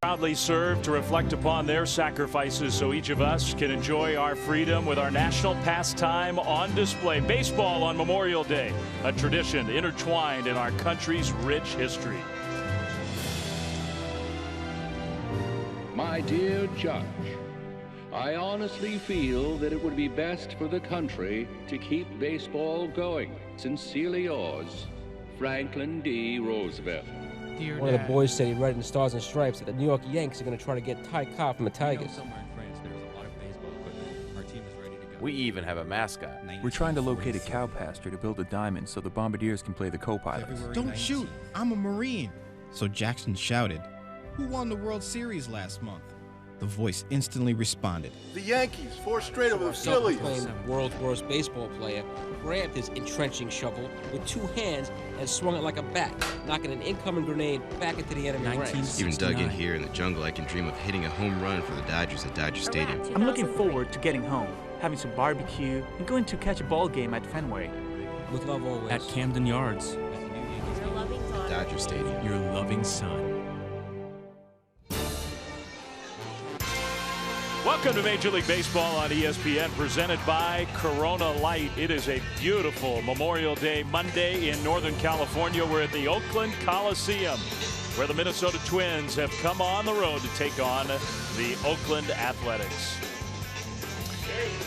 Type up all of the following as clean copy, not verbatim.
Proudly serve to reflect upon their sacrifices so each of us can enjoy our freedom with our national pastime on display. Baseball on Memorial Day, a tradition intertwined in our country's rich history. My dear Judge, I honestly feel that it would be best for the country to keep baseball going. Sincerely yours, Franklin D. Roosevelt. One of the boys said he read in the Stars and Stripes that the New York Yankees are going to try to get Ty Cobb from the Tigers. Somewhere in France, there's a lot of baseball equipment. Our team is ready to go. We even have a mascot. We're trying to locate a cow pasture to build a diamond so the Bombardiers can play the co-pilots. Don't shoot! I'm a Marine! So Jackson shouted, "Who won the World Series last month?" The voice instantly responded, "The Yankees, 4 straight over the Phillies." Self-proclaimed world's worst baseball player grabbed his entrenching shovel with 2 hands and swung it like a bat, knocking an incoming grenade back into the enemy ranks. Even dug in here in the jungle, I can dream of hitting a home run for the Dodgers at Dodger Stadium. I'm looking forward to getting home, having some barbecue, and going to catch a ball game at Fenway. With love always. At Camden Yards. At Dodger Stadium. Your loving son. Welcome to Major League Baseball on ESPN, presented by Corona Light. It is a beautiful Memorial Day Monday in Northern California. We're at the Oakland Coliseum, where the Minnesota Twins have come on the road to take on the Oakland Athletics.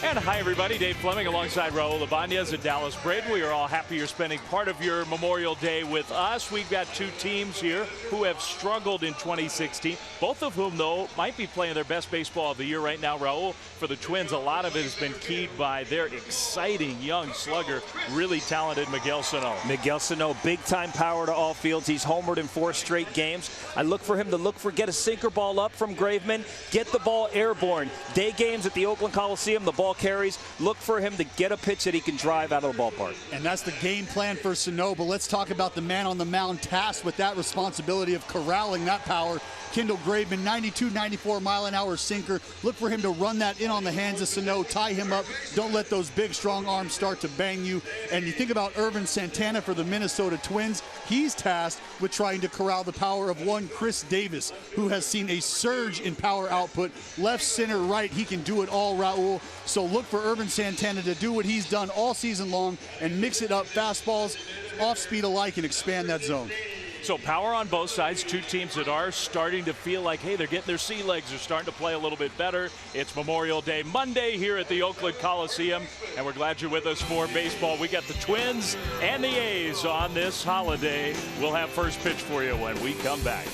And hi, everybody. Dave Fleming alongside Raul Ibanez and Dallas Braden. We are all happy you're spending part of your Memorial Day with us. We've got 2 teams here who have struggled in 2016, both of whom, though, might be playing their best baseball of the year right now. Raul, for the Twins, a lot of it has been keyed by their exciting young slugger, really talented Miguel Sano. Miguel Sano, big-time power to all fields. He's homered in 4 straight games. I look for him to get a sinker ball up from Graveman, get the ball airborne. Day games at the Oakland Coliseum, the ball carries. Look for him to get a pitch that he can drive out of the ballpark. And that's the game plan for Sano. But let's talk about the man on the mound tasked with that responsibility of corralling that power. Kendall Graveman, 92, 94 mile-an-hour sinker. Look for him to run that in on the hands of Sano, tie him up. Don't let those big, strong arms start to bang you. And you think about Irvin Santana for the Minnesota Twins. He's tasked with trying to corral the power of one Chris Davis, who has seen a surge in power output. Left, center, right, he can do it all, Raul. So look for Irvin Santana to do what he's done all season long and mix it up, fastballs, off-speed alike, and expand that zone. So power on both sides. 2 teams that are starting to feel like, hey, they're getting their sea legs. They're starting to play a little bit better. It's Memorial Day Monday here at the Oakland Coliseum, and we're glad you're with us for baseball. We got the Twins and the A's on this holiday. We'll have first pitch for you when we come back.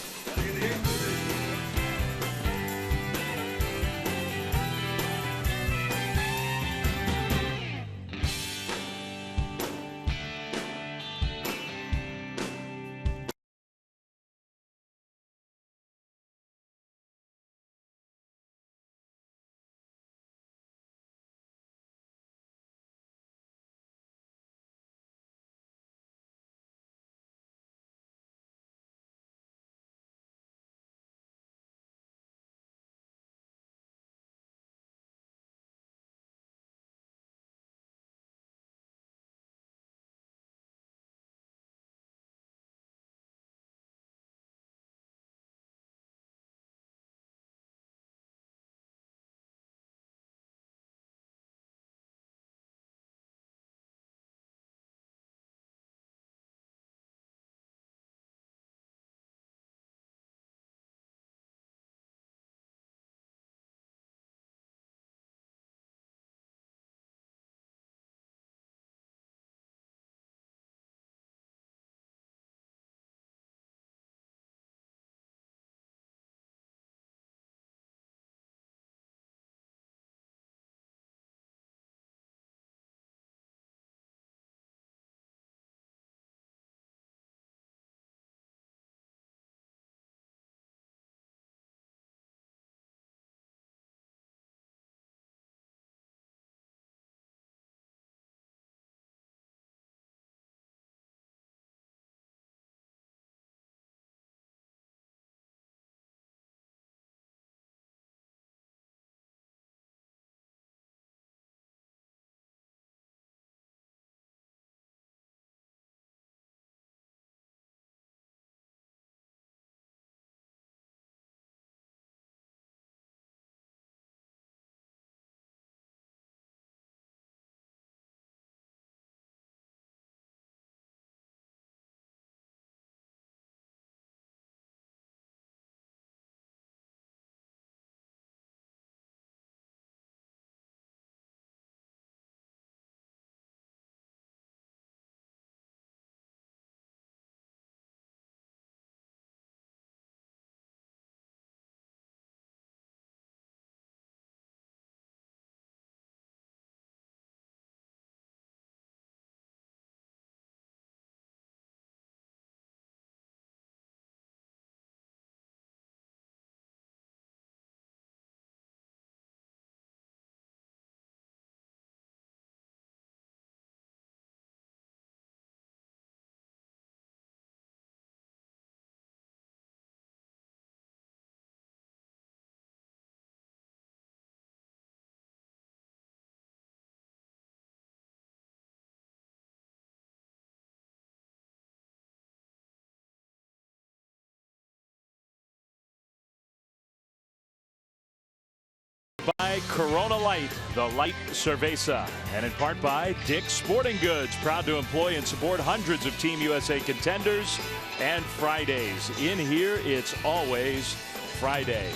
By Corona Light, the light cerveza, and in part by Dick's Sporting Goods, proud to employ and support hundreds of Team USA contenders. And Fridays, in here it's always Friday.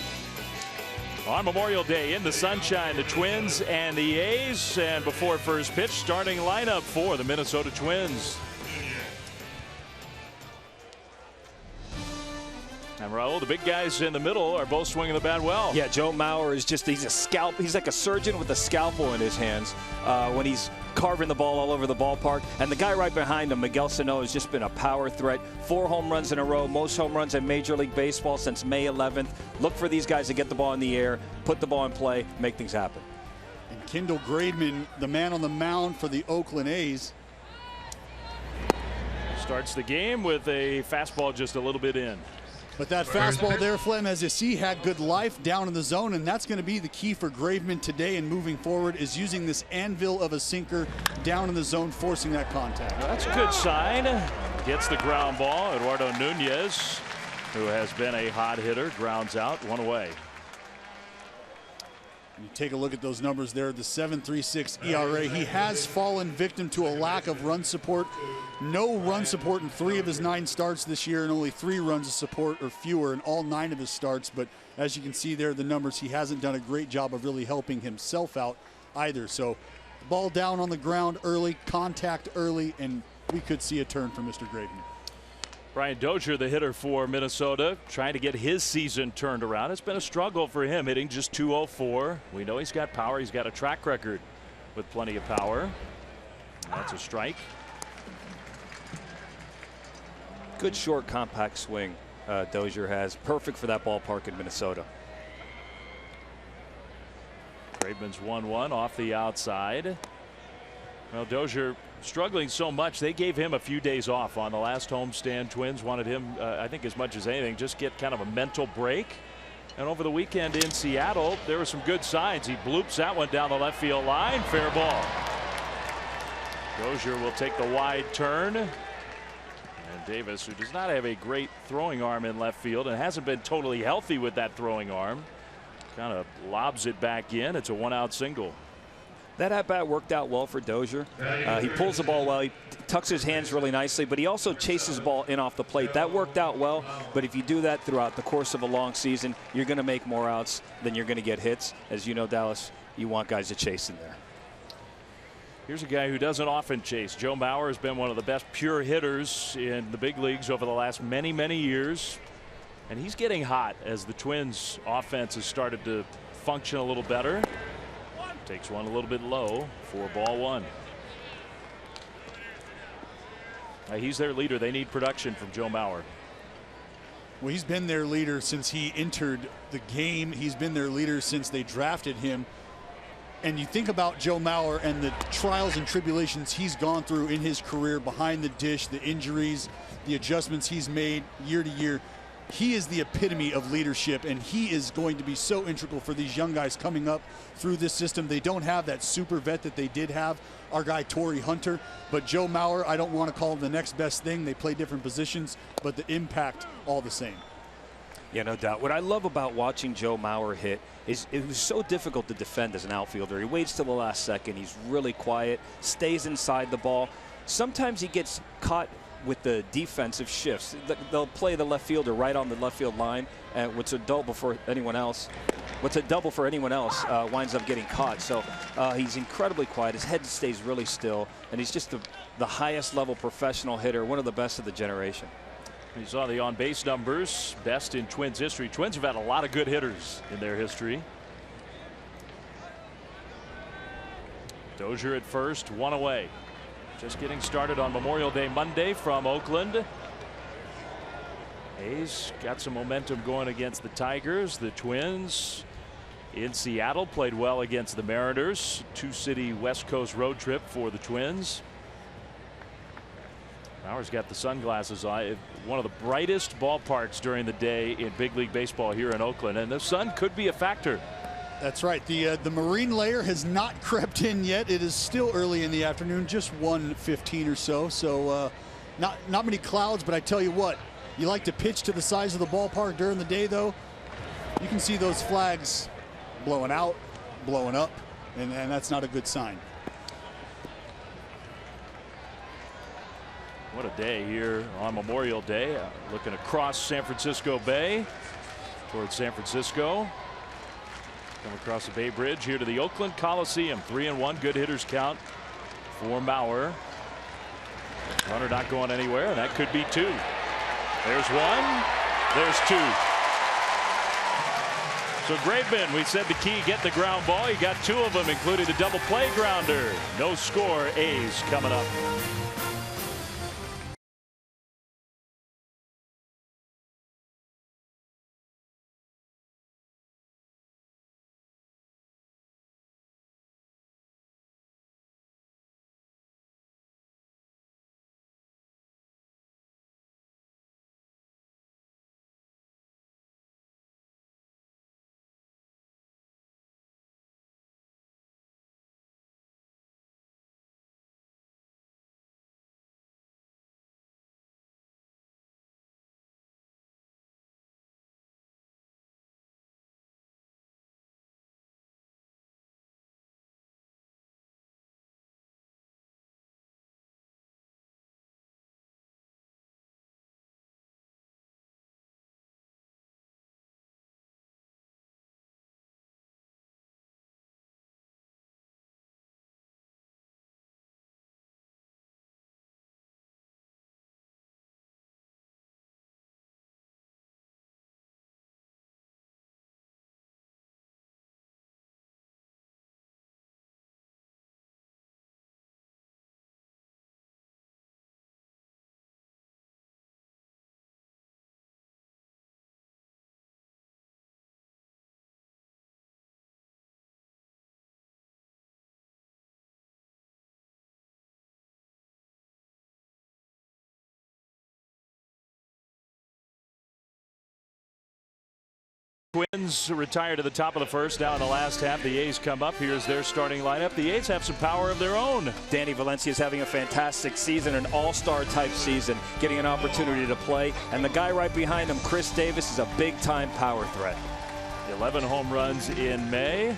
On Memorial Day, in the sunshine, the Twins and the A's, and before first pitch, starting lineup for the Minnesota Twins. And Raul, the big guys in the middle are both swinging the bat well. Yeah, Joe Mauer is just, he's like a surgeon with a scalpel in his hands when he's carving the ball all over the ballpark. And the guy right behind him, Miguel Sano, has just been a power threat. 4 home runs in a row, most home runs in Major League Baseball since May 11th. Look for these guys to get the ball in the air, put the ball in play, make things happen. And Kendall Graveman, the man on the mound for the Oakland A's. Starts the game with a fastball just a little bit in. But that fastball there, Flem, as you see, had good life down in the zone, and that's going to be the key for Graveman today and moving forward, is using this anvil of a sinker down in the zone, forcing that contact. Well, that's a good sign. Gets the ground ball. Eduardo Nunez, who has been a hot hitter, grounds out, 1 away. You take a look at those numbers there, the 7.36 ERA. He has fallen victim to a lack of run support. No run support in 3 of his 9 starts this year, and only 3 runs of support or fewer in all 9 of his starts. But as you can see there, the numbers, he hasn't done a great job of really helping himself out either. So ball down on the ground early, contact early, and we could see a turn for Mr. Graveman. Brian Dozier, the hitter for Minnesota, trying to get his season turned around. It's been a struggle for him, hitting just .204. We know he's got power. He's got a track record with plenty of power. That's a strike. Good short compact swing Dozier has. Perfect for that ballpark in Minnesota. Graveman's 1-1 off the outside. Well, Dozier struggling so much, they gave him a few days off on the last homestand. Twins wanted him, I think as much as anything, just get kind of a mental break. And over the weekend in Seattle, there were some good signs. He bloops that one down the left field line. Fair ball. Dozier will take the wide turn. And Davis, who does not have a great throwing arm in left field and hasn't been totally healthy with that throwing arm, kind of lobs it back in. It's a 1-out single. That at-bat worked out well for Dozier. He pulls the ball well. He tucks his hands really nicely, but he also chases the ball in off the plate. That worked out well, but if you do that throughout the course of a long season, you're going to make more outs than you're going to get hits. As you know, Dallas, you want guys to chase in there. Here's a guy who doesn't often chase. Joe Mauer has been one of the best pure hitters in the big leagues over the last many, many years. And he's getting hot as the Twins' offense has started to function a little better. Takes one a little bit low for ball 1. He's their leader. They need production from Joe Mauer. Well, he's been their leader since he entered the game. He's been their leader since they drafted him. And you think about Joe Mauer and the trials and tribulations he's gone through in his career behind the dish, the injuries, the adjustments he's made year to year. He is the epitome of leadership, and he is going to be so integral for these young guys coming up through this system. They don't have that super vet that they did have, our guy Torrey Hunter, but Joe Mauer, I don't want to call him the next best thing. They play different positions, but the impact all the same. Yeah, no doubt. What I love about watching Joe Mauer hit is it was so difficult to defend as an outfielder. He waits till the last second. He's really quiet, stays inside the ball. Sometimes he gets caught with the defensive shifts. They'll play the left fielder right on the left field line, and what's a double for anyone else winds up getting caught. So he's incredibly quiet. His head stays really still, and he's just the highest level professional hitter, one of the best of the generation. You saw the on-base numbers, best in Twins history. Twins have had a lot of good hitters in their history. Dozier at first, 1 away. Just getting started on Memorial Day Monday from Oakland. A's got some momentum going against the Tigers. The Twins in Seattle played well against the Mariners. 2-city West Coast road trip for the Twins. Bauer's got the sunglasses on. One of the brightest ballparks during the day in big league baseball here in Oakland, and the sun could be a factor. That's right. The marine layer has not crept in yet. It is still early in the afternoon, just 1:15 or so. So not many clouds, but I tell you what, you like to pitch to the size of the ballpark during the day, though. You can see those flags blowing out, blowing up, and that's not a good sign. What a day here on Memorial Day. Looking across San Francisco Bay towards San Francisco. Come across the Bay Bridge here to the Oakland Coliseum. 3-1, good hitters count for Mauer. Runner not going anywhere, and that could be two. There's one. There's two. So Graveman, we said the key, get the ground ball. He got two of them, including the double play grounder. No score. A's coming up. Twins retire to the top of the first. Now in the last half, the A's come up. Here's their starting lineup. The A's have some power of their own. Danny Valencia is having a fantastic season, an all-star type season, getting an opportunity to play. And the guy right behind him, Chris Davis, is a big-time power threat. 11 home runs in May.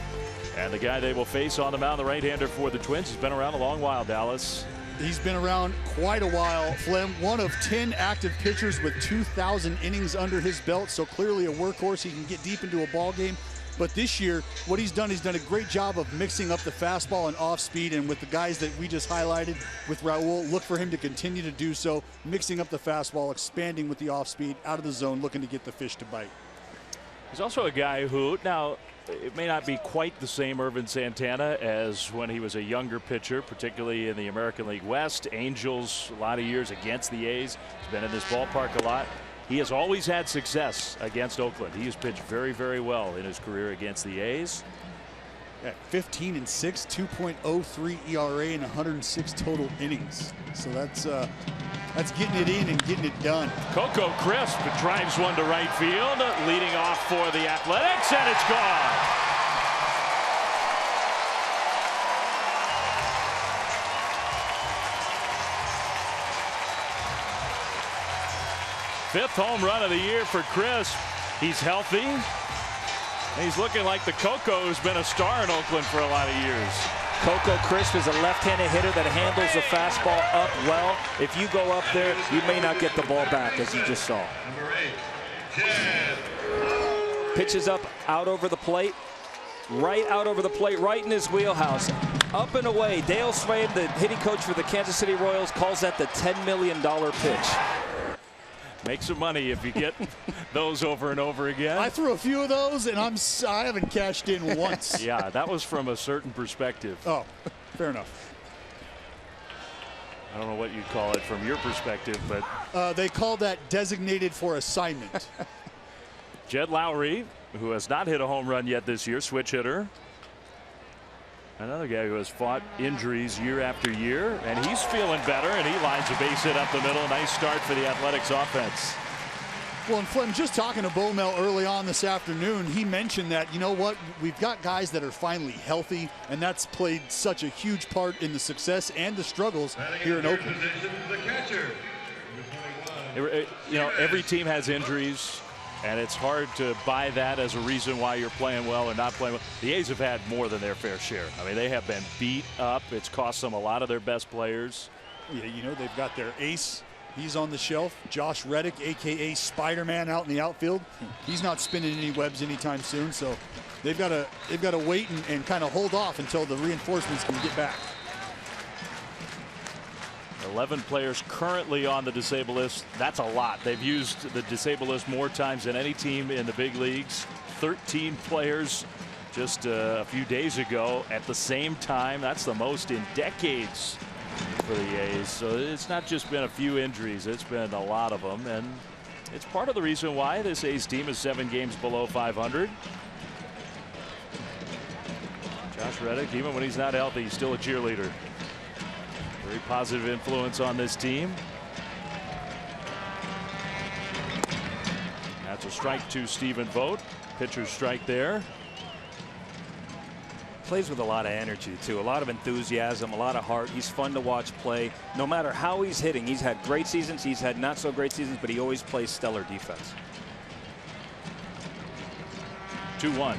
And the guy they will face on the mound, the right-hander for the Twins, has been around a long while, Dallas. He's been around quite a while, Flem. One of 10 active pitchers with 2,000 innings under his belt, so clearly a workhorse. He can get deep into a ball game. But this year, what he's done a great job of mixing up the fastball and off speed. And with the guys that we just highlighted with Raul, look for him to continue to do so, mixing up the fastball, expanding with the off speed, out of the zone, looking to get the fish to bite. He's also a guy who, now, it may not be quite the same Irvin Santana as when he was a younger pitcher, particularly in the American League West. Angels, a lot of years against the A's. He's been in this ballpark a lot. He has always had success against Oakland. He has pitched very, very well in his career against the A's. At 15-6, 2.03 ERA and 106 total innings. So that's getting it in and getting it done. Coco Crisp drives one to right field, leading off for the Athletics, and it's gone. Fifth home run of the year for Crisp. He's healthy. He's looking like the Coco who's been a star in Oakland for a lot of years. Coco Crisp is a left-handed hitter that handles the fastball up well. If you go up there, you may not get the ball back, as you just saw. Pitches up, out over the plate. Right out over the plate, right in his wheelhouse. Up and away. Dale Swain, the hitting coach for the Kansas City Royals, calls that the $10 million pitch. Make some money if you get those over and over again. I threw a few of those, and I haven't cashed in once. Yeah, that was from a certain perspective. Oh, fair enough. I don't know what you'd call it from your perspective, but they call that designated for assignment. Jed Lowry, who has not hit a home run yet this year, switch hitter. Another guy who has fought injuries year after year, and he's feeling better, and he lines a base hit up the middle. Nice start for the Athletics offense. Well, and Flem, just talking to Bomel early on this afternoon, he mentioned that, you know what, we've got guys that are finally healthy, and that's played such a huge part in the success and the struggles here in Oakland. You know, every team has injuries. And it's hard to buy that as a reason why you're playing well or not playing well. The A's have had more than their fair share. I mean, they have been beat up. It's cost them a lot of their best players. Yeah, you know, they've got their ace. He's on the shelf. Josh Reddick, a.k.a. Spider-Man, out in the outfield. He's not spinning any webs anytime soon, so they've got to wait and kind of hold off until the reinforcements can get back. 11 players currently on the disabled list. That's a lot. They've used the disabled list more times than any team in the big leagues. 13 players just a few days ago at the same time. That's the most in decades for the A's. So it's not just been a few injuries. It's been a lot of them. And it's part of the reason why this A's team is 7 games below 500. Josh Reddick, even when he's not healthy, he's still a cheerleader. Very positive influence on this team. That's a strike to Stephen Vogt. Pitcher's strike there. Plays with a lot of energy, too. A lot of enthusiasm, a lot of heart. He's fun to watch play. No matter how he's hitting, he's had great seasons. He's had not so great seasons, but he always plays stellar defense. 2-1.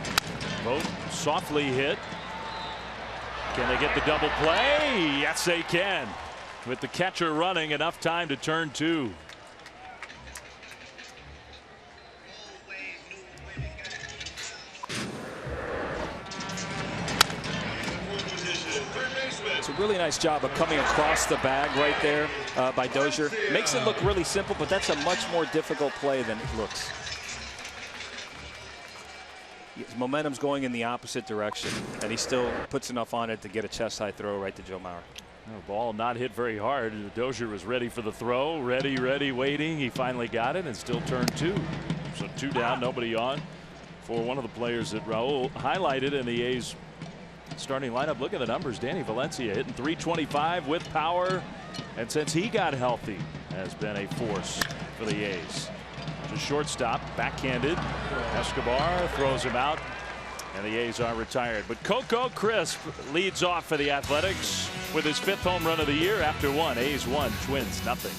Vogt softly hit. Can they get the double play? Yes, they can. With the catcher running, enough time to turn 2. It's a really nice job of coming across the bag right there by Dozier. Makes it look really simple, but that's a much more difficult play than it looks. His momentum's going in the opposite direction, and he still puts enough on it to get a chest-high throw right to Joe Mauer. No, ball not hit very hard. Dozier was ready for the throw, ready, waiting. He finally got it and still turned 2. So 2 down, nobody on for one of the players that Raul highlighted in the A's starting lineup. Look at the numbers. Danny Valencia hitting .325 with power, and since he got healthy, has been a force for the A's. To shortstop, backhanded. Escobar throws him out, and the A's are retired. But Coco Crisp leads off for the Athletics with his 5th home run of the year after 1. A's 1, Twins nothing.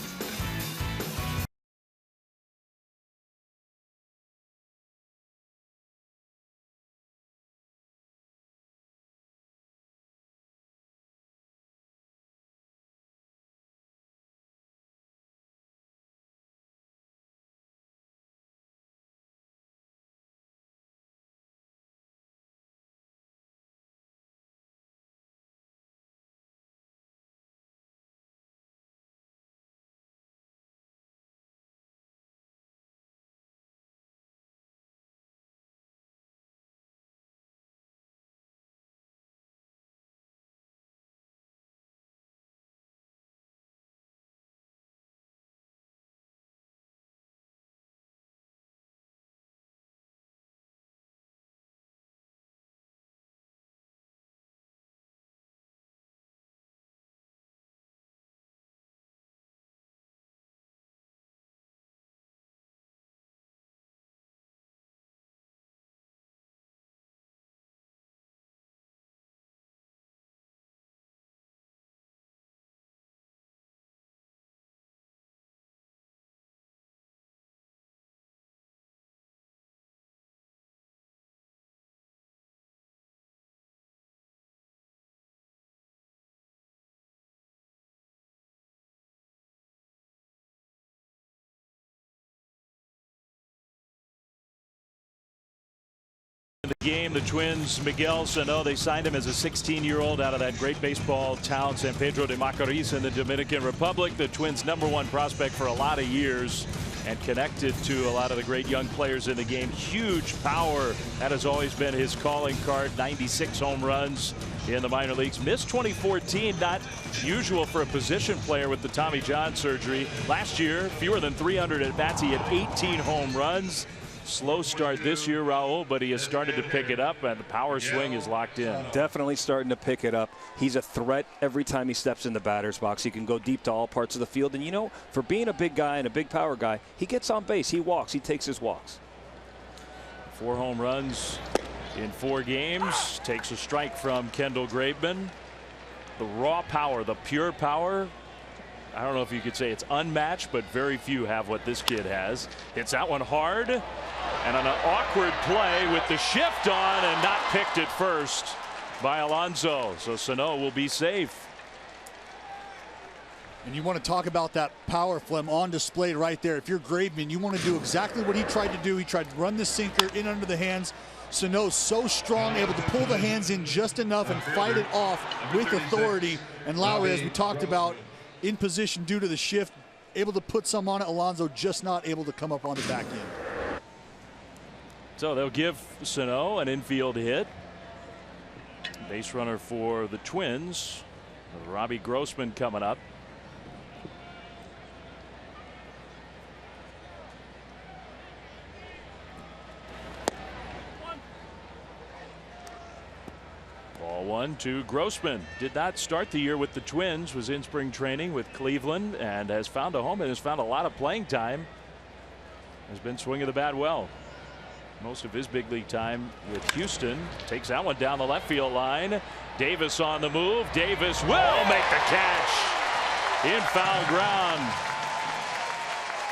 The game, the Twins, Miguel Sano, they signed him as a 16-year-old out of that great baseball town, San Pedro de Macorís in the Dominican Republic. The Twins' #1 prospect for a lot of years and connected to a lot of the great young players in the game. Huge power. That has always been his calling card. 96 home runs in the minor leagues. Missed 2014, not usual for a position player with the Tommy John surgery. Last year, fewer than 300 at-bats. He had 18 home runs. Slow start this year, Raul, but he has started to pick it up, and the power swing is locked in. Definitely starting to pick it up. He's a threat every time he steps in the batter's box. He can go deep to all parts of the field. And, you know, for being a big guy and a big power guy, he gets on base. He walks. He takes his walks. 4 home runs in 4 games. Takes a strike from Kendall Graveman. The raw power, the pure power. I don't know if you could say it's unmatched, but very few have what this kid has. Hits that one hard, and on an awkward play with the shift on, and not picked at first by Alonso. So Sano will be safe. And you want to talk about that power, Flem, on display right there. If you're Graveman, you want to do exactly what he tried to do. He tried to run the sinker in under the hands. Sano's so strong, able to pull the hands in just enough and fight it off with authority. And Lowry, as we talked about, in position due to the shift, able to put some on it. Alonso just not able to come up on the back end. So they'll give Sano an infield hit. Base runner for the Twins. Robbie Grossman coming up. Ball one to Grossman. Did not start the year with the Twins, was in spring training with Cleveland and has found a home and has found a lot of playing time. Has been swinging the bat well. Most of his big league time with Houston. Takes that one down the left field line. Davis on the move. Davis will make the catch in foul ground.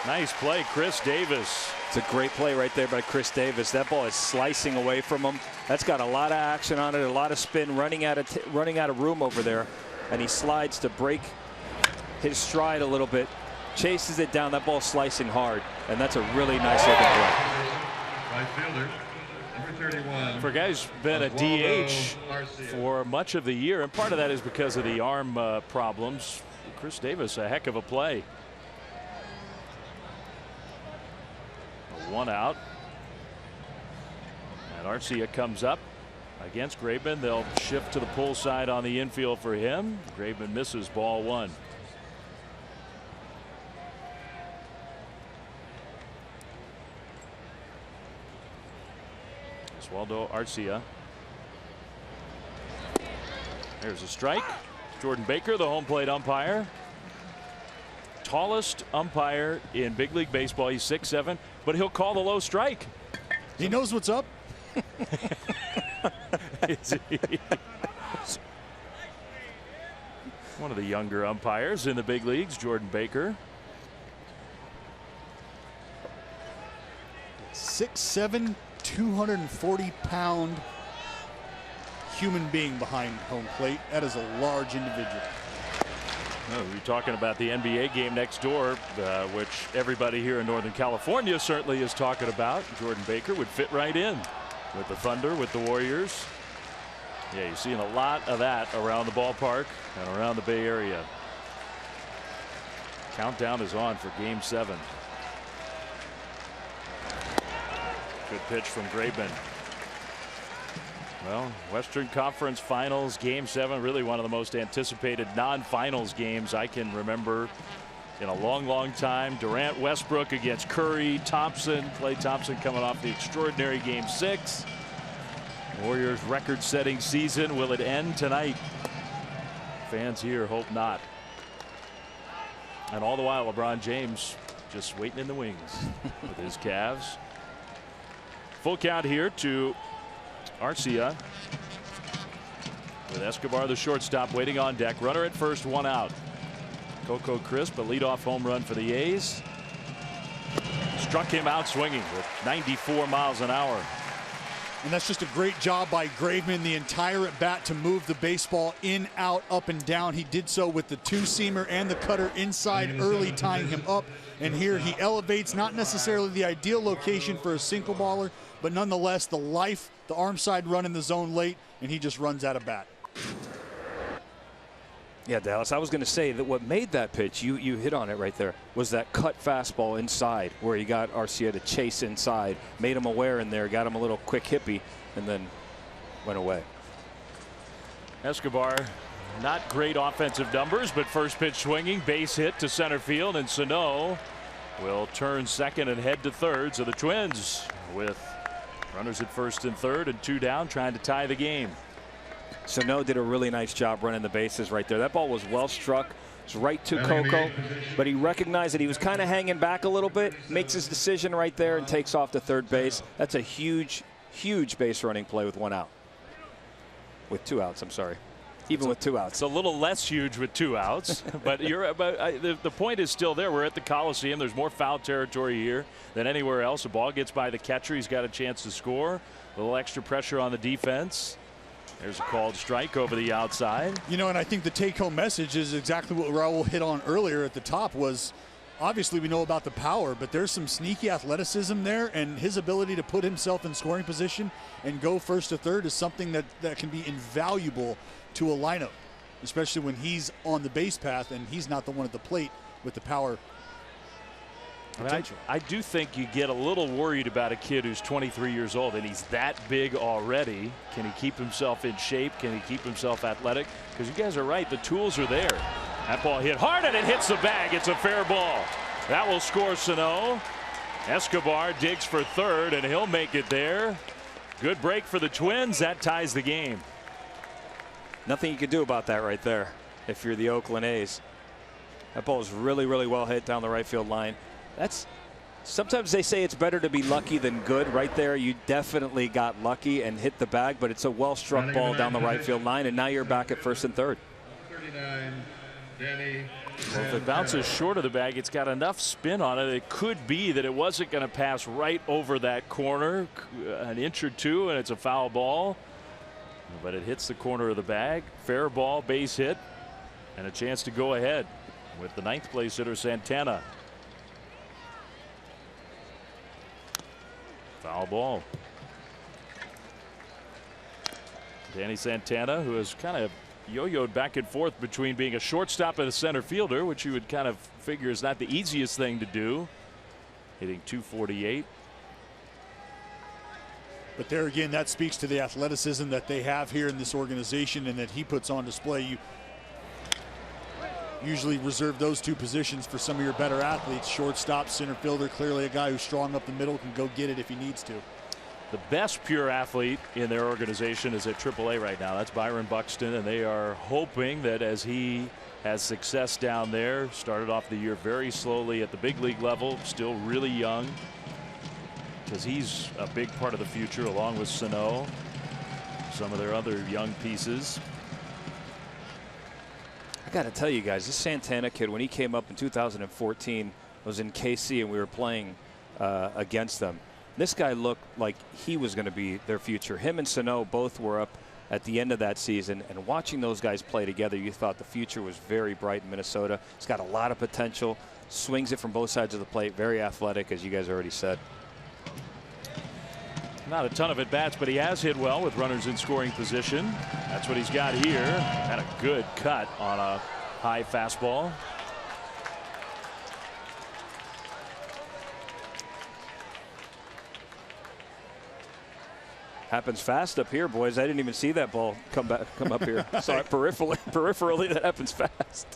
Nice play, Chris Davis. It's a great play right there by Chris Davis. That ball is slicing away from him. That's got a lot of action on it, a lot of spin, running out of room over there, and he slides to break his stride a little bit, chases it down. That ball slicing hard, and that's a really nice looking play. Right fielder, number 31. For a guy who's been a DH for much of the year, and part of that is because of the arm problems. Chris Davis, a heck of a play. One out. And Arcia comes up against Graveman. They'll shift to the pull side on the infield for him. Graveman misses, ball one. Oswaldo Arcia. There's a strike. Jordan Baker, the home plate umpire. Tallest umpire in big league baseball. He's 6'7", but he'll call the low strike. He knows what's up. One of the younger umpires in the big leagues, Jordan Baker. 6'7", 240-pound human being behind home plate. That is a large individual. No, we're talking about the NBA game next door, which everybody here in Northern California certainly is talking about. Jordan Baker would fit right in with the Thunder, with the Warriors. Yeah, you're seeing a lot of that around the ballpark and around the Bay Area. Countdown is on for Game 7. Good pitch from Graveman. Well, Western Conference Finals Game 7, really one of the most anticipated non-finals games I can remember in a long time. Durant, Westbrook against Curry, Thompson. Klay Thompson coming off the extraordinary Game 6. Warriors record-setting season. Will it end tonight? Fans here hope not. And all the while, LeBron James just waiting in the wings with his Cavs. Full count here to Arcia, with Escobar, the shortstop, waiting on deck. Runner at first, one out. Coco Crisp, a leadoff home run for the A's. Struck him out swinging with 94 miles an hour. And that's just a great job by Graveman, the entire at bat, to move the baseball in, out, up, and down. He did so with the two-seamer and the cutter inside early, tying him up. And here he elevates, not necessarily the ideal location for a single baller, but nonetheless the life, the arm side run in the zone late, and he just runs out of bat. Yeah, Dallas, I was going to say that what made that pitch, you hit on it right there, was that cut fastball inside where he got Arcia to chase inside, made him aware in there, got him a little quick hippie, and then went away. Escobar, not great offensive numbers, but first pitch swinging, base hit to center field, and Sano will turn second and head to third. So the Twins, with runners at first and third and two down, trying to tie the game. Sano did a really nice job running the bases right there. That ball was well struck. It's right to Coco, but he recognized that he was kind of hanging back a little bit, makes his decision right there and takes off to third base. That's a huge base running play with one out. With two outs, I'm sorry. even with 2 outs. It's a little less huge with 2 outs, but the point is still there. We're at the Coliseum. There's more foul territory here than anywhere else. The ball gets by the catcher. He's got a chance to score. A little extra pressure on the defense. There's a called strike over the outside. You know, and I think the take-home message is exactly what Raul hit on earlier at the top was, obviously we know about the power, but there's some sneaky athleticism there, and his ability to put himself in scoring position and go first to third is something that can be invaluable to a lineup, especially when he's on the base path and he's not the one at the plate with the power potential. I do think you get a little worried about a kid who's 23 years old and he's that big already. Can he keep himself in shape? Can he keep himself athletic? Because you guys are right, the tools are there. That ball hit hard and it hits the bag. It's a fair ball. That will score Sano. Escobar digs for third and he'll make it there. Good break for the Twins. That ties the game. Nothing you can do about that right there if you're the Oakland A's. That ball is really, really well hit down the right field line. Sometimes they say it's better to be lucky than good. Right there, you definitely got lucky and hit the bag, but it's a well-struck ball down the right field line, and now you're back at first and third. 39, Danny. Well, if it bounces short of the bag, it's got enough spin on it. It could be that it wasn't going to pass right over that corner, an inch or two, and it's a foul ball. But it hits the corner of the bag. Fair ball, base hit, and a chance to go ahead with the 9th place hitter, Santana. Foul ball. Danny Santana, who has kind of yo-yoed back and forth between being a shortstop and a center fielder, which you would kind of figure is not the easiest thing to do. Hitting .248. But there again, that speaks to the athleticism that they have here in this organization and that he puts on display. You usually reserve those 2 positions for some of your better athletes. Shortstop, center fielder, clearly a guy who's strong up the middle, can go get it if he needs to. The best pure athlete in their organization is at AAA right now. That's Byron Buxton, and they are hoping that as he has success down there, started off the year very slowly at the big league level, still really young, because he's a big part of the future along with Sano, some of their other young pieces. I got to tell you guys, this Santana kid, when he came up in 2014, was in KC and we were playing against them. This guy looked like he was going to be their future. Him and Sano both were up at the end of that season, and watching those guys play together, you thought the future was very bright in Minnesota. He's got a lot of potential, swings it from both sides of the plate, very athletic, as you guys already said. Not a ton of at bats, but he has hit well with runners in scoring position. That's what he's got here. Had a good cut on a high fastball. Happens fast up here, boys. I didn't even see that ball come up here. Saw it peripherally. That happens fast.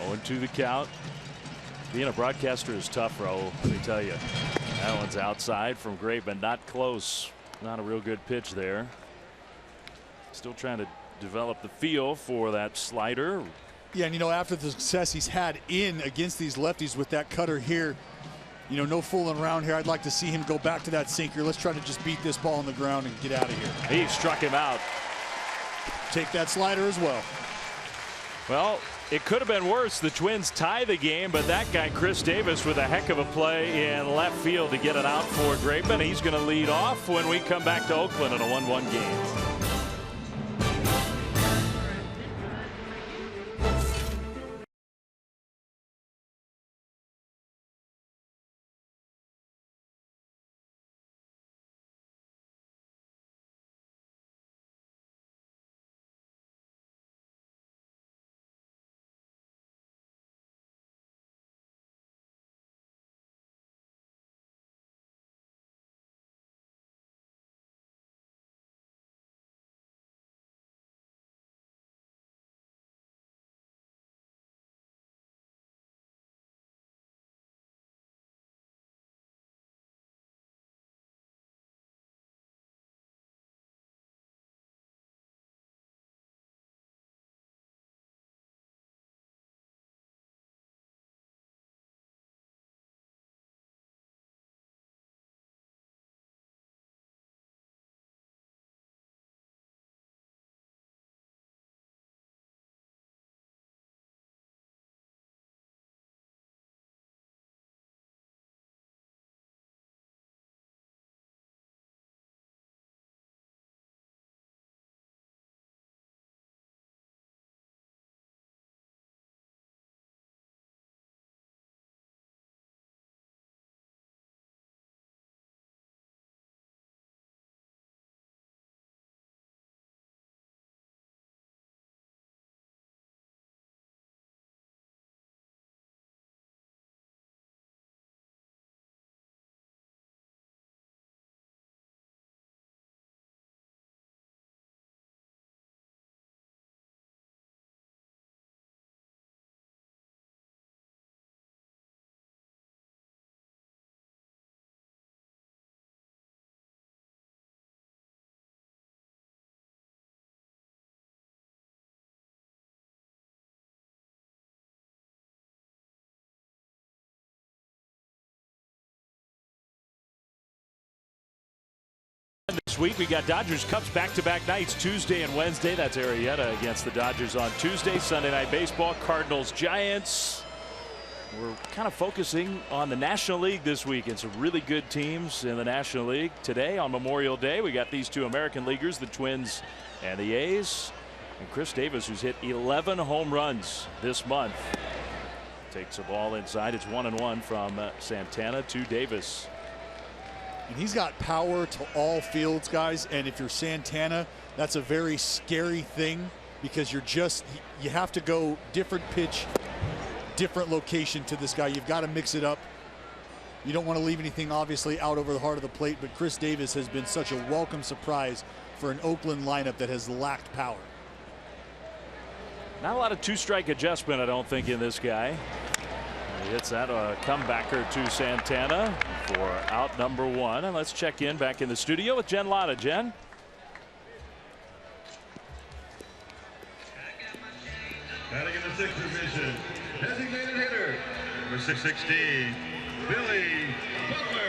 0-2 the count. Being a broadcaster is tough, Raul. Let me tell you. That one's outside from Graveman. Not close. Not a real good pitch there. Still trying to develop the feel for that slider. Yeah, and you know, after the success he's had in against these lefties with that cutter here, you know, no fooling around here. I'd like to see him go back to that sinker. Let's try to just beat this ball on the ground and get out of here. He struck him out. Take that slider as well. Well, it could have been worse. The Twins tie the game, but that guy, Chris Davis, with a heck of a play in left field to get it out for Graveman. He's going to lead off when we come back to Oakland in a 1-1 game. This week we got Dodgers Cubs back-to-back nights, Tuesday and Wednesday. That's Arrieta against the Dodgers on Tuesday. Sunday Night Baseball, Cardinals Giants. We're kind of focusing on the National League this week and some really good teams in the National League. Today on Memorial Day we got these two American Leaguers, the Twins and the A's, and Chris Davis, who's hit 11 home runs this month. Takes the ball inside. It's 1-1 from Santana to Davis. And he's got power to all fields, guys. And if you're Santana, that's a very scary thing, because you have to go different pitch, different location to this guy. You've got to mix it up. You don't want to leave anything obviously out over the heart of the plate, but Chris Davis has been such a welcome surprise for an Oakland lineup that has lacked power. Not a lot of two-strike adjustment, I don't think, in this guy. He hits that comebacker to Santana for out number 1. And let's check in back in the studio with Jen Latta. Jen. Batting in the 6th position, designated hitter, number 616, Billy Butler.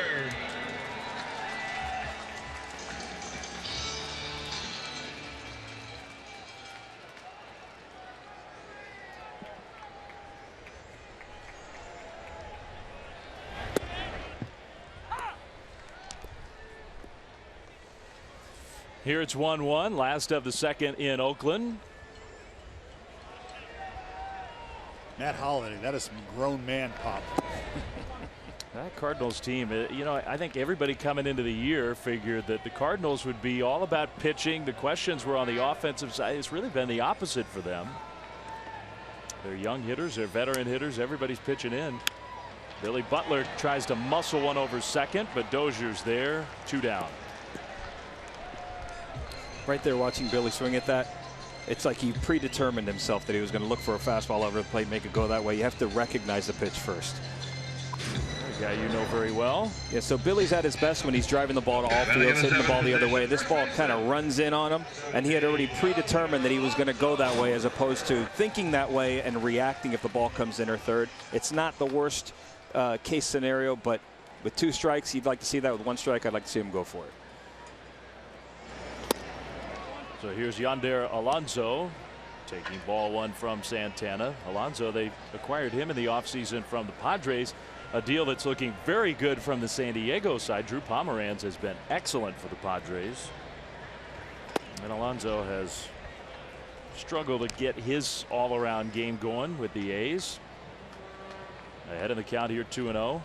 Here it's 1-1, last of the second in Oakland. Matt Holliday, that is some grown man pop. That Cardinals team, you know, I think everybody coming into the year figured that the Cardinals would be all about pitching. The questions were on the offensive side. It's really been the opposite for them. They're young hitters, they're veteran hitters, everybody's pitching in. Billy Butler tries to muscle one over second, but Dozier's there, 2 down. Right there watching Billy swing at that, it's like he predetermined himself that he was going to look for a fastball over the plate, make it go that way. You have to recognize the pitch first. A guy you know very well. Yeah, so Billy's at his best when he's driving the ball to all fields, hitting the ball the other way. This ball kind of runs in on him, and he had already predetermined that he was going to go that way, as opposed to thinking that way and reacting if the ball comes in or third. It's not the worst case scenario, but with 2 strikes, you'd like to see that. With 1 strike, I'd like to see him go for it. So here's Yonder Alonso taking ball 1 from Santana. Alonso, they acquired him in the offseason from the Padres, a deal that's looking very good from the San Diego side. Drew Pomeranz has been excellent for the Padres, and Alonso has struggled to get his all-around game going with the A's. Ahead in the count here, 2-0.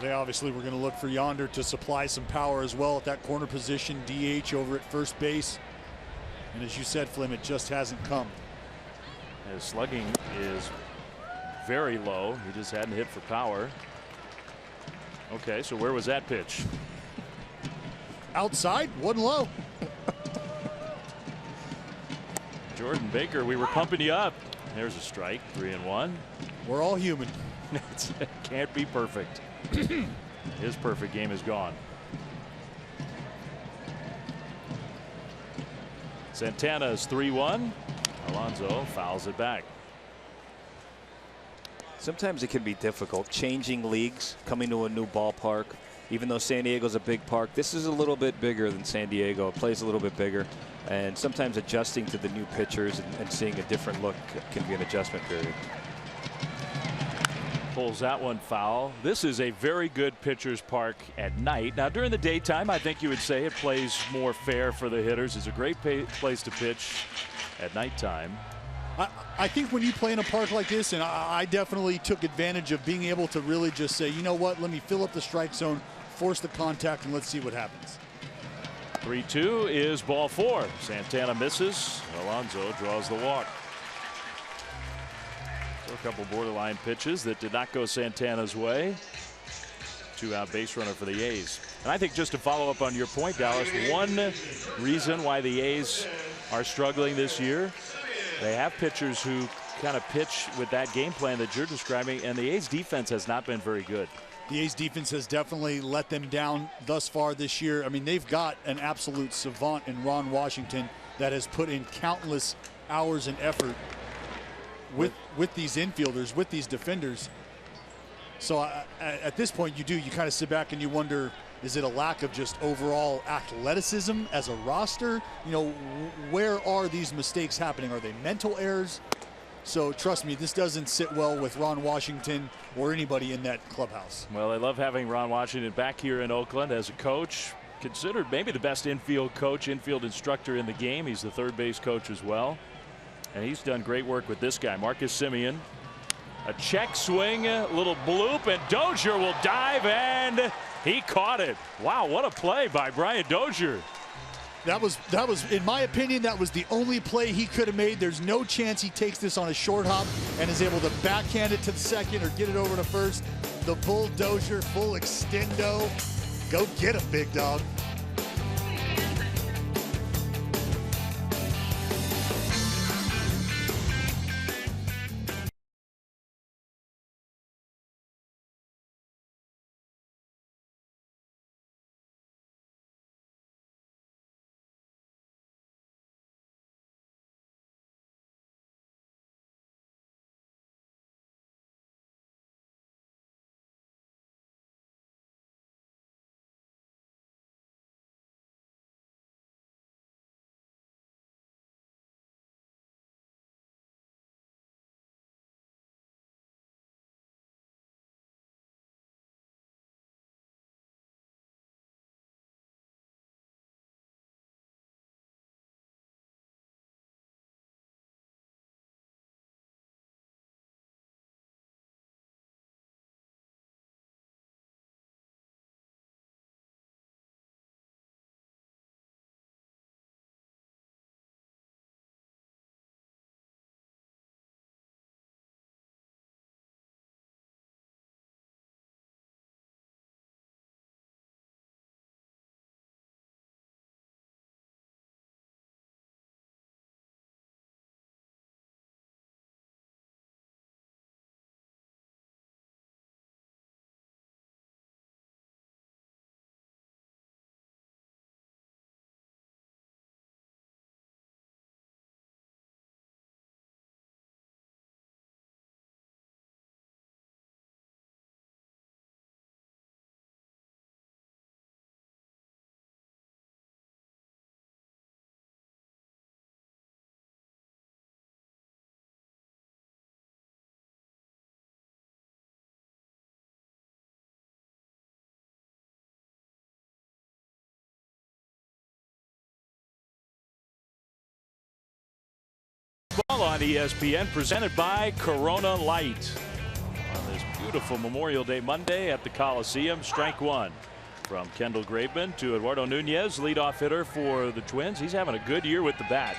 They obviously were going to look for Yonder to supply some power as well at that corner position, DH over at first base. And as you said, Flim, it just hasn't come. His slugging is very low. He just hadn't hit for power. Okay, so where was that pitch? Outside, wasn't low. Jordan Baker, we were pumping you up. There's a strike, 3-1. We're all human. It can't be perfect. His perfect game is gone. Santana is 3-1. Alonso fouls it back. Sometimes it can be difficult changing leagues, coming to a new ballpark. Even though San Diego's a big park, this is a little bit bigger than San Diego. It plays a little bit bigger, and sometimes adjusting to the new pitchers and seeing a different look can be an adjustment period. Pulls that one foul. This is a very good pitcher's park at night. Now during the daytime, I think you would say it plays more fair for the hitters. It's a great place to pitch at nighttime. I think when you play in a park like this, and I definitely took advantage of being able to really just say, you know what, let me fill up the strike zone, force the contact, and let's see what happens. 3-2 is ball 4. Santana misses. Alonso draws the walk. So a couple borderline pitches that did not go Santana's way. 2-out base runner for the A's. And I think just to follow up on your point, Dallas, one reason why the A's are struggling this year, they have pitchers who kind of pitch with that game plan that you're describing, and the A's defense has not been very good. The A's defense has definitely let them down thus far this year. I mean, they've got an absolute savant in Ron Washington that has put in countless hours and effort with these infielders, with these defenders. So at this point, you kind of sit back and you wonder, Is it a lack of just overall athleticism as a roster? You know, where are these mistakes happening? Are they mental errors? So trust me, this doesn't sit well with Ron Washington or anybody in that clubhouse. Well, I love having Ron Washington back here in Oakland as a coach. Considered maybe the best infield coach, infield instructor in the game. He's the third base coach as well. And he's done great work with this guy, Marcus Semien. A check swing, a little bloop, and Dozier will dive, and he caught it. Wow, what a play by Brian Dozier. That was, in my opinion, that was the only play he could have made. There's no chance he takes this on a short hop and is able to backhand it to the second or get it over to first. The bulldozer, full extendo. Go get him, big dog. Ball on ESPN, presented by Corona Light. On this beautiful Memorial Day Monday at the Coliseum, strike one from Kendall Graveman to Eduardo Nunez, leadoff hitter for the Twins. He's having a good year with the bat.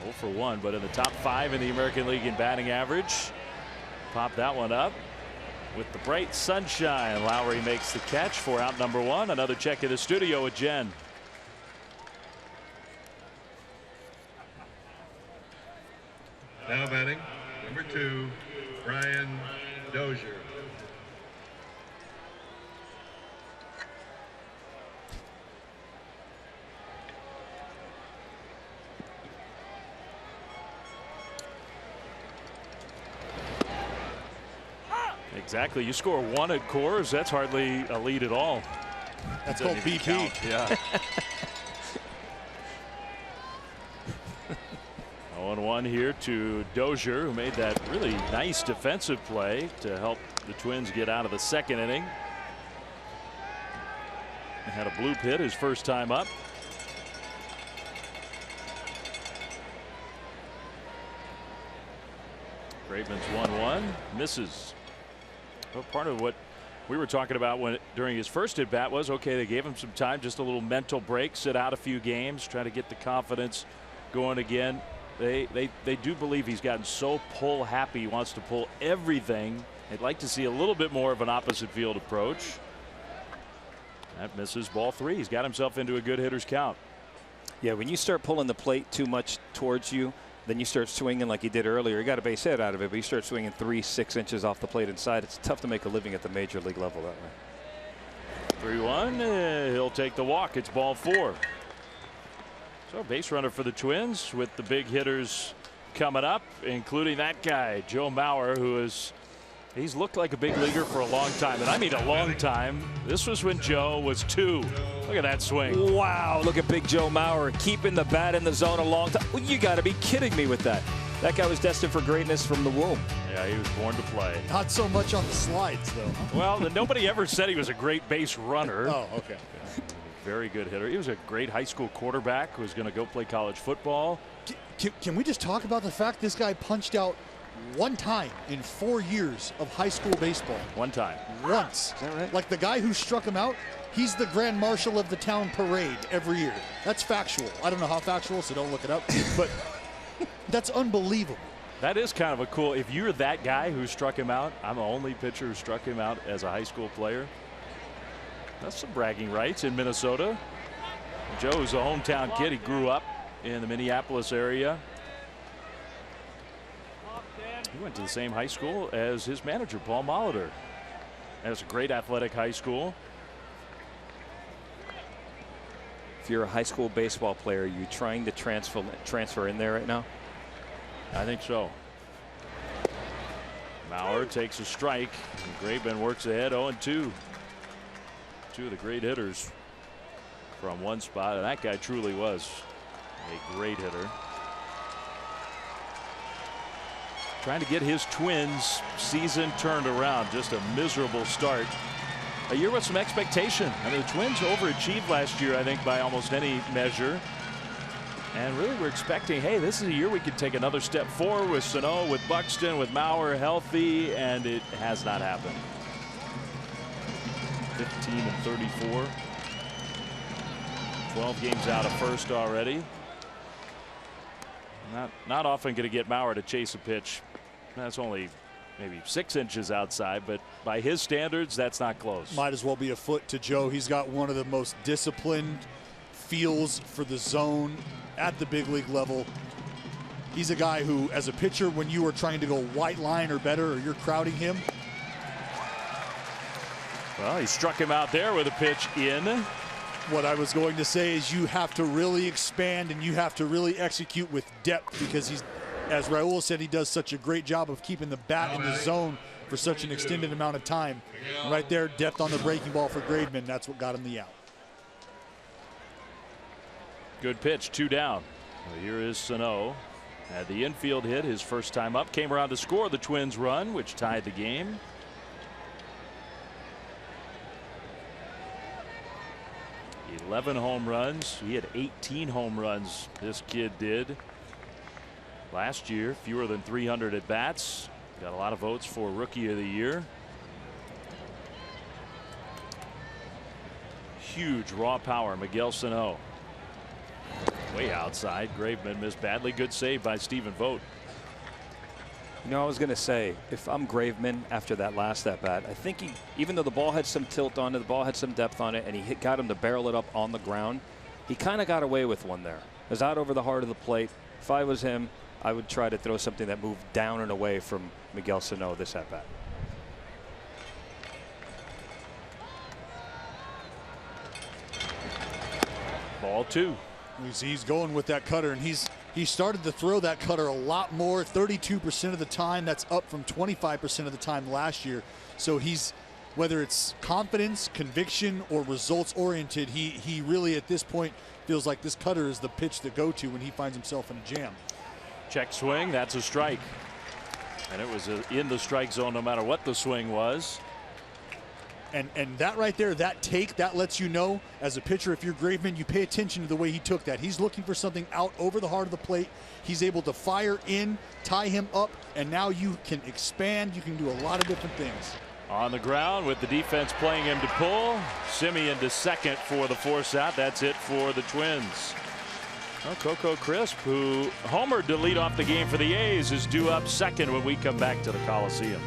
0 for 1, but in the top 5 in the American League in batting average. Pop that one up with the bright sunshine. Lowry makes the catch for out number 1. Another check in the studio with Jen. Now batting, number 2, Brian Dozier. Exactly. You score 1 at Coors, that's hardly a lead at all. That's called BP. Count. Yeah. 0-1 here to Dozier, who made that really nice defensive play to help the Twins get out of the second inning. He had a bloop hit his first time up. Graveman's 1-1, misses. Well, part of what we were talking about during his first at bat was, okay, they gave him some time, just a little mental break, sit out a few games, try to get the confidence going again. They do believe he's gotten so pull happy, he wants to pull everything. They'd like to see a little bit more of an opposite field approach. That misses, ball 3. He's got himself into a good hitter's count. Yeah, when you start pulling the plate too much towards you, then you start swinging like he did earlier. He got a base hit out of it, but you start swinging 3-6 inches off the plate inside. It's tough to make a living at the major league level that way. 3-1. He'll take the walk. It's ball 4. So base runner for the Twins with the big hitters coming up, including that guy, Joe Mauer, who is He's looked like a big leaguer for a long time, and I mean a long time. This was when Joe was 2. Look at that swing. Wow, look at Big Joe Mauer keeping the bat in the zone a long time. Well, you got to be kidding me with that. That guy was destined for greatness from the womb. Yeah, he was born to play. Not so much on the slides, though. Well, nobody ever said he was a great base runner. Oh, okay. Very good hitter. He was a great high school quarterback who was going to go play college football. Can we just talk about the fact this guy punched out one time in 4 years of high school baseball? One time. Once. Is that right? Like the guy who struck him out, he's the grand marshal of the town parade every year. That's factual. I don't know how factual, so don't look it up. But that's unbelievable. That is kind of a cool. If you're that guy who struck him out, I'm the only pitcher who struck him out as a high school player. That's some bragging rights in Minnesota. Joe's a hometown kid. He grew up in the Minneapolis area. He went to the same high school as his manager, Paul Molitor. And it's a great athletic high school. If you're a high school baseball player, are you trying to transfer in there right now? I think so. Mauer takes a strike. And Graveman works ahead 0-2. Two of the great hitters from one spot, and that guy truly was a great hitter. Trying to get his Twins season turned around. Just a miserable start. A year with some expectation. I mean, the Twins overachieved last year, I think, by almost any measure. And really, we're expecting, hey, this is a year we could take another step forward with Sano, with Buxton, with Mauer healthy, and it has not happened. 15-34. 12 games out of first already. Not often going to get Mauer to chase a pitch. That's only maybe 6 inches outside, but by his standards, that's not close. Might as well be a foot to Joe. He's got one of the most disciplined feels for the zone at the big league level. He's a guy who, as a pitcher, when you are trying to go white line or better, or you're crowding him. Well, he struck him out there with a pitch in. What I was going to say is you have to really expand and you have to really execute with depth, because he's, as Raul said, he does such a great job of keeping the bat in the zone for such an extended amount of time. Right there, depth on the breaking ball for Graveman. That's what got him the out. Good pitch, 2 down. Well, here is Sano. Had the infield hit his first time up. Came around to score the Twins run, which tied the game. "11 home runs. He had 18 home runs, this kid did. Last year, fewer than 300 at bats. Got a lot of votes for Rookie of the Year. Huge raw power, Miguel Sano. Way outside. Graveman missed badly. Good save by Stephen Vogt. You know, I was going to say, if I'm Graveman after that last at bat, I think he, even though the ball had some tilt on it, the ball had some depth on it, and he got him to barrel it up on the ground, he kind of got away with one there. It was out over the heart of the plate. If I was him, I would try to throw something that moved down and away from Miguel Sano this at bat. Ball 2. He's going with that cutter, and he started to throw that cutter a lot more, 32% of the time. That's up from 25% of the time last year. So he's, whether it's confidence, conviction, or results oriented, he really at this point feels like this cutter is the pitch to go to when he finds himself in a jam. Check swing. That's a strike. And it was in the strike zone no matter what the swing was. And that right there, that take, that lets you know as a pitcher, if you're Graveman, you pay attention to the way he took that. He's looking for something out over the heart of the plate. He's able to fire in, tie him up, and now you can expand. You can do a lot of different things. On the ground with the defense playing him to pull. Simeon to second for the force out. That's it for the Twins. Well, Coco Crisp, who homered to lead off the game for the A's, is due up second when we come back to the Coliseum.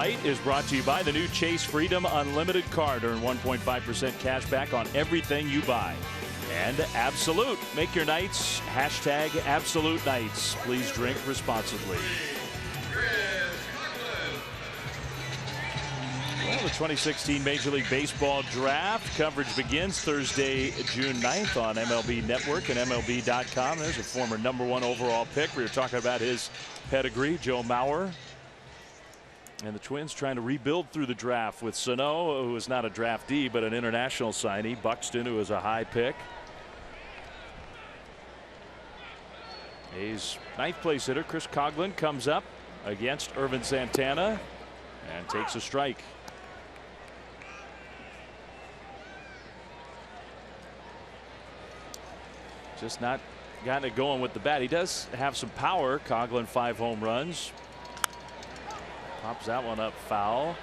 Light is brought to you by the new Chase Freedom Unlimited card. Earn 1.5% cash back on everything you buy. And Absolute. Make your nights #Absolute Nights. Please drink responsibly. Well, the 2016 Major League Baseball draft coverage begins Thursday, June 9th on MLB Network and MLB.com. There's a former #1 overall pick. We were talking about his pedigree, Joe Mauer. And the Twins trying to rebuild through the draft with Sano, who is not a draftee but an international signee. Buxton, who is a high pick. A's 9th place hitter Chris Coghlan comes up against Irvin Santana and takes a strike. Just not gotten it going with the bat. He does have some power. Coghlan 5 home runs. Pops that one up foul.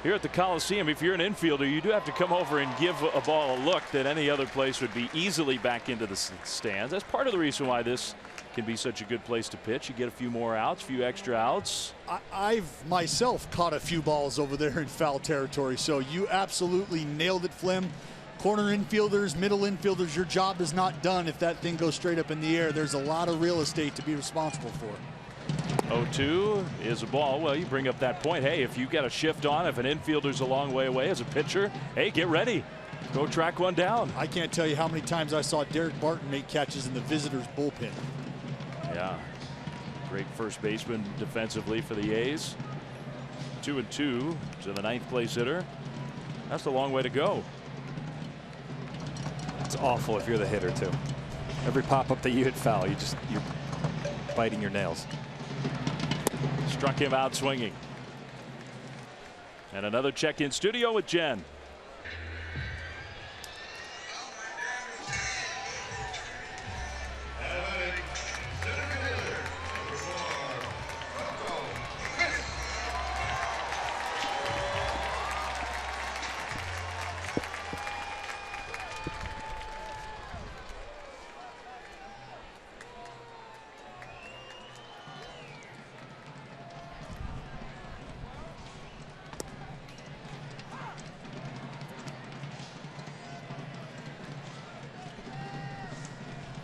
Here at the Coliseum, if you're an infielder, you do have to come over and give a ball a look that any other place would be easily back into the stands. That's part of the reason why this can be such a good place to pitch. You get a few more outs, a few extra outs. I've myself caught a few balls over there in foul territory, so you absolutely nailed it, Flem. Corner infielders, middle infielders, your job is not done if that thing goes straight up in the air. There's a lot of real estate to be responsible for. 0-2 is a ball. Well, you bring up that point. Hey, if you got a shift on, if an infielder's a long way away as a pitcher, hey, get ready. Go track one down. I can't tell you how many times I saw Derek Barton make catches in the visitors' bullpen. Yeah. Great first baseman defensively for the A's. 2-2 to the 9th place hitter. That's a long way to go. It's awful if you're the hitter, too. Every pop-up that you hit foul, you're biting your nails. Struck him out swinging. And another check in studio with Jen.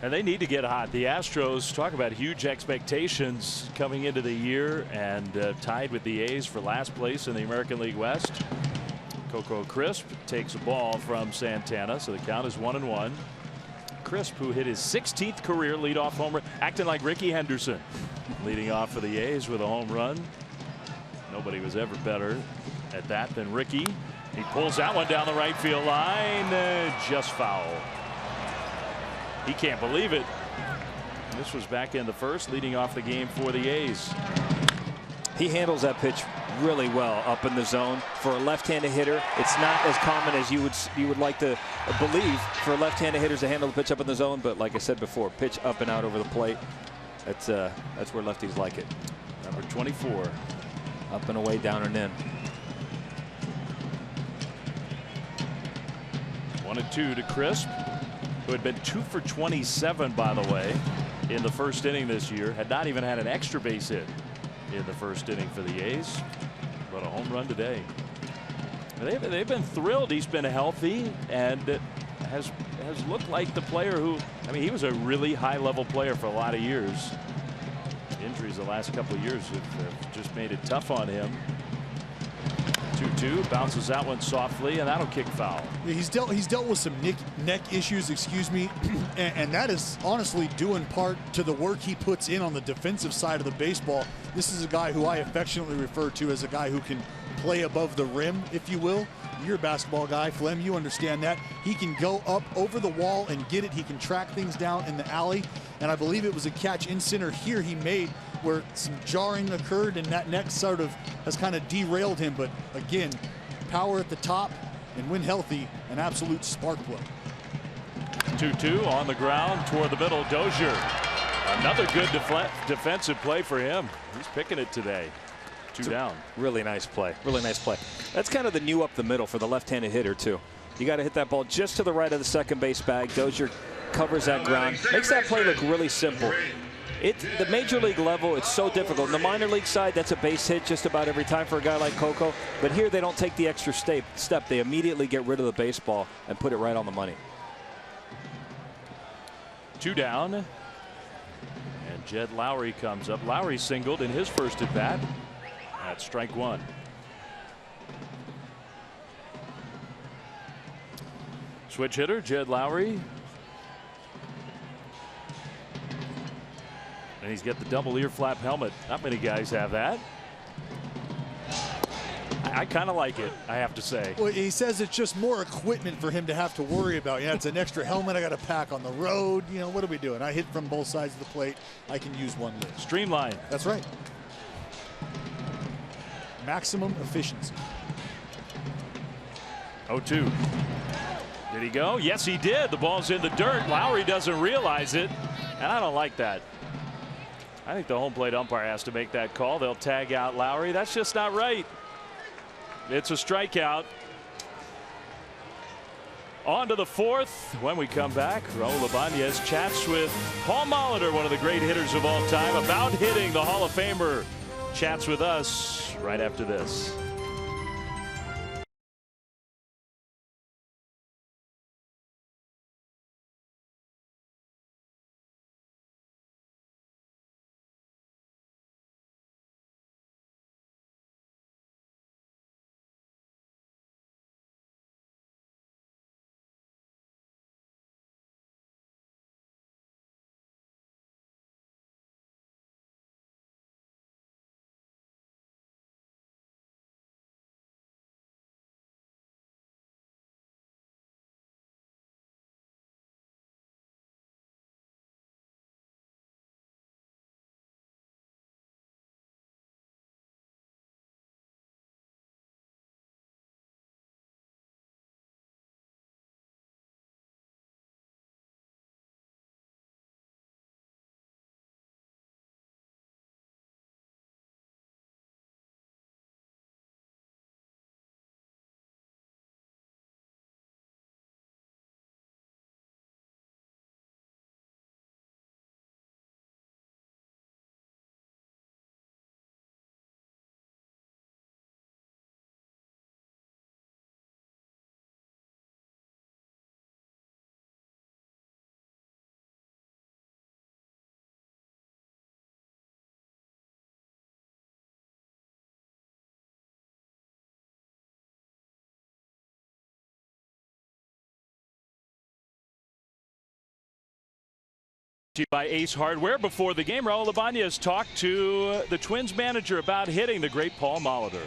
And they need to get hot. The Astros, talk about huge expectations coming into the year, and tied with the A's for last place in the American League West. Coco Crisp takes a ball from Santana, so the count is 1-1. Crisp, who hit his 16th career leadoff homer, acting like Ricky Henderson, leading off for the A's with a home run. Nobody was ever better at that than Ricky. He pulls that one down the right field line, just foul. He can't believe it. This was back in the first, leading off the game for the A's. He handles that pitch really well up in the zone. For a left-handed hitter, it's not as common as you would like to believe for left-handed hitters to handle the pitch up in the zone. But like I said before, pitch up and out over the plate. That's where lefties like it. Number 24. Up and away, down and in. 1-2 to Crisp, who had been 2 for 27, by the way, in the first inning this year. Had not even had an extra base hit in the first inning for the A's, but a home run today. They've been thrilled he's been healthy and has looked like the player who, I mean, he was a really high-level player for a lot of years. Injuries the last couple of years have just made it tough on him. 2-2, bounces that one softly, and that'll kick foul. Yeah, he's dealt with some neck issues, excuse me, and that is honestly due in part to the work he puts in on the defensive side of the baseball. This is a guy who I affectionately refer to as a guy who can play above the rim, if you will. You're a basketball guy, Flem, you understand that. He can go up over the wall and get it. He can track things down in the alley, and I believe it was a catch in center here he made where some jarring occurred, and that neck sort of has kind of derailed him. But again, power at the top, and when healthy, an absolute spark plug. 2-2 on the ground toward the middle. Dozier, another good defensive play for him. He's picking it today. Two down. Really nice play. Really nice play. That's kind of the new up the middle for the left-handed hitter too. You got to hit that ball just to the right of the second base bag. Dozier covers that ground, makes that play look really simple. The major league level, it's so difficult. In the minor league side, that's a base hit just about every time for a guy like Coco. But here they don't take the extra step. They immediately get rid of the baseball and put it right on the money. 2 down. And Jed Lowry comes up. Lowry singled in his first at bat. That's strike 1. Switch hitter Jed Lowry. And he's got the double ear flap helmet. Not many guys have that. I kind of like it, I have to say. Well, he says it's just more equipment for him to have to worry about. Yeah, it's an extra helmet I got to pack on the road. You know, what are we doing? I hit from both sides of the plate. I can use one lid. Streamline. That's right. Maximum efficiency. 0-2. Did he go? Yes, he did. The ball's in the dirt. Lowry doesn't realize it, and I don't like that. I think the home plate umpire has to make that call. They'll tag out Lowry. That's just not right. It's a strikeout. On to the 4th. When we come back, Raul Ibanez chats with Paul Molitor, one of the great hitters of all time, about hitting. The Hall of Famer chats with us right after this. By Ace Hardware. Before the game, Raul Ibanez talked to the Twins manager about hitting, the great Paul Molitor.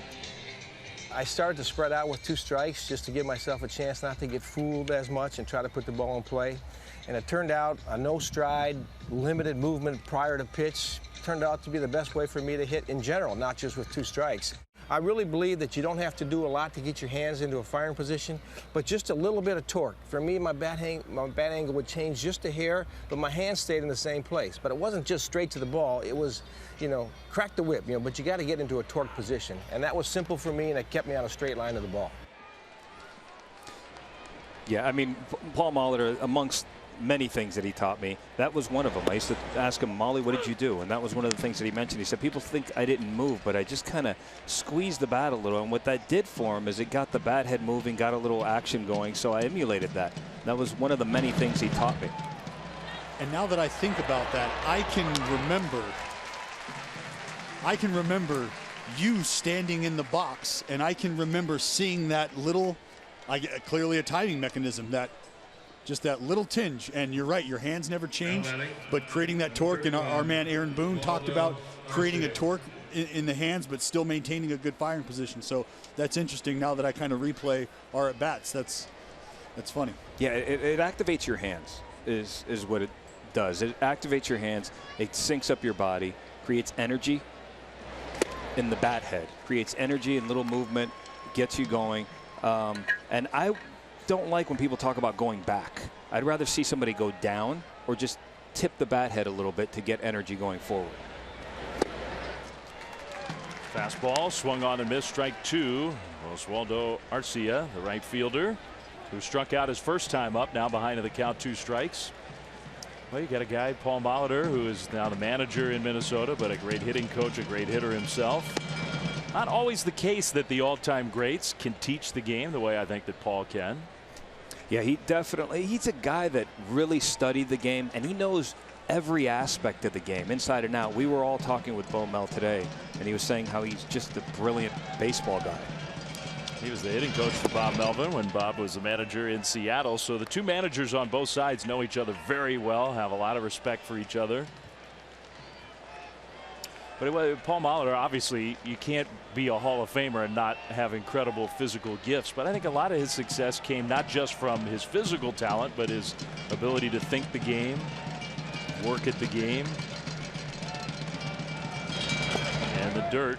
I started to spread out with 2 strikes just to give myself a chance not to get fooled as much and try to put the ball in play. And it turned out a no stride, limited movement prior to pitch turned out to be the best way for me to hit in general, not just with 2 strikes. I really believe that you don't have to do a lot to get your hands into a firing position, but just a little bit of torque. For me, my bat angle would change just a hair, but my hands stayed in the same place. But it wasn't just straight to the ball. It was, you know, crack the whip, but you got to get into a torque position. And that was simple for me, and it kept me on a straight line to the ball. Yeah, I mean, Paul Molitor, amongst many things that he taught me, that was one of them. I used to ask him, Molly, what did you do? And that was one of the things that he mentioned. He said, people think I didn't move, but I just kind of squeezed the bat a little. And what that did for him is it got the bat head moving, got a little action going. So I emulated that. That was one of the many things he taught me. And now that I think about that, I can remember you standing in the box, and I can remember seeing that little, clearly a timing mechanism, that just that little tinge. And you're right, your hands never change, but creating that torque. And our man Aaron Boone talked about creating a torque in the hands, but still maintaining a good firing position. So that's interesting now that I kind of replay our at bats. That's funny. Yeah, it activates your hands is what it does. It activates your hands. It syncs up your body, creates energy in the bat head, creates energy and little movement, gets you going. And I don't like when people talk about going back. I'd rather see somebody go down or just tip the bat head a little bit to get energy going forward. Fastball swung on and missed, strike 2. Oswaldo Arcia, the right fielder, who struck out his first time up, now behind in the count, 2 strikes. Well, you got a guy, Paul Molitor, who is now the manager in Minnesota, but a great hitting coach, a great hitter himself. Not always the case that the all-time greats can teach the game the way I think that Paul can. Yeah, he's a guy that really studied the game, and he knows every aspect of the game, inside and out. We were all talking with Bo Mel today, and he was saying how he's just a brilliant baseball guy. He was the hitting coach for Bob Melvin when Bob was the manager in Seattle. So the two managers on both sides know each other very well, have a lot of respect for each other. But Paul Molitor, obviously, you can't be a Hall of Famer and not have incredible physical gifts. But I think a lot of his success came not just from his physical talent, but his ability to think the game, work at the game. And the dirt.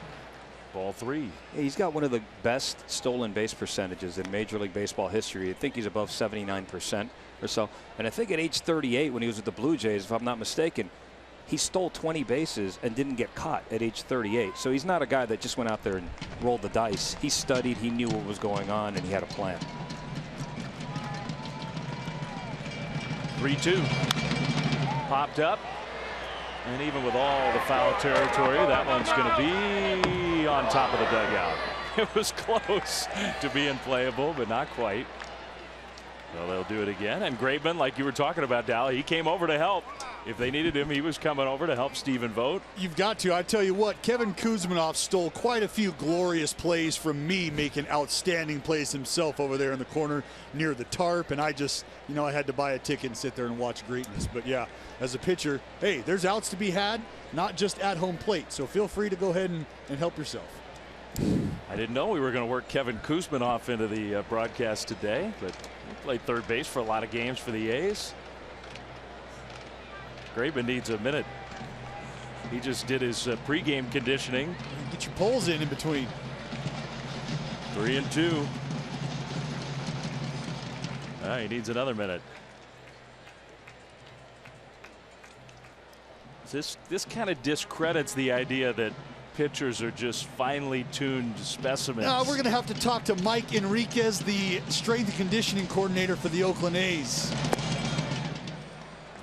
Ball 3. He's got one of the best stolen base percentages in Major League Baseball history. I think he's above 79% or so. And I think at age 38, when he was with the Blue Jays, if I'm not mistaken, he stole 20 bases and didn't get caught at age 38. So he's not a guy that just went out there and rolled the dice. He studied, he knew what was going on, and he had a plan. 3-2. Popped up. And even with all the foul territory, that one's going to be on top of the dugout. It was close to being playable, but not quite. So they'll do it again. And Graveman, like you were talking about, Dally, he came over to help. If they needed him, he was coming over to help Stephen Vogt. You've got to. I tell you what, Kevin Kuzminoff stole quite a few glorious plays from me, making outstanding plays himself over there in the corner near the tarp. And I just, I had to buy a ticket and sit there and watch greatness. But yeah, as a pitcher, hey, there's outs to be had, not just at home plate. So feel free to go ahead and help yourself. I didn't know we were going to work Kevin Kuzminoff into the broadcast today, but he played third base for a lot of games for the A's. Graveman needs a minute. He just did his pregame conditioning. Get your poles in between. 3-2. He needs another minute. This kind of discredits the idea that pitchers are just finely tuned specimens. We're going to have to talk to Mike Enriquez, the strength and conditioning coordinator for the Oakland A's.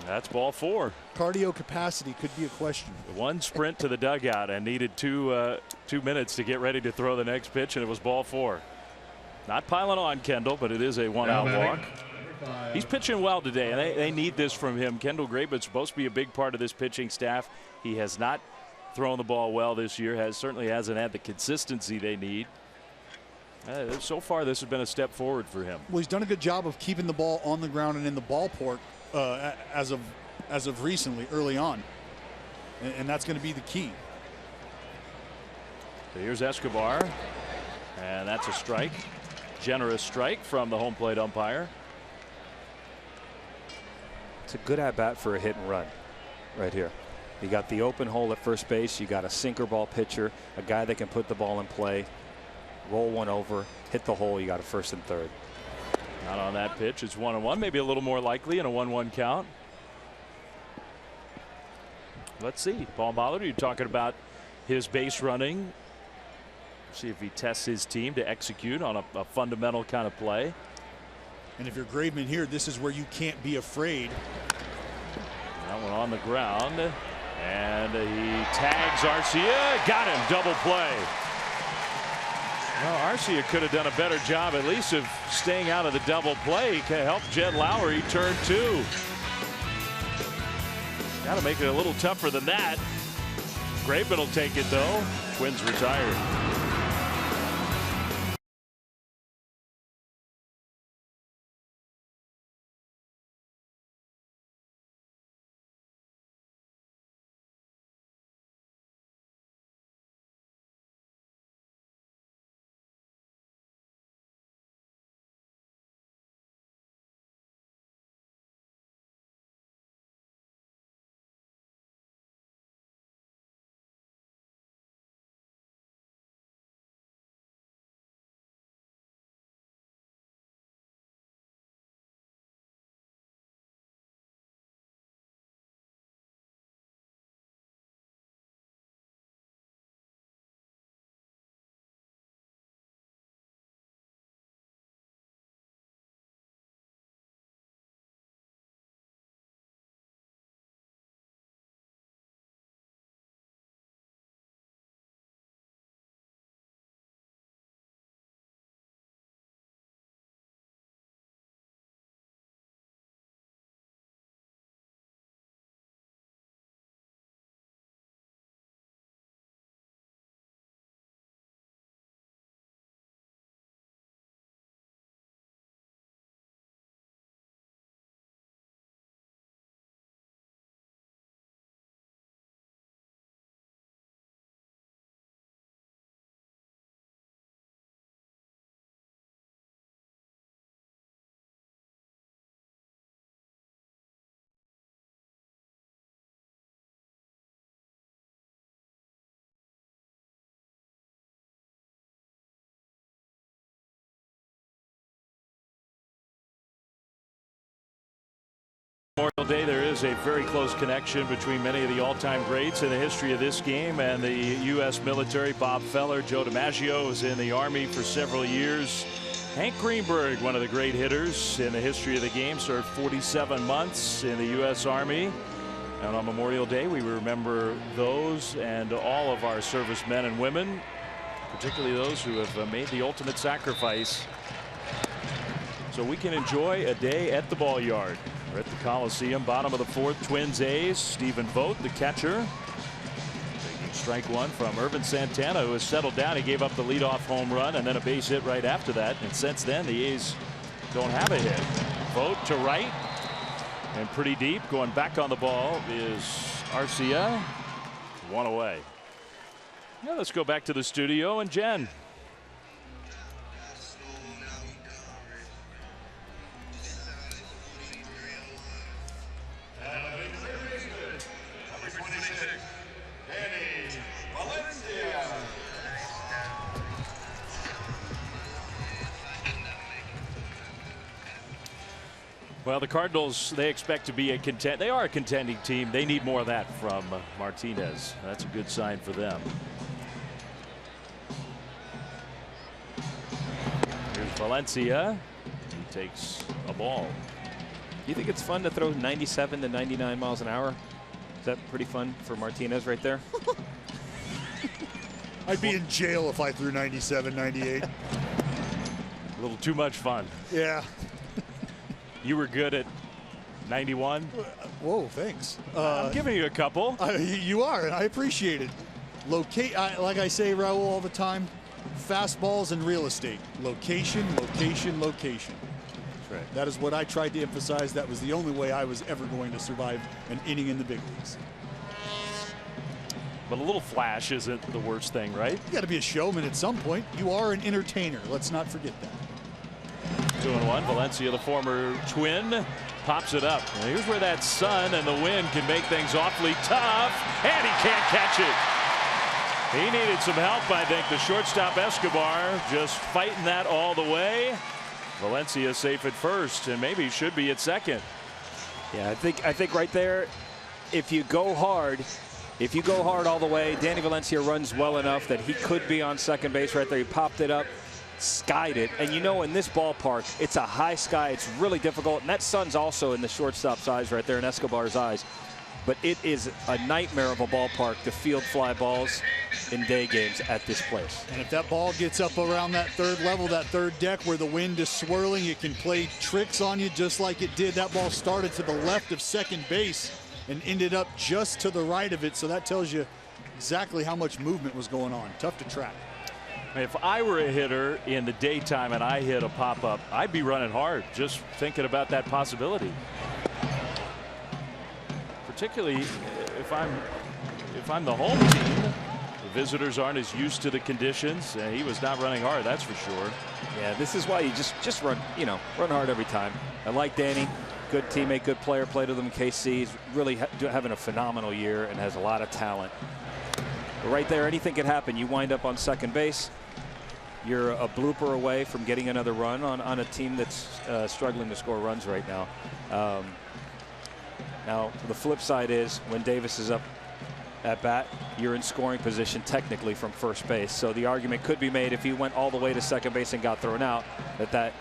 That's ball 4. Cardio capacity could be a question. One sprint to the dugout and needed 2 minutes to get ready to throw the next pitch, and it was ball 4. Not piling on Kendall, but it is a 1-out walk. He's pitching well today, and they need this from him. Kendall Graveman's supposed to be a big part of this pitching staff. He has not thrown the ball well this year. Certainly hasn't had the consistency they need. So far, this has been a step forward for him. Well, he's done a good job of keeping the ball on the ground and in the ballpark as of recently, early on, and that's going to be the key. So here's Escobar, and that's a strike. Generous strike from the home plate umpire. It's a good at bat for a hit and run right here. You got the open hole at first base. You got a sinker ball pitcher, a guy that can put the ball in play, roll one over, hit the hole. You got a first and third. Not on that pitch. It's 1-1, maybe a little more likely in a 1-1 count. Let's see. Paul Molitor, you're talking about his base running. See if he tests his team to execute on a fundamental kind of play. And if you're Graveman here, this is where you can't be afraid. That one on the ground, and he tags Arcia. Got him. Double play. Well, Arcia could have done a better job at least of staying out of the double play. He can help Jed Lowry turn 2. Got to make it a little tougher than that. Graveman will take it though. Twins retired. Memorial Day, there is a very close connection between many of the all-time greats in the history of this game and the U.S. military. Bob Feller, Joe DiMaggio was in the Army for several years. Hank Greenberg, one of the great hitters in the history of the game, served 47 months in the U.S. Army. And on Memorial Day, we remember those and all of our servicemen and women, particularly those who have made the ultimate sacrifice so we can enjoy a day at the ball yard. We're at the Coliseum, bottom of the fourth. Twins A's. Stephen Vogt, the catcher, taking strike one from Irvin Santana, who has settled down. He gave up the leadoff home run and then a base hit right after that. And since then, the A's don't have a hit. Vogt to right and pretty deep. Going back on the ball is Arcia. One away. Now let's go back to the studio and Jen. Well, the Cardinals, they expect to be they are a contending team. They need more of that from Martinez. That's a good sign for them. Here's Valencia. He takes a ball. You think it's fun to throw 97 to 99 miles an hour? Is that pretty fun for Martinez right there? I'd be in jail if I threw 97, 98. A little too much fun. Yeah. You were good at 91. Whoa, thanks. I'm giving you a couple. You are, and I appreciate it. Like I say, Raul, all the time, fastballs and real estate. Location, location, location. That's right. That is what I tried to emphasize. That was the only way I was ever going to survive an inning in the big leagues. But a little flash isn't the worst thing, right? You got to be a showman at some point. You are an entertainer. Let's not forget that. 2-1. Valencia, the former Twin, pops it up. And here's where that sun and the wind can make things awfully tough, and he can't catch it. He needed some help, I think. The shortstop Escobar just fighting that all the way. Valencia safe at first, and maybe should be at second. Yeah, I think right there, if you go hard all the way, Danny Valencia runs well enough that he could be on second base right there. He popped it up, skied it, and you know, in this ballpark, it's a high sky. It's really difficult, and that sun's also in the shortstop's eyes right there, in Escobar's eyes. But it is a nightmare of a ballpark to field fly balls in day games at this place. And if that ball gets up around that third level, that third deck where the wind is swirling, it can play tricks on you just like it did. That ball started to the left of second base and ended up just to the right of it. So that tells you exactly how much movement was going on. Tough to track. If I were a hitter in the daytime and I hit a pop-up, I'd be running hard just thinking about that possibility. Particularly if I'm the home team. The visitors aren't as used to the conditions. He was not running hard, that's for sure. Yeah, this is why you just run, run hard every time. I like Danny. Good teammate, good player. Played with him in KC. He's really having a phenomenal year and has a lot of talent. But right there, anything can happen. You wind up on second base. You're a blooper away from getting another run on a team that's struggling to score runs right now. Now, the flip side is when Davis is up at bat, you're in scoring position technically from first base. So the argument could be made if he went all the way to second base and got thrown out, that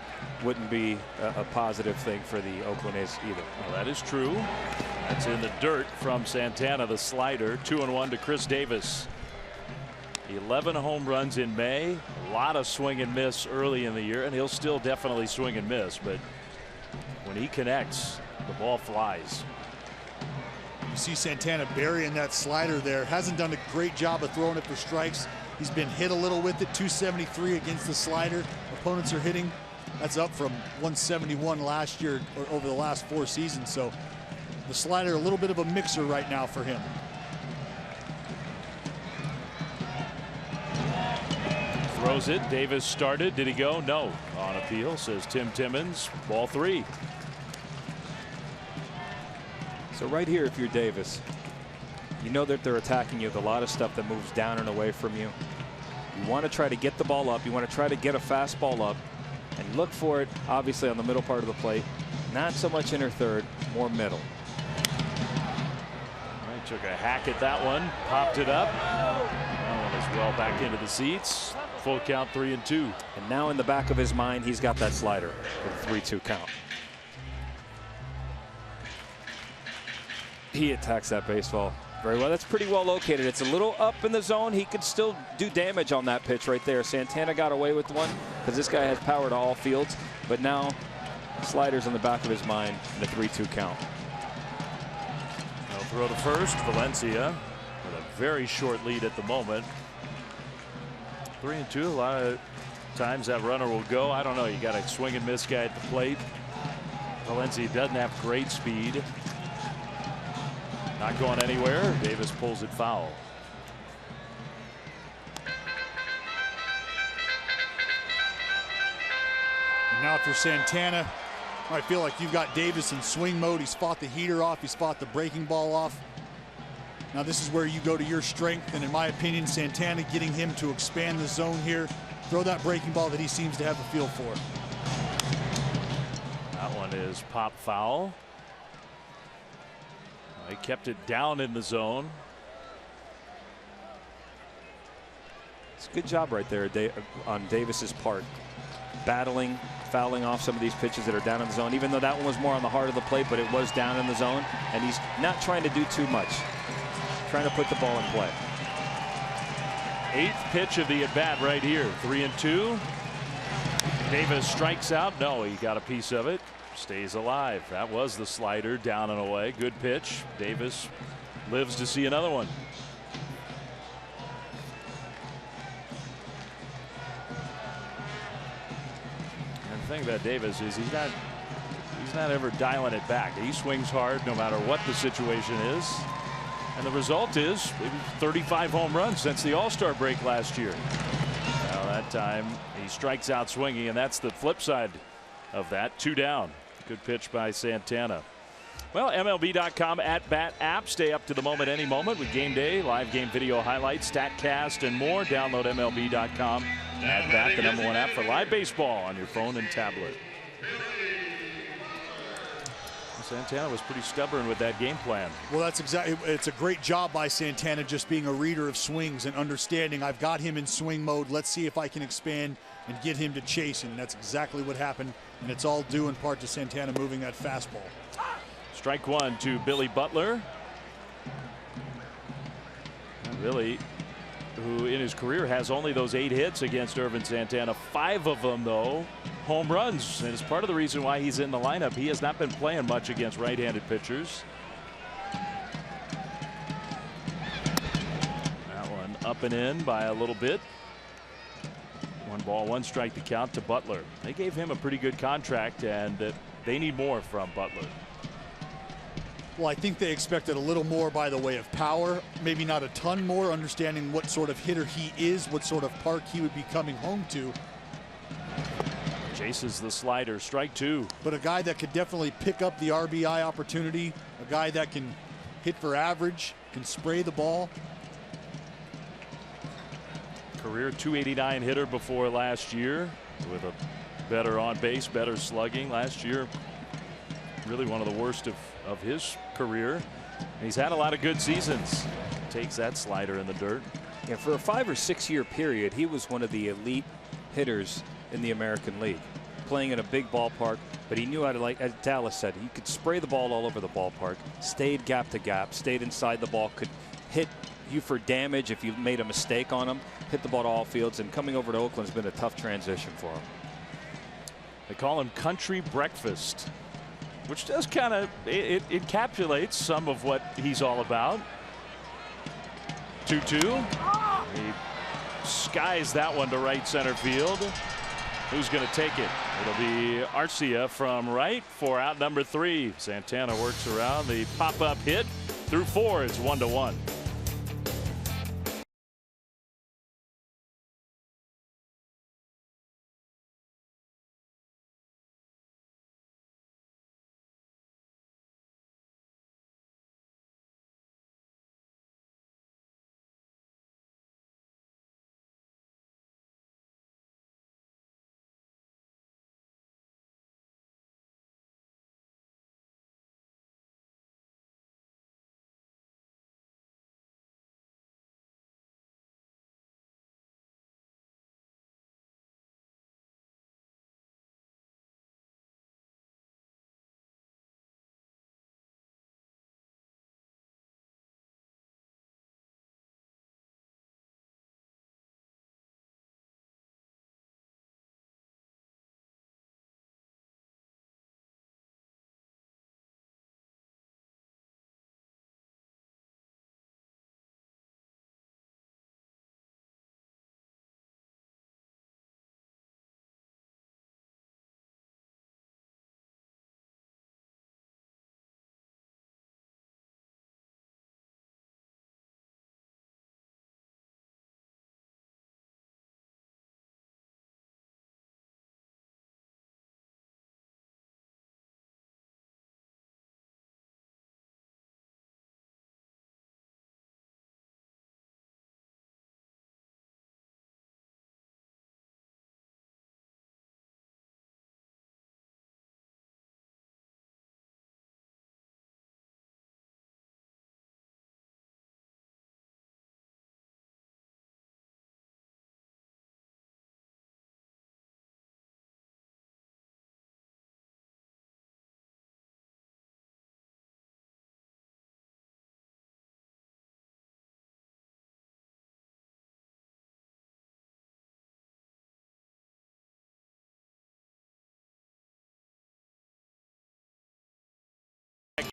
wouldn't be a positive thing for the Oakland A's either. Well, that is true. That's in the dirt from Santana, the slider. 2-1 to Chris Davis. 11 home runs in May. A lot of swing and miss early in the year, and he'll still definitely swing and miss. But when he connects, the ball flies. You see Santana burying that slider there. Hasn't done a great job of throwing it for strikes. He's been hit a little with it. 273 against the slider. Opponents are hitting. That's up from 171 last year or over the last 4 seasons. So the slider, a little bit of a mixer right now for him. Throws it. Davis started. Did he go? No. On appeal, says Tim Timmons. Ball 3. So right here, if you're Davis, you know that they're attacking you with a lot of stuff that moves down and away from you. You want to try to get the ball up. You want to try to get a fastball up and look for it, obviously, on the middle part of the plate. Not so much inner third, more middle. Took a hack at that one, popped it up. That one is well back into the seats. Full count, 3-2. And now in the back of his mind, he's got that slider with a 3-2 count. He attacks that baseball very well. That's pretty well located. It's a little up in the zone. He could still do damage on that pitch right there. Santana got away with one because this guy has power to all fields. But now sliders in the back of his mind and a 3-2 count. They'll throw to first. Valencia with a very short lead at the moment. 3-2. A lot of times that runner will go. I don't know. You got a swing and miss guy at the plate. Valencia doesn't have great speed. Not going anywhere. Davis pulls it foul. Now if you're Santana, I feel like you've got Davis in swing mode. He's fought the heater off. He's fought the breaking ball off. Now this is where you go to your strength, and in my opinion, Santana getting him to expand the zone here. Throw that breaking ball that he seems to have a feel for. That one is pop foul. He kept it down in the zone. It's a good job right there on Davis's part. Battling, fouling off some of these pitches that are down in the zone, even though that one was more on the heart of the plate, but it was down in the zone. And he's not trying to do too much. Trying to put the ball in play. 8th pitch of the at-bat right here. 3-2. Davis strikes out. No, he got a piece of it. Stays alive. That was the slider, down and away. Good pitch. Davis lives to see another one. And the thing about Davis is he's not ever dialing it back. He swings hard no matter what the situation is. And the result is maybe 35 home runs since the All-Star break last year. Now that time he strikes out swinging, and that's the flip side of that. 2 down. Good pitch by Santana. Well, MLB.com at-bat app. Stay up to the moment any moment with game day, live game video highlights, StatCast, and more. Download MLB.com at-bat, the #1 app for live baseball on your phone and tablet. Santana was pretty stubborn with that game plan. Well, that's exactly. It's a great job by Santana just being a reader of swings and understanding I've got him in swing mode. Let's see if I can expand and get him to chase. And that's exactly what happened. And it's all due in part to Santana moving that fastball. Strike one to Billy Butler. Billy, who in his career has only those 8 hits against Irvin Santana. 5 of them, though, home runs. And it's part of the reason why he's in the lineup. He has not been playing much against right-handed pitchers. That one up and in by a little bit. 1 ball, 1 strike to count to Butler. They gave him a pretty good contract, and they need more from Butler. Well, I think they expected a little more by the way of power, maybe not a ton more, understanding what sort of hitter he is, what sort of park he would be coming home to. Chases the slider, strike 2. But a guy that could definitely pick up the RBI opportunity, a guy that can hit for average, can spray the ball. Career .289 hitter before last year, with a better on base, better slugging. Last year, really one of the worst of his career. And he's had a lot of good seasons. Takes that slider in the dirt. Yeah, for a 5 or 6 year period, he was one of the elite hitters in the American League, playing in a big ballpark. But he knew how to, like as Dallas said, he could spray the ball all over the ballpark, stayed gap to gap, stayed inside the ball, could hit you for damage if you made a mistake on him, hit the ball to all fields. And coming over to Oakland has been a tough transition for him. They call him Country Breakfast, which does kind of it encapsulates some of what he's all about. 2-2. He skies that one to right center field. Who's going to take it? It'll be Arcia from right for out number 3. Santana works around the pop-up hit through 4. It's 1-1.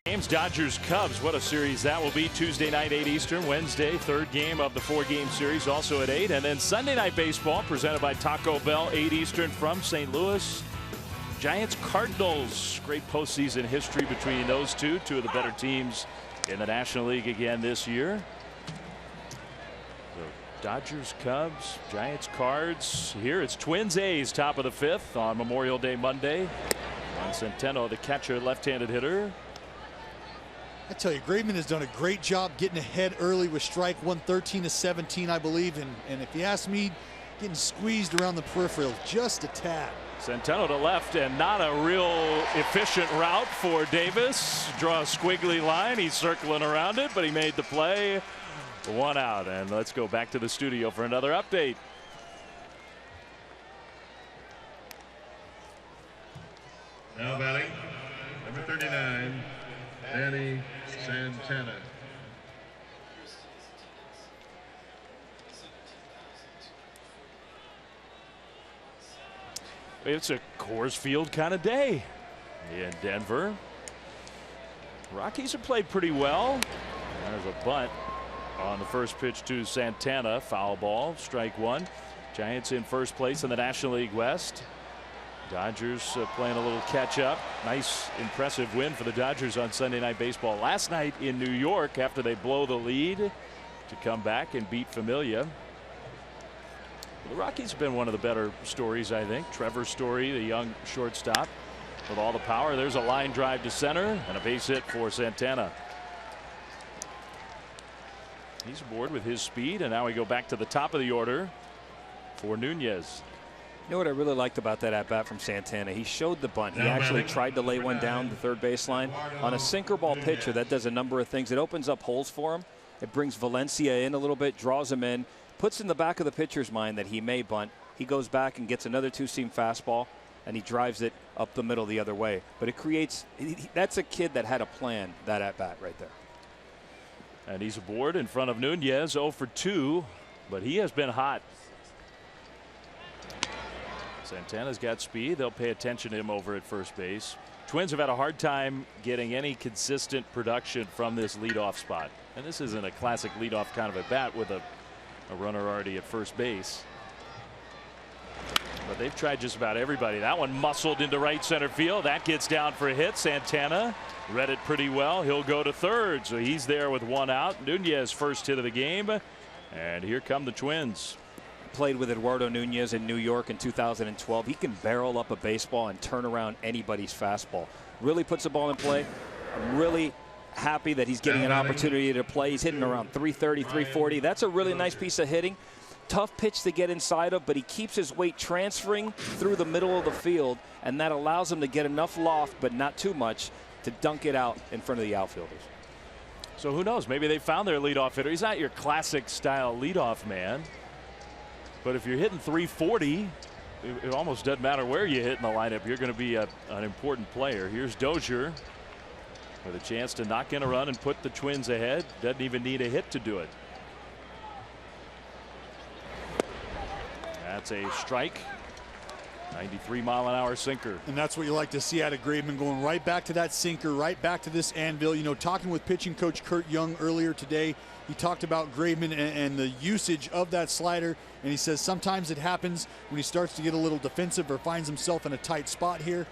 Games, Dodgers Cubs, what a series that will be. Tuesday night, 8 Eastern. Wednesday, third game of the 4-game series, also at 8. And then Sunday night baseball presented by Taco Bell, 8 Eastern from St. Louis. Giants Cardinals, great postseason history between those two of the better teams in the National League again this year. So Dodgers Cubs, Giants Cards. Here it's Twins A's, top of the 5th on Memorial Day Monday. Juan Centeno, the catcher, left-handed hitter. I tell you, Graveman has done a great job getting ahead early with strike one, 13-17, I believe. And if you ask me, getting squeezed around the peripheral just a tad. Centeno to left, and not a real efficient route for Davis. Draw a squiggly line. He's circling around it, but he made the play. 1 out. And let's go back to the studio for another update. Now batting, number 39, Danny Santana. It's a Coors Field kind of day in Denver. Rockies have played pretty well. There's a bunt on the first pitch to Santana. Foul ball, strike 1. Giants in first place in the National League West. Dodgers playing a little catch up. Nice, impressive win for the Dodgers on Sunday Night Baseball last night in New York after they blow the lead to come back and beat Familia. The Rockies have been one of the better stories, I think. Trevor Story, the young shortstop, with all the power. There's a line drive to center and a base hit for Santana. He's aboard with his speed, and now we go back to the top of the order for Nunez. You know what I really liked about that at-bat from Santana? He showed the bunt. He actually tried to lay one down the third baseline. On a sinker ball pitcher, that does a number of things. It opens up holes for him. It brings Valencia in a little bit, draws him in, puts in the back of the pitcher's mind that he may bunt. He goes back and gets another two-seam fastball, and he drives it up the middle the other way. But it creates – that's a kid that had a plan, that at-bat right there. And he's aboard in front of Nunez, 0 for 2, but he has been hot. Santana's got speed. They'll pay attention to him over at first base. Twins have had a hard time getting any consistent production from this leadoff spot. And this isn't a classic leadoff kind of a bat with a runner already at first base. But they've tried just about everybody. That one muscled into right center field. That gets down for a hit. Santana read it pretty well. He'll go to third. So he's there with 1 out. Nunez first hit of the game. And here come the Twins. Played with Eduardo Nunez in New York in 2012. He can barrel up a baseball and turn around anybody's fastball. Really puts the ball in play. I'm really happy that he's getting an opportunity to play. He's hitting around 330, 340. That's a really nice piece of hitting. Tough pitch to get inside of, but he keeps his weight transferring through the middle of the field, and that allows him to get enough loft, but not too much, to dunk it out in front of the outfielders. So who knows? Maybe they found their leadoff hitter. He's not your classic style leadoff man. But if you're hitting 340, it almost doesn't matter where you hit in the lineup. You're going to be an important player. Here's Dozier with a chance to knock in a run and put the Twins ahead. Doesn't even need a hit to do it. That's a strike. 93-mile-an-hour sinker. And that's what you like to see out of Graveman, going right back to that sinker, right back to this anvil. You know, talking with pitching coach Kurt Young earlier today, he talked about Graveman and the usage of that slider, and he says sometimes it happens when he starts to get a little defensive or finds himself in a tight spot here.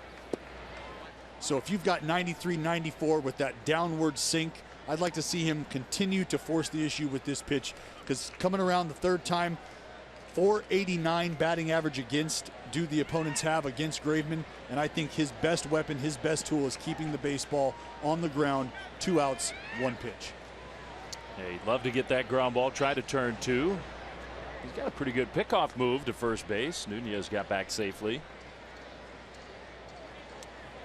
So if you've got 93, 94 with that downward sink, I'd like to see him continue to force the issue with this pitch, because coming around the third time, 489 batting average against do the opponents have against Graveman, and I think his best weapon, his best tool is keeping the baseball on the ground. 2 outs, 1 pitch. Yeah, he'd love to get that ground ball, try to turn 2. He's got a pretty good pickoff move to first base. Nunez got back safely.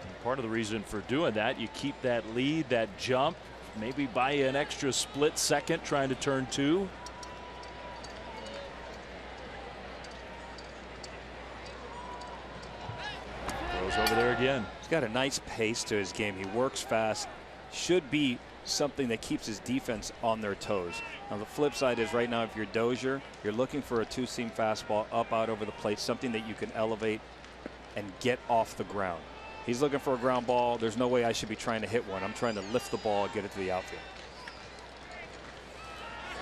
And part of the reason for doing that, you keep that lead, that jump, maybe buy you an extra split second trying to turn 2. Over there again. He's got a nice pace to his game. He works fast. Should be something that keeps his defense on their toes. Now the flip side is right now, if you're Dozier, you're looking for a two-seam fastball up out over the plate, something that you can elevate and get off the ground. He's looking for a ground ball. There's no way I should be trying to hit one. I'm trying to lift the ball and get it to the outfield.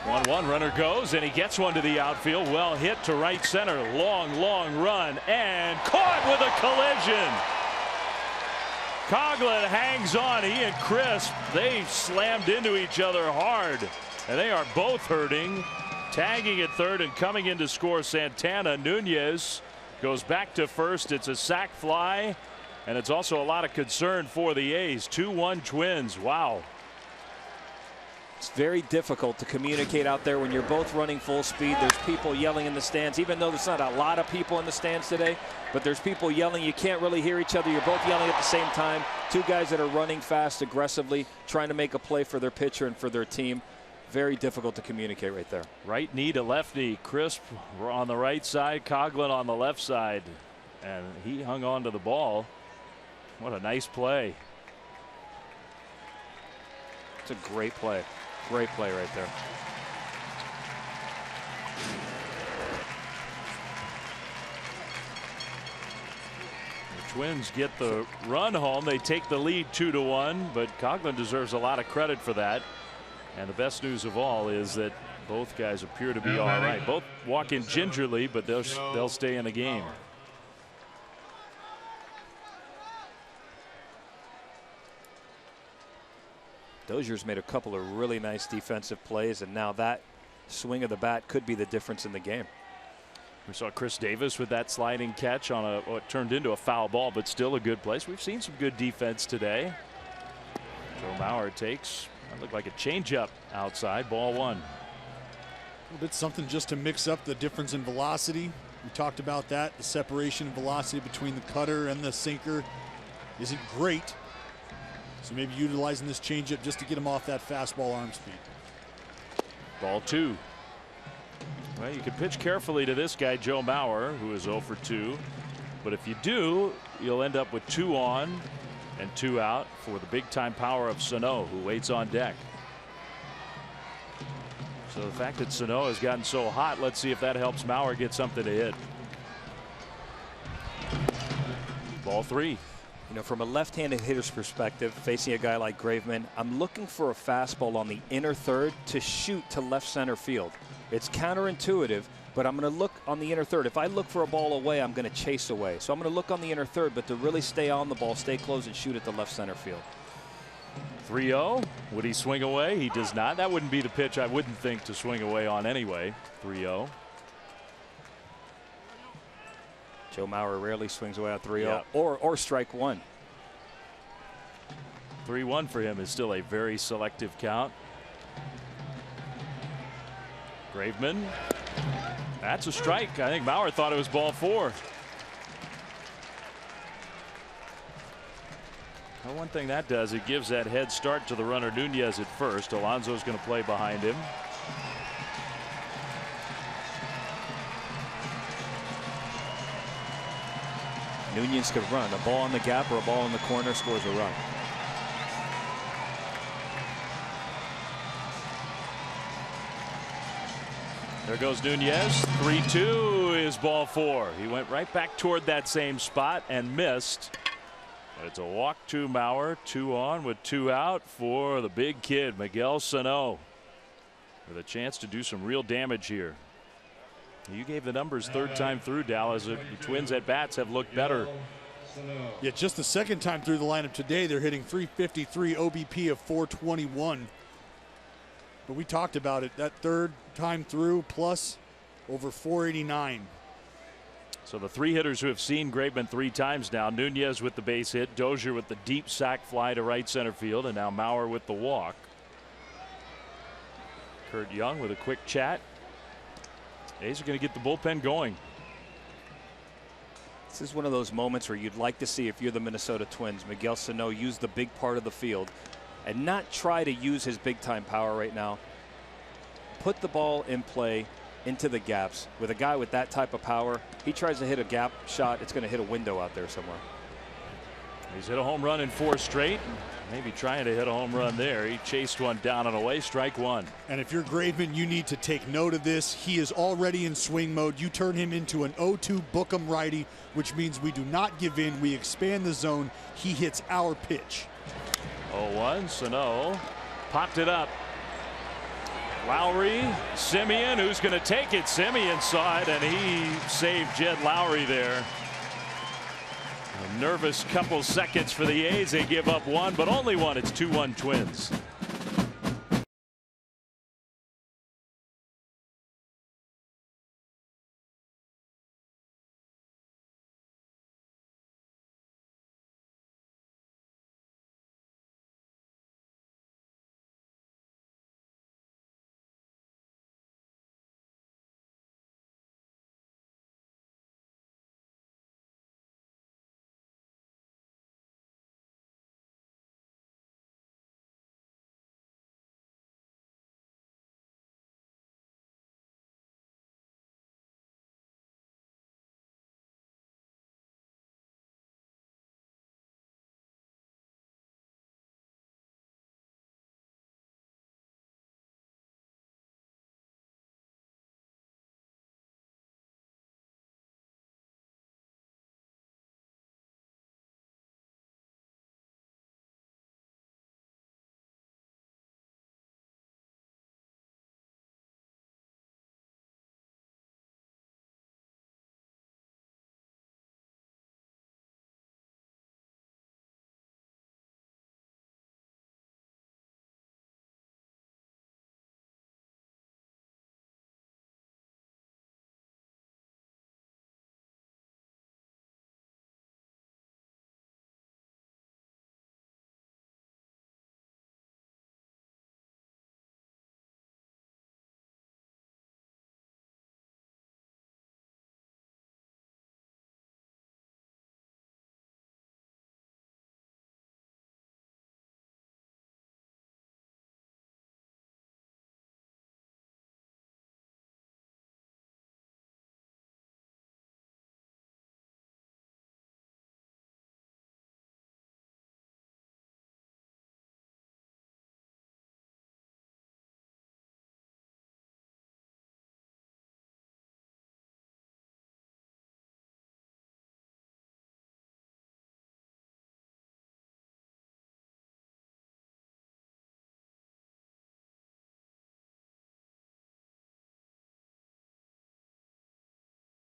1-1, runner goes, and he gets one to the outfield. Well hit to right center. Long run, and caught with a collision. Coughlin hangs on. He and Crisp, they slammed into each other hard, and they are both hurting. Tagging at third and coming in to score Santana. Nunez goes back to first. It's a sac fly, and it's also a lot of concern for the A's. 2-1 Twins. Wow. It's very difficult to communicate out there when you're both running full speed. There's people yelling in the stands, even though there's not a lot of people in the stands today, but there's people yelling. You can't really hear each other. You're both yelling at the same time. Two guys that are running fast, aggressively, trying to make a play for their pitcher and for their team. Very difficult to communicate right there. Right knee to left knee. Crisp on the right side, Coughlin on the left side, and he hung on to the ball. What a nice play. It's a great play. Great play right there. The Twins get the run home. They take the lead 2-1, but Coughlin deserves a lot of credit for that. And the best news of all is that both guys appear to be all right. Both walk in gingerly, but they'll stay in the game. Dozier's made a couple of really nice defensive plays, and now that swing of the bat could be the difference in the game. We saw Chris Davis with that sliding catch on what turned into a foul ball, but still a good place. We've seen some good defense today. Joe Mauer takes what looked like a changeup outside, ball one. A little bit something just to mix up the difference in velocity. We talked about that. The separation in velocity between the cutter and the sinker isn't great. So maybe utilizing this changeup just to get him off that fastball arm speed. Ball two. Well, you can pitch carefully to this guy, Joe Mauer, who is 0 for 2. But if you do, you'll end up with 2 on and 2 out for the big time power of Sano, who waits on deck. So the fact that Sano has gotten so hot, let's see if that helps Mauer get something to hit. Ball 3. You know, from a left-handed hitter's perspective, facing a guy like Graveman, I'm looking for a fastball on the inner third to shoot to left center field. It's counterintuitive, but I'm going to look on the inner third. If I look for a ball away, I'm going to chase away. So I'm going to look on the inner third, but to really stay on the ball, stay close, and shoot at the left center field. 3-0. Would he swing away? He does not. That wouldn't be the pitch I wouldn't think to swing away on anyway. 3-0. Joe Mauer rarely swings away at 3-0, yeah. or strike one. 3-1 for him is still a very selective count. Graveman. That's a strike. I think Mauer thought it was ball 4. Well, one thing that does, it gives that head start to the runner Nunez at first. Alonso's going to play behind him. Nunez could run. A ball in the gap or a ball in the corner scores a run. There goes Nunez. 3-2 is ball 4. He went right back toward that same spot and missed. But it's a walk to Mauer. 2 on with 2 out for the big kid, Miguel Sano, with a chance to do some real damage here. You gave the numbers third time through, Dallas. The Twins at bats have looked better. Yeah, just the second time through the lineup today, they're hitting .353, OBP of 421. But we talked about it. That third time through plus over 489. So the 3 hitters who have seen Graveman 3 times now. Nunez with the base hit, Dozier with the deep sac fly to right center field, and now Mauer with the walk. Kurt Young with a quick chat. A's are going to get the bullpen going. This is one of those moments where you'd like to see, if you're the Minnesota Twins, Miguel Sano use the big part of the field and not try to use his big time power right now. Put the ball in play into the gaps. With a guy with that type of power, he tries to hit a gap shot, it's going to hit a window out there somewhere. He's hit a home run in 4 straight. Maybe trying to hit a home run there. He chased one down and away. Strike one. And if you're Graveman, you need to take note of this. He is already in swing mode. You turn him into an 0-2 book'em righty, which means we do not give in. We expand the zone. He hits our pitch. 0-1. Sano popped it up. Lowry, Simeon, who's going to take it? Simeon saw it, and he saved Jed Lowry there. A nervous couple seconds for the A's. They give up one, but only one. It's 2-1 Twins.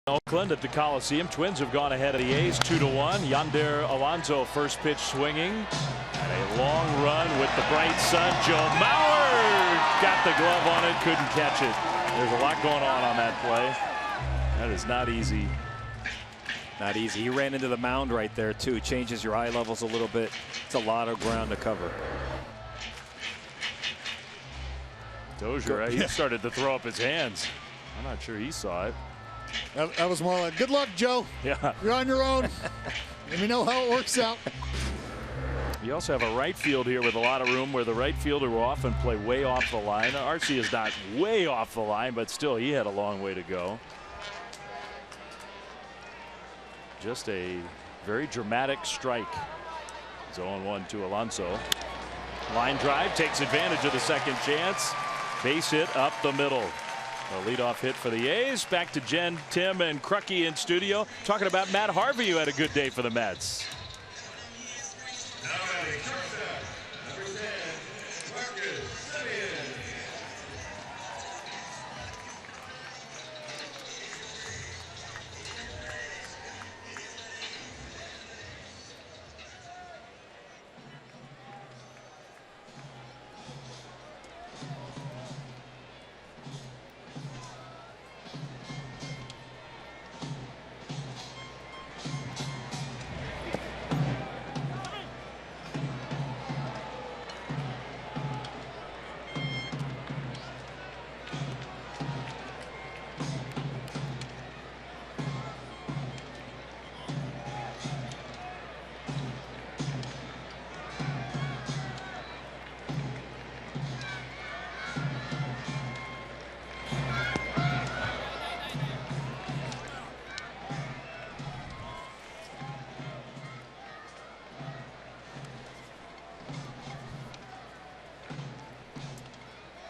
Oakland at the Coliseum. Twins have gone ahead of the A's 2-1. Yonder Alonso first pitch swinging. And a long run with the bright sun. Joe Mauer got the glove on it, couldn't catch it. There's a lot going on that play. That is not easy. Not easy. He ran into the mound right there too. Changes your eye levels a little bit. It's a lot of ground to cover. Dozier, he started to throw up his hands. I'm not sure he saw it. That was more like, good luck, Joe. Yeah. You're on your own. Let me know how it works out. You also have a right field here with a lot of room where the right fielder will often play way off the line. Archie is not way off the line, but still he had a long way to go. Just a very dramatic strike. It's 0-1 to Alonso. Line drive takes advantage of the second chance. Base hit up the middle. A leadoff hit for the A's. Back to Jen, Tim, and Crucky in studio. Talking about Matt Harvey, who had a good day for the Mets.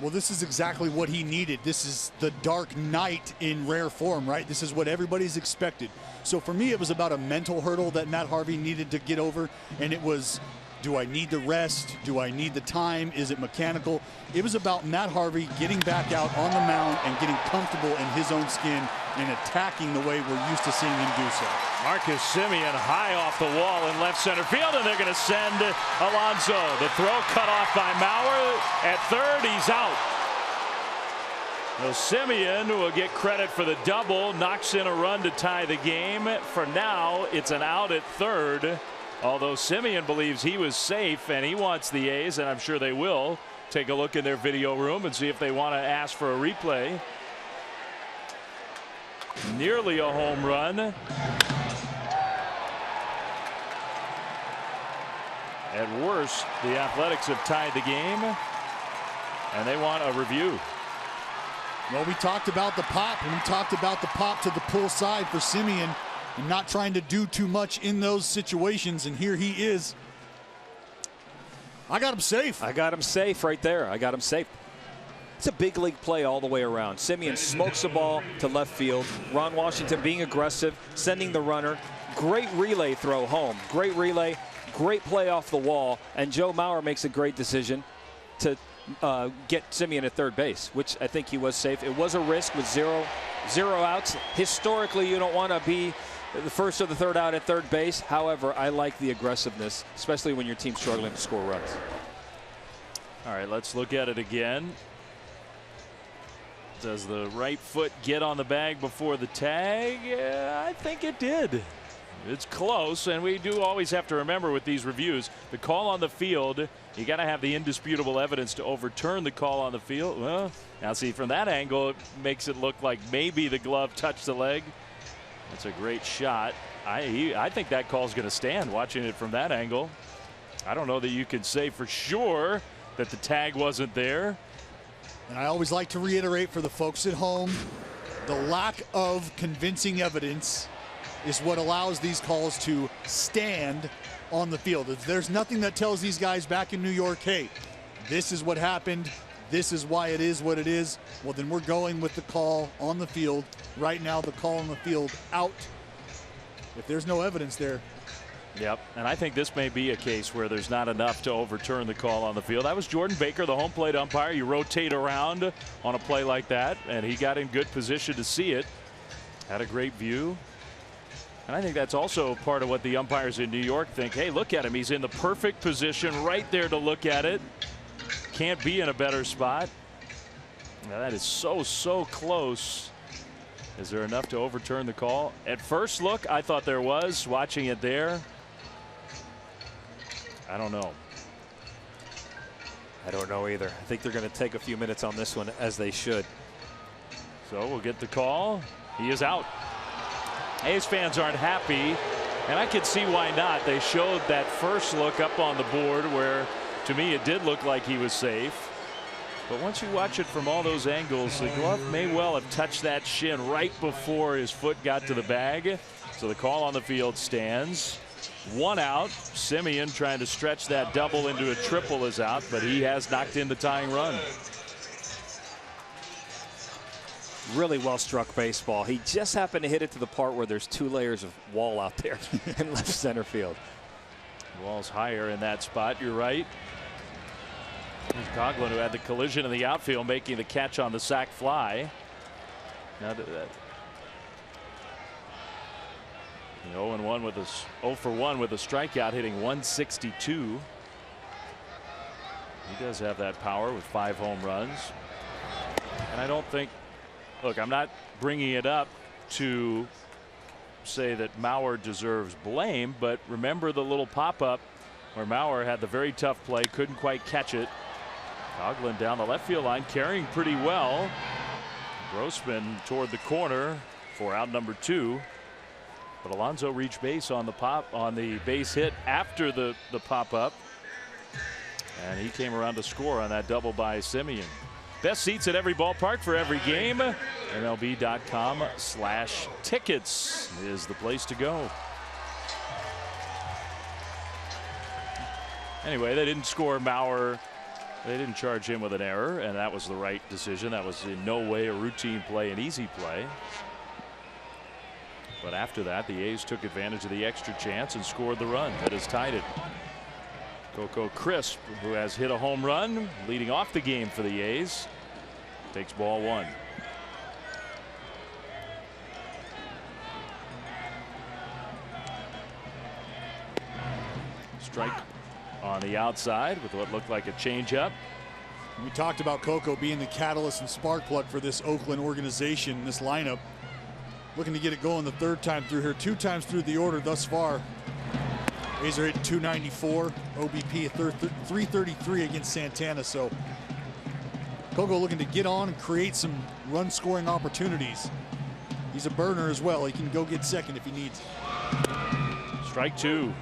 Well, this is exactly what he needed. This is the dark night in rare form, right? This is what everybody's expected. So for me, it was about a mental hurdle that Matt Harvey needed to get over, and it was, do I need the rest? Do I need the time? Is it mechanical? It was about Matt Harvey getting back out on the mound and getting comfortable in his own skin and attacking the way we're used to seeing him do so. Marcus Semien high off the wall in left center field, and they're going to send Alonso. The throw cut off by Mauer. At third, he's out. Well, Semien will get credit for the double, knocks in a run to tie the game. For now, it's an out at third, although Semien believes he was safe and he wants the A's, and I'm sure they will take a look in their video room and see if they want to ask for a replay. Nearly a home run. At worst, the Athletics have tied the game, and they want a review. Well, we talked about the pop, and we talked about the pop to the pull side for Semien and not trying to do too much in those situations, and here he is. I got him safe. I got him safe right there. I got him safe. It's a big league play all the way around. Semien smokes the ball to left field. Ron Washington being aggressive, sending the runner. Great relay throw home. Great relay, great play off the wall. And Joe Mauer makes a great decision to get Semien at third base, which I think he was safe. It was a risk with zero outs. Historically, you don't want to be the first or the third out at third base. However, I like the aggressiveness, especially when your team's struggling to score runs. All right, let's look at it again. Does the right foot get on the bag before the tag? Yeah, I think it did. It's close, and we do always have to remember with these reviews, the call on the field, you got to have the indisputable evidence to overturn the call on the field. Well, now see, from that angle, it makes it look like maybe the glove touched the leg. That's a great shot. I think that call's going to stand watching it from that angle. I don't know that you can say for sure that the tag wasn't there. And I always like to reiterate for the folks at home, the lack of convincing evidence is what allows these calls to stand on the field. There's nothing that tells these guys back in New York, hey, this is what happened, this is why it is what it is. Well, then we're going with the call on the field. Right now, the call on the field out. If there's no evidence there. Yep, and I think this may be a case where there's not enough to overturn the call on the field. That was Jordan Baker, the home plate umpire. You rotate around on a play like that, and he got in good position to see it. Had a great view. And I think that's also part of what the umpires in New York think. Hey, look at him. He's in the perfect position right there to look at it. Can't be in a better spot. Now that is so close. Is there enough to overturn the call? At first look, I thought there was. Watching it there, I don't know. I don't know either. I think they're going to take a few minutes on this one, as they should. So we'll get the call. He is out. A's fans aren't happy, and I can see why not. They showed that first look up on the board where, to me, it did look like he was safe. But once you watch it from all those angles, the glove may well have touched that shin right before his foot got to the bag. So the call on the field stands. One out. Semien trying to stretch that double into a triple is out, but he has knocked in the tying run. Really well struck baseball. He just happened to hit it to the part where there's 2 layers of wall out there in left center field. Wall's higher in that spot. You're right. Here's Coughlin, who had the collision in the outfield, making the catch on the sac fly. Now that 0-1 with a 0 for 1 with a strikeout, hitting 162. He does have that power with 5 home runs. And I don't think, look, I'm not bringing it up to say that Mauer deserves blame, but remember the little pop-up where Mauer had the very tough play, couldn't quite catch it. Coughlin down the left field line, carrying pretty well. Grossman toward the corner for out number 2. But Alonso reached base on the base hit after the pop-up. And he came around to score on that double by Semien. Best seats at every ballpark for every game. MLB.com/tickets is the place to go. Anyway, they didn't score Mauer They didn't charge him with an error, and that was the right decision. That was in no way a routine play, an easy play. But after that, the A's took advantage of the extra chance and scored the run that has tied it. Coco Crisp, who has hit a home run, leading off the game for the A's, takes ball one. Strike on the outside with what looked like a changeup. We talked about Coco being the catalyst and spark plug for this Oakland organization, this lineup. Looking to get it going the third time through here, 2 times through the order thus far. A's are hitting 294, OBP at 333 against Santana. So Coco looking to get on and create some run scoring opportunities. He's a burner as well. He can go get second if he needs. Strike 2.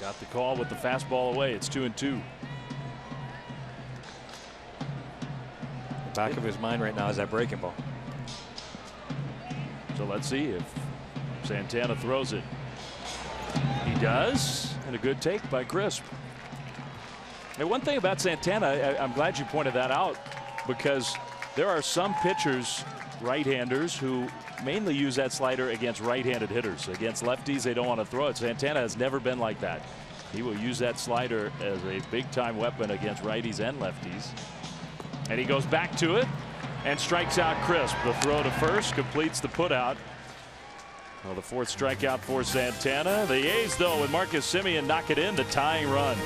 Got the call with the fastball away. It's 2-2. The back of his mind right now is that breaking ball. So let's see if Santana throws it. He does, and a good take by Crisp. And one thing about Santana, I'm glad you pointed that out, because there are some pitchers, right-handers, who mainly use that slider against right-handed hitters. Against lefties, they don't want to throw it. Santana has never been like that. He will use that slider as a big-time weapon against righties and lefties. And he goes back to it and strikes out Crisp. The throw to first completes the putout. Well, the 4th strikeout for Santana. The A's, though, with Marcus Semien knock it in, the tying run.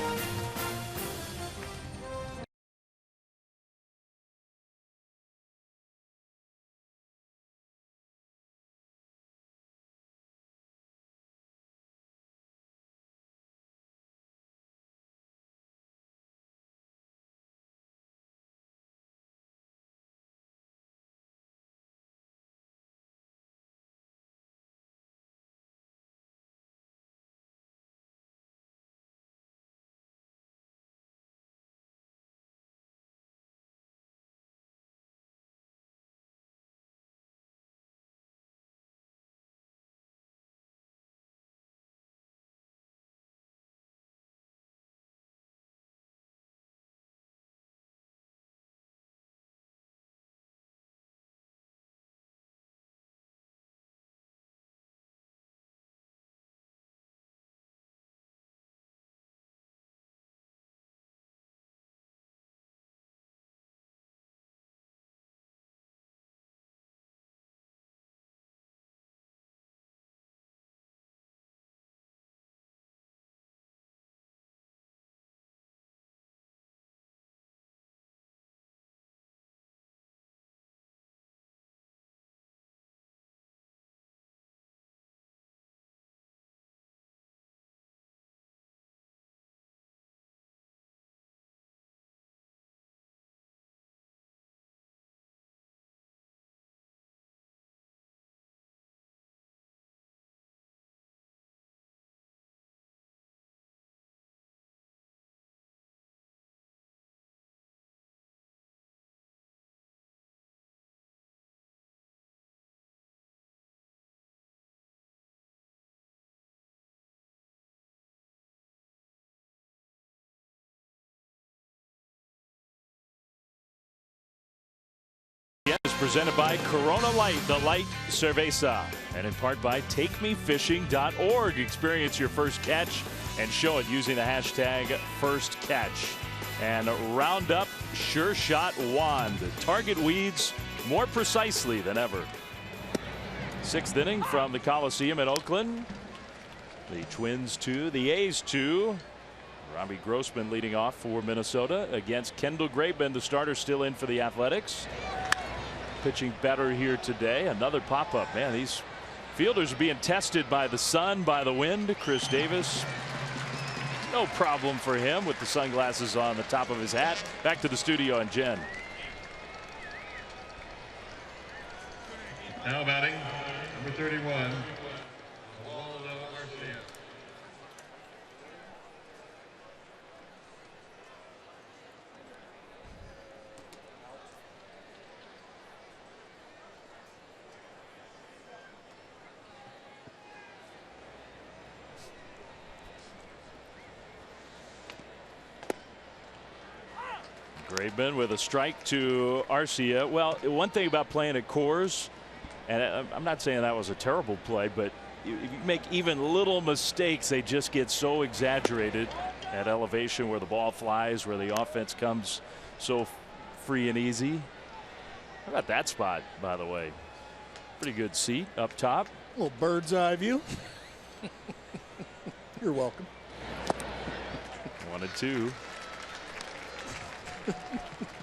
Is presented by Corona Light, the Light Cerveza, and in part by TakeMeFishing.org. Experience your first catch and show it using the hashtag #FirstCatch. And Roundup Sure Shot Wand. Target weeds more precisely than ever. 6th inning from the Coliseum in Oakland. The Twins 2, the A's 2. Robbie Grossman leading off for Minnesota against Kendall Graveman, the starter, still in for the Athletics. Pitching better here today. Another pop-up. Man, these fielders are being tested by the sun, by the wind. Chris Davis, no problem for him with the sunglasses on the top of his hat. Back to the studio and Jen. Now batting, number 31. Graveman with a strike to Arcia. Well, one thing about playing at Coors, and I'm not saying that was a terrible play, but if you make even little mistakes, they just get so exaggerated at elevation where the ball flies, where the offense comes so free and easy. How about that spot, by the way? Pretty good seat up top. A little bird's eye view. You're welcome. 1-2.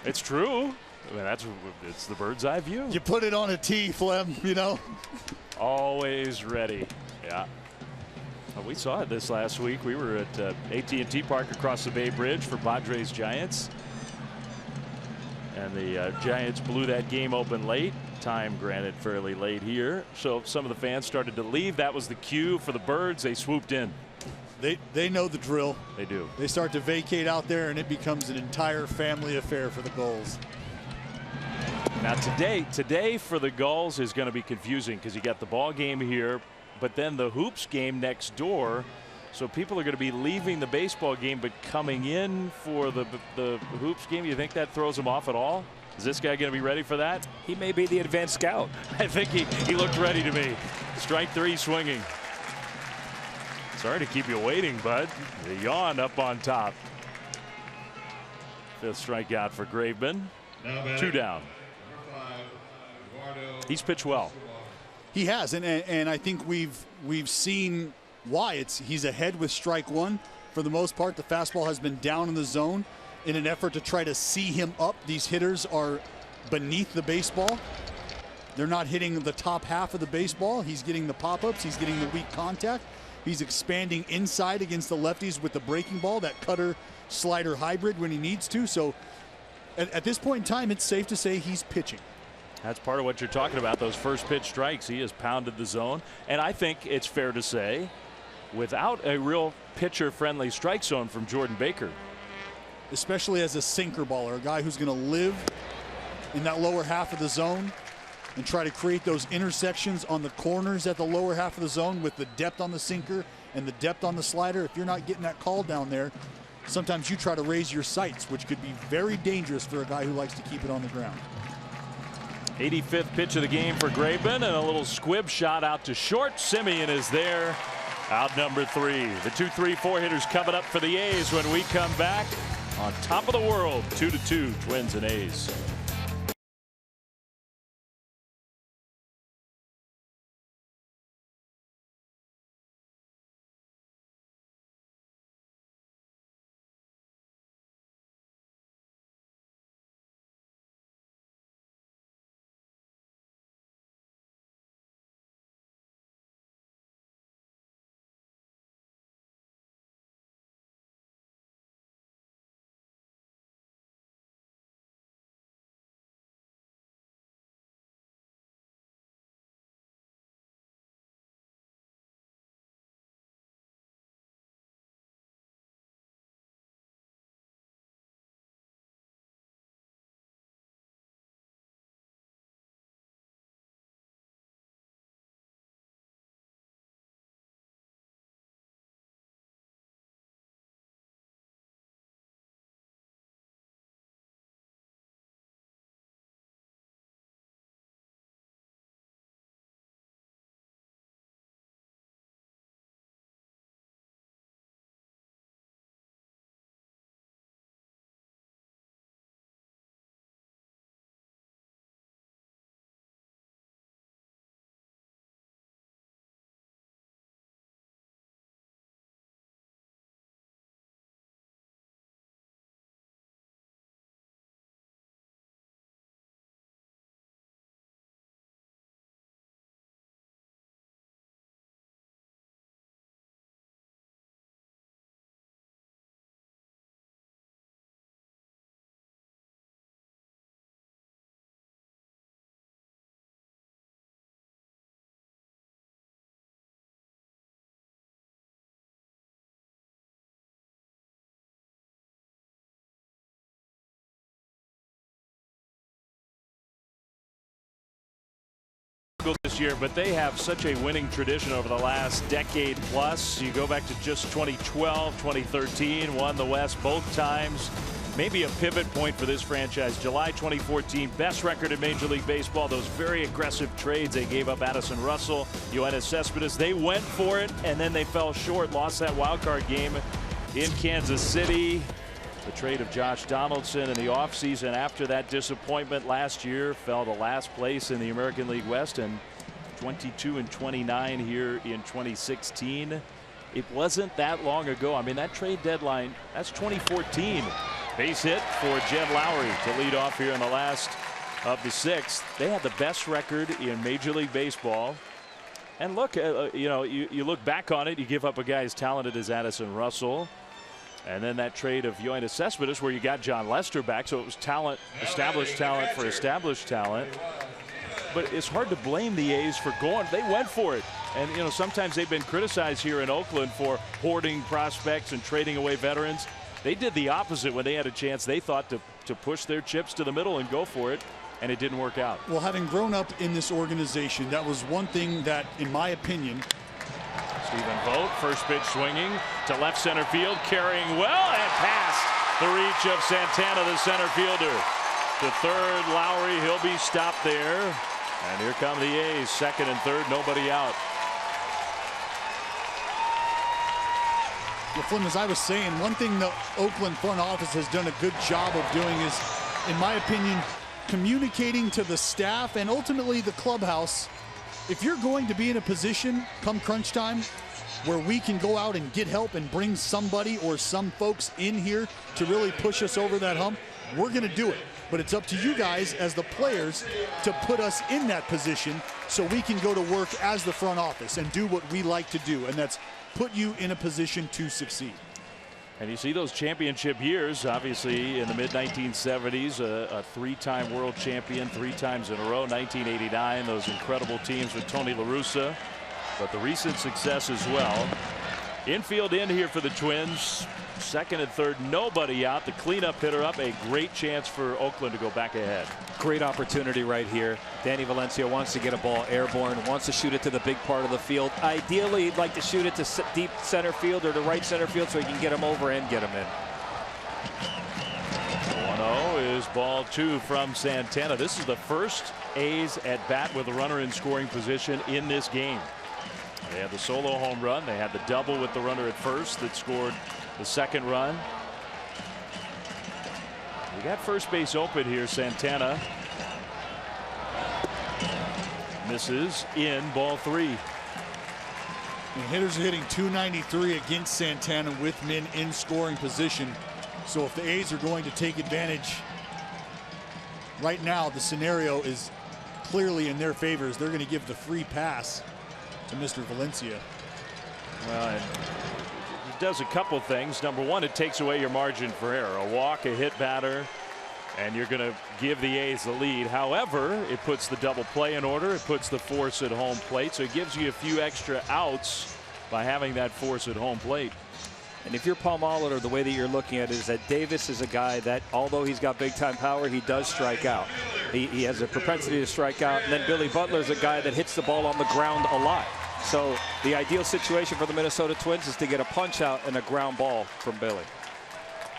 It's true. I mean, it's the bird's eye view. You put it on a tee, Flem, you know. Always ready. Yeah. Well, we saw it this last week. We were at AT&T Park across the Bay Bridge for Padres Giants. And the Giants blew that game open late. Time granted fairly late here. So some of the fans started to leave. That was the cue for the Birds. They swooped in. They know the drill. They do. They start to vacate out there, and it becomes an entire family affair for the Gulls. Now today for the Gulls is going to be confusing because you got the ball game here, but then the hoops game next door. So people are going to be leaving the baseball game but coming in for the hoops game. You think that throws them off at all? Is this guy going to be ready for that? He may be the advanced scout. I think he looked ready to me. Strike 3 swinging. Sorry to keep you waiting, bud. The yawn up on top. 5th strikeout for Graveman. 2 down. He's pitched well. He has, and I think we've seen why. He's ahead with strike 1. For the most part, the fastball has been down in the zone in an effort to try to see him up. These hitters are beneath the baseball. They're not hitting the top half of the baseball. He's getting the pop-ups. He's getting the weak contact. He's expanding inside against the lefties with the breaking ball, that cutter slider hybrid when he needs to. So at this point in time, it's safe to say he's pitching. That's part of what you're talking about, those first pitch strikes. He has pounded the zone. And I think it's fair to say, without a real pitcher-friendly strike zone from Jordan Baker. Especially as a sinker baller, a guy who's going to live in that lower half of the zone and try to create those intersections on the corners at the lower half of the zone with the depth on the sinker and the depth on the slider. If you're not getting that call down there, sometimes you try to raise your sights, which could be very dangerous for a guy who likes to keep it on the ground. 85th pitch of the game for Graveman, and a little squib shot out to short. Simeon is there, out number 3. The 2-3-4 hitters coming up for the A's when we come back on top of the world. 2-2 Twins and A's. This year, but they have such a winning tradition over the last decade plus. You go back to just 2012, 2013, won the West both times. maybe a pivot point for this franchise. July 2014, best record in Major League Baseball. Those very aggressive trades. They gave up Addison Russell, Yoenis Cespedes. They went for it, and then they fell short. Lost that wild card game in Kansas City. The trade of Josh Donaldson in the offseason after that disappointment last year, fell to last place in the American League West, and 22-29 here in 2016. It wasn't that long ago. I mean, that trade deadline, that's 2014. Base hit for Jed Lowry to lead off here in the last of the sixth. They had the best record in Major League Baseball. And look, you look back on it, you give up a guy as talented as Addison Russell. And then that trade of Yoenis Cespedes, where you got John Lester back. So it was talent, established talent for established talent. But it's hard to blame the A's for going. They went for it. And, sometimes they've been criticized here in Oakland for hoarding prospects and trading away veterans. They did the opposite when they had a chance. They thought to push their chips to the middle and go for it, and it didn't work out. Well, having grown up in this organization, that was one thing that, in my opinion, Stephen Vogt, first pitch swinging to left center field, carrying well and past the reach of Santana, the center fielder. To third, Lowry, he'll be stopped there. And here come the A's, second and third, nobody out. Well, Flynn, as I was saying, one thing the Oakland front office has done a good job of doing is, in my opinion, communicating to the staff and ultimately the clubhouse. If you're going to be in a position come crunch time where we can go out and get help and bring somebody or some folks in here to really push us over that hump, we're going to do it. But it's up to you guys as the players to put us in that position so we can go to work as the front office and do what we like to do, and that's put you in a position to succeed. And you see those championship years, obviously in the mid-1970s, a three-time world champion 3 times in a row, 1989, those incredible teams with Tony La Russa, but the recent success as well. Infield in here for the Twins, second and third, nobody out. The cleanup hitter up, a great chance for Oakland to go back ahead. Great opportunity right here. Danny Valencia wants to get a ball airborne, wants to shoot it to the big part of the field. Ideally, he'd like to shoot it to deep center field or to right center field so he can get him over and get him in. 1-0 is ball 2 from Santana. This is the first A's at bat with a runner in scoring position in this game. They had the solo home run. They had the double with the runner at first that scored the second run. We got first base open here. Santana misses in ball 3. And hitters are hitting .293 against Santana with men in scoring position. So if the A's are going to take advantage right now, the scenario is clearly in their favor. They're going to give the free pass to Mr. Valencia. Well, it does a couple things. Number one, it takes away your margin for error. A walk, a hit batter, and you're going to give the A's the lead. However, it puts the double play in order. It puts the force at home plate, so it gives you a few extra outs by having that force at home plate. And if you're Paul Molitor, the way that you're looking at it is that Davis is a guy that, although he's got big time power, he does strike out. He has a propensity to strike out. And then Billy Butler's a guy that hits the ball on the ground a lot. So the ideal situation for the Minnesota Twins is to get a punch out and a ground ball from Billy.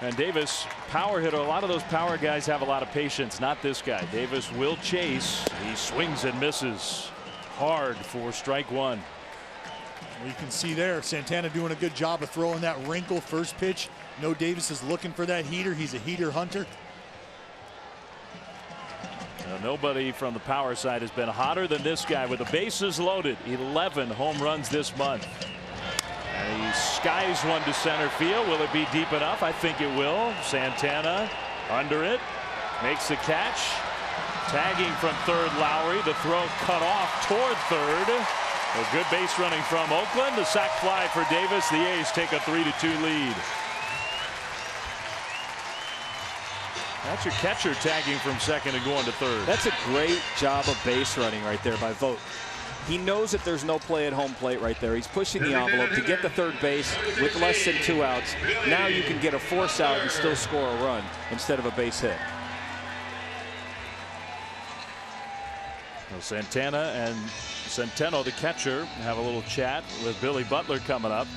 And Davis, power hitter. A lot of those power guys have a lot of patience. Not this guy. Davis will chase. He swings and misses hard for strike 1. Well, you can see there Santana doing a good job of throwing that wrinkle first pitch. No, Davis is looking for that heater. He's a heater hunter. Nobody from the power side has been hotter than this guy with the bases loaded. 11 home runs this month. And he skies one to center field. Will it be deep enough? I think it will. Santana under it. Makes the catch. Tagging from third, Lowry. The throw cut off toward third. A good base running from Oakland. The sac fly for Davis. The A's take a 3-2 lead. That's your catcher tagging from second and going to third. That's a great job of base running right there by Vogt. He knows that there's no play at home plate right there. He's pushing the envelope to get to third base with less than 2 outs. Now you can get a force out and still score a run instead of a base hit. Well, Santana and Centeno, the catcher, have a little chat with Billy Butler coming up.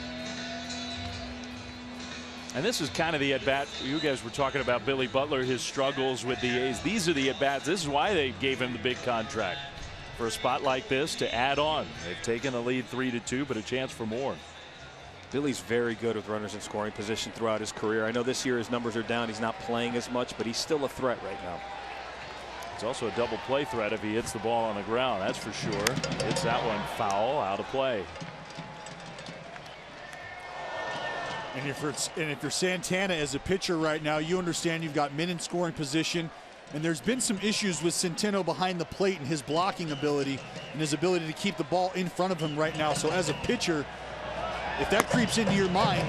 And this is kind of the at-bat. You guys were talking about Billy Butler, his struggles with the A's. These are the at-bats. This is why they gave him the big contract, for a spot like this to add on. They've taken a lead 3-2, but a chance for more. Billy's very good with runners in scoring position throughout his career. I know this year his numbers are down. He's not playing as much, but he's still a threat right now. It's also a double play threat if he hits the ball on the ground, that's for sure. Hits that one foul, out of play. And if you're Santana as a pitcher right now, you understand you've got men in scoring position, and there's been some issues with Centeno behind the plate and his blocking ability and his ability to keep the ball in front of him right now. So as a pitcher, if that creeps into your mind,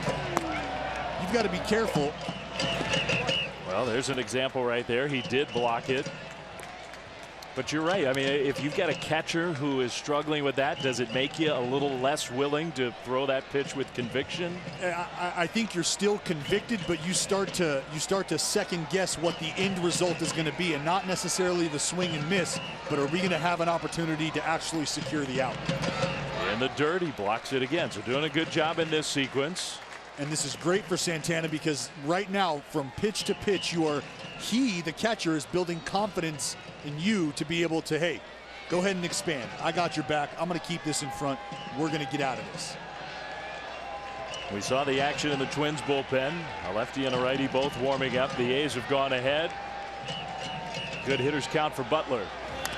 you've got to be careful. Well, there's an example right there. He did block it. But you're right. I mean, if you've got a catcher who is struggling with that, does it make you a little less willing to throw that pitch with conviction? I think you're still convicted, but you start to second guess what the end result is going to be, and not necessarily the swing and miss, but are we going to have an opportunity to actually secure the out? In the dirt, he blocks it again. So doing a good job in this sequence. And this is great for Santana because right now, from pitch to pitch, the catcher, is building confidence in you to be able to, hey, go ahead and expand. I got your back. I'm going to keep this in front. We're going to get out of this. We saw the action in the Twins bullpen. A lefty and a righty both warming up. The A's have gone ahead. Good hitters count for Butler.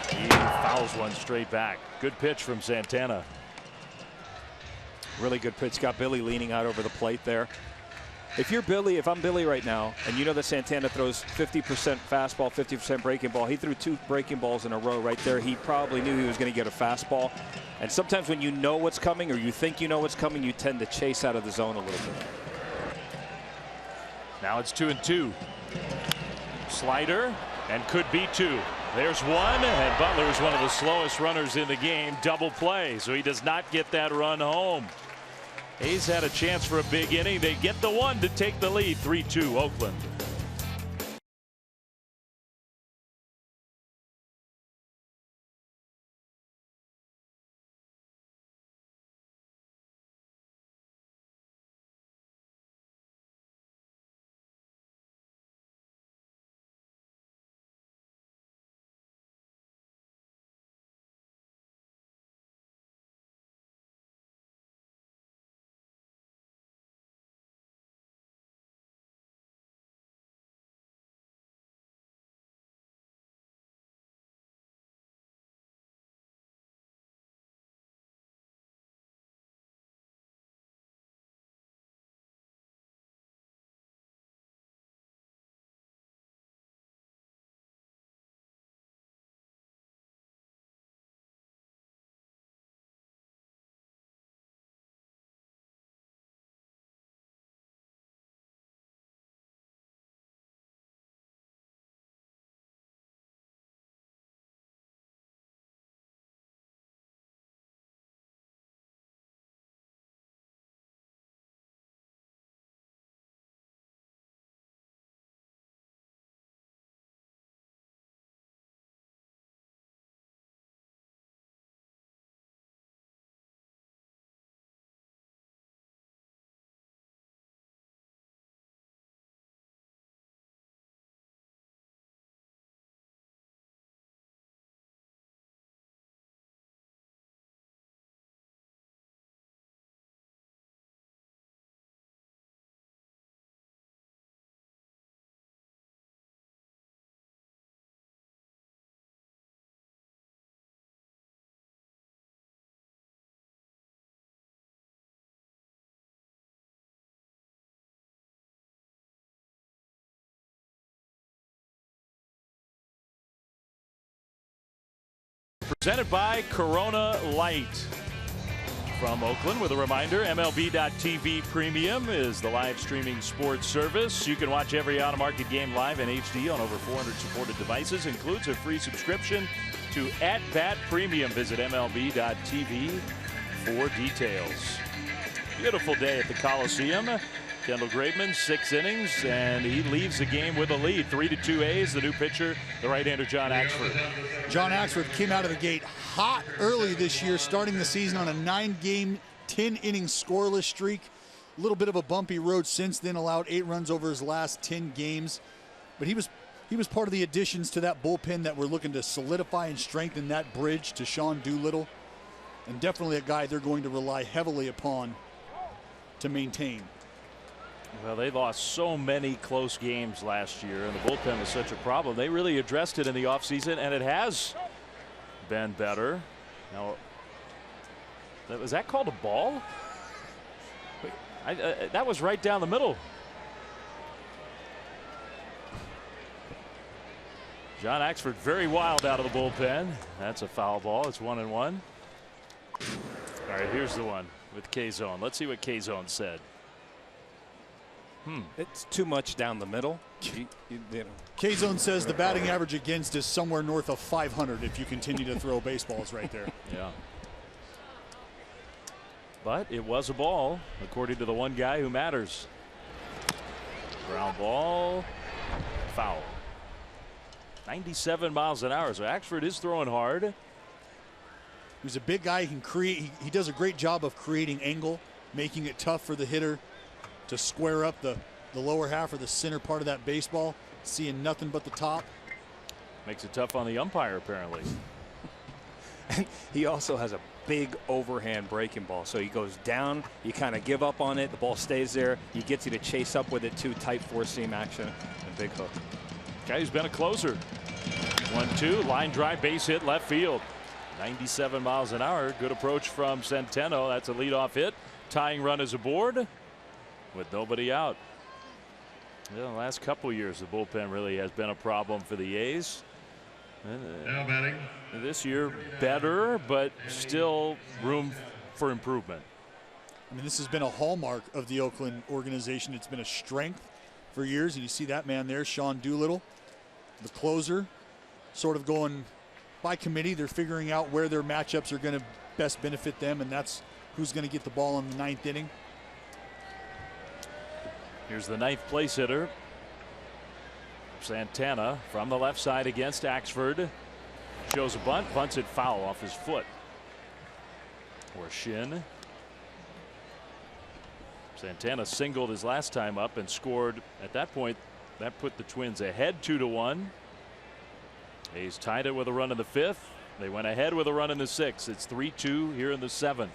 He fouls one straight back. Good pitch from Santana. Really good pitch. Got Billy leaning out over the plate there. If you're Billy, if I'm Billy right now, and you know that Santana throws 50% fastball, 50% breaking ball. He threw 2 breaking balls in a row right there. He probably knew he was going to get a fastball. And sometimes when you know what's coming, or you think you know what's coming, you tend to chase out of the zone a little bit. Now it's 2-2. Slider, and could be 2. There's one, and Butler is one of the slowest runners in the game. Double play, so he does not get that run home. A's had a chance for a big inning. They get the one to take the lead. 3-2 Oakland. Presented by Corona Light. From Oakland with a reminder, MLB.TV Premium is the live streaming sports service. You can watch every out-of-market game live in HD on over 400 supported devices. Includes a free subscription to At Bat Premium. Visit MLB.TV for details. Beautiful day at the Coliseum. Kendall Graveman, 6 innings, and he leaves the game with a lead. 3-2 A's. The new pitcher, the right-hander John Axford. John Axford came out of the gate hot early this year, starting the season on a 9-game, 10-inning scoreless streak. A little bit of a bumpy road since then, allowed 8 runs over his last 10 games. But he was part of the additions to that bullpen that were looking to solidify and strengthen that bridge to Sean Doolittle. And definitely a guy they're going to rely heavily upon to maintain. Well, they lost so many close games last year, and the bullpen was such a problem. They really addressed it in the offseason, and it has been better. Now, was that called a ball? That was right down the middle. John Axford very wild out of the bullpen. That's a foul ball. It's 1-1. All right, here's the one with K-Zone. Let's see what K-Zone said. It's too much down the middle. K-Zone says the batting average against is somewhere north of 500 if you continue to throw baseballs right there. Yeah. But it was a ball, according to the one guy who matters. Ground ball, foul. 97 miles an hour. So Axford is throwing hard. He's a big guy. He can create. He does a great job of creating angle, making it tough for the hitter to square up the lower half or the center part of that baseball, seeing nothing but the top. Makes it tough on the umpire, apparently. And he also has a big overhand breaking ball. So he goes down, you kind of give up on it, the ball stays there. He gets you to chase up with it too, tight four-seam action, and big hook. Guy who's been a closer. 1-2, line drive, base hit, left field. 97 miles an hour. Good approach from Centeno. That's a leadoff hit. Tying run is aboard with nobody out. Yeah, the last couple years, the bullpen really has been a problem for the A's. Now batting. This year, better, but still room for improvement. I mean, this has been a hallmark of the Oakland organization. It's been a strength for years, and you see that man there, Sean Doolittle, the closer, sort of going by committee. They're figuring out where their matchups are going to best benefit them, and that's who's going to get the ball in the 9th inning. Here's the 9th place hitter, Santana, from the left side against Axford. Shows a bunt, bunts it foul off his foot or shin. Santana singled his last time up and scored at that point. That put the Twins ahead 2-1. A's tied it with a run in the 5th. They went ahead with a run in the 6th. It's 3-2 here in the 7th.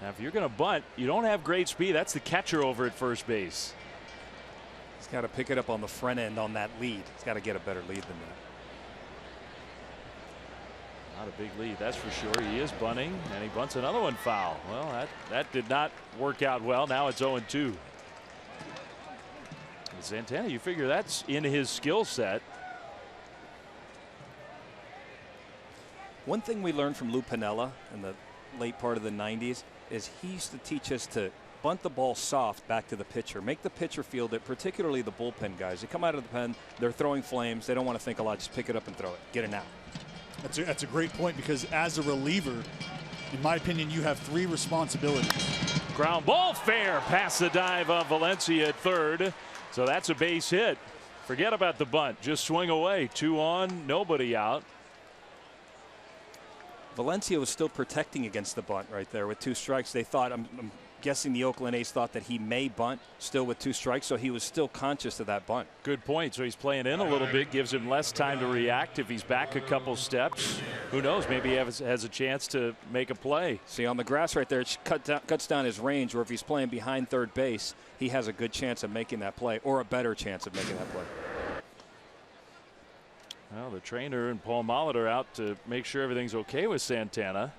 Now, if you're going to bunt, you don't have great speed. That's the catcher over at first base. He's got to pick it up on the front end on that lead. He's got to get a better lead than that. Not a big lead, that's for sure. He is bunting, and he bunts another one foul. Well, that did not work out well. Now it's 0-2. Santana, you figure that's in his skill set. One thing we learned from Lou Piniella in the late part of the 90s is he used to teach us to bunt the ball soft back to the pitcher. Make the pitcher feel it, particularly the bullpen guys. They come out of the pen, they're throwing flames. They don't want to think a lot. Just pick it up and throw it. Get it out. That's a great point, because as a reliever, in my opinion, you have 3 responsibilities. Ground ball fair past the dive of Valencia at third. So that's a base hit. Forget about the bunt. Just swing away. 2 on, nobody out. Valencia was still protecting against the bunt right there with 2 strikes. They thought, I'm guessing the Oakland A's thought that he may bunt still with 2 strikes, so he was still conscious of that bunt. Good point. So he's playing in a little bit, gives him less time to react. If he's back a couple steps, who knows, maybe he has a chance to make a play. See, on the grass right there, it cuts down his range, where if he's playing behind third base, he has a good chance of making that play, or a better chance of making that play. Well, the trainer and Paul Molitor are out to make sure everything's okay with Santana.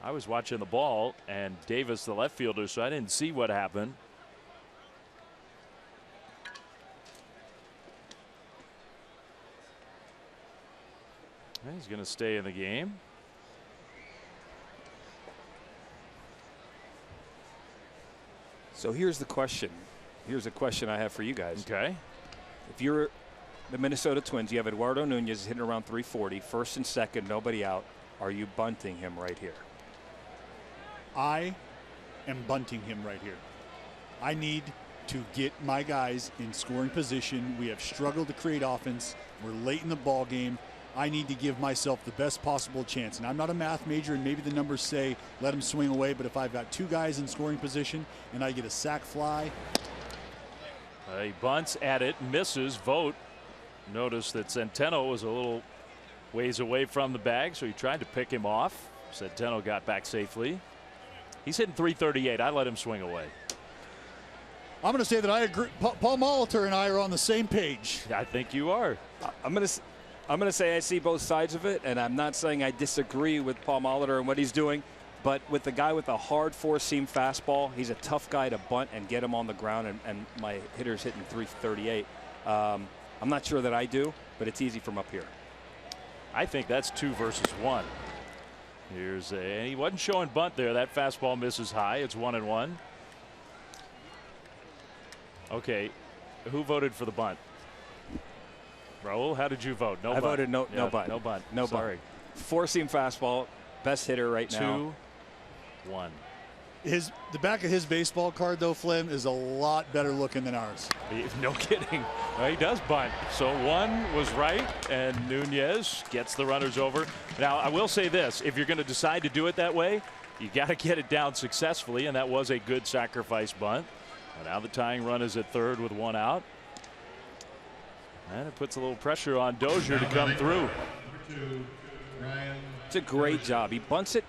I was watching the ball, and Davis, the left fielder, so I didn't see what happened. He's going to stay in the game. So here's the question. Here's a question I have for you guys. Okay. If you're the Minnesota Twins, you have Eduardo Nunez hitting around 340, first and second, nobody out. Are you bunting him right here? I am bunting him right here. I need to get my guys in scoring position. We have struggled to create offense. We're late in the ball game. I need to give myself the best possible chance. And I'm not a math major, and maybe the numbers say let him swing away, but if I've got 2 guys in scoring position and I get a sac fly. He bunts at it, misses. Vogt. Notice that Centeno was a little ways away from the bag, so he tried to pick him off. Centeno got back safely. He's hitting .338. I let him swing away. I'm going to say that I agree. Paul Molitor and I are on the same page. I think you are. I'm going to say I see both sides of it, and I'm not saying I disagree with Paul Molitor and what he's doing, but with the guy with a hard 4-seam fastball, he's a tough guy to bunt and get him on the ground, and my hitter's hitting .338. I'm not sure that I do, but it's easy from up here. I think that's 2 versus 1. Here's he wasn't showing bunt there. That fastball misses high. It's 1-1. Okay, who voted for the bunt? Raul, how did you vote? No bunt. I voted no bunt. No bunt. No Sorry. Bunt. 4-seam fastball, best hitter right now. 2-1. The back of his baseball card, though, Flynn, is a lot better looking than ours. No kidding. Well, he does bunt. So 1 was right, and Nunez gets the runners over. Now, I will say this. If you're going to decide to do it that way, you got to get it down successfully, and that was a good sacrifice bunt. And now the tying run is at 3rd with 1 out. And it puts a little pressure on Dozier to come through. It's a great job. He bunts it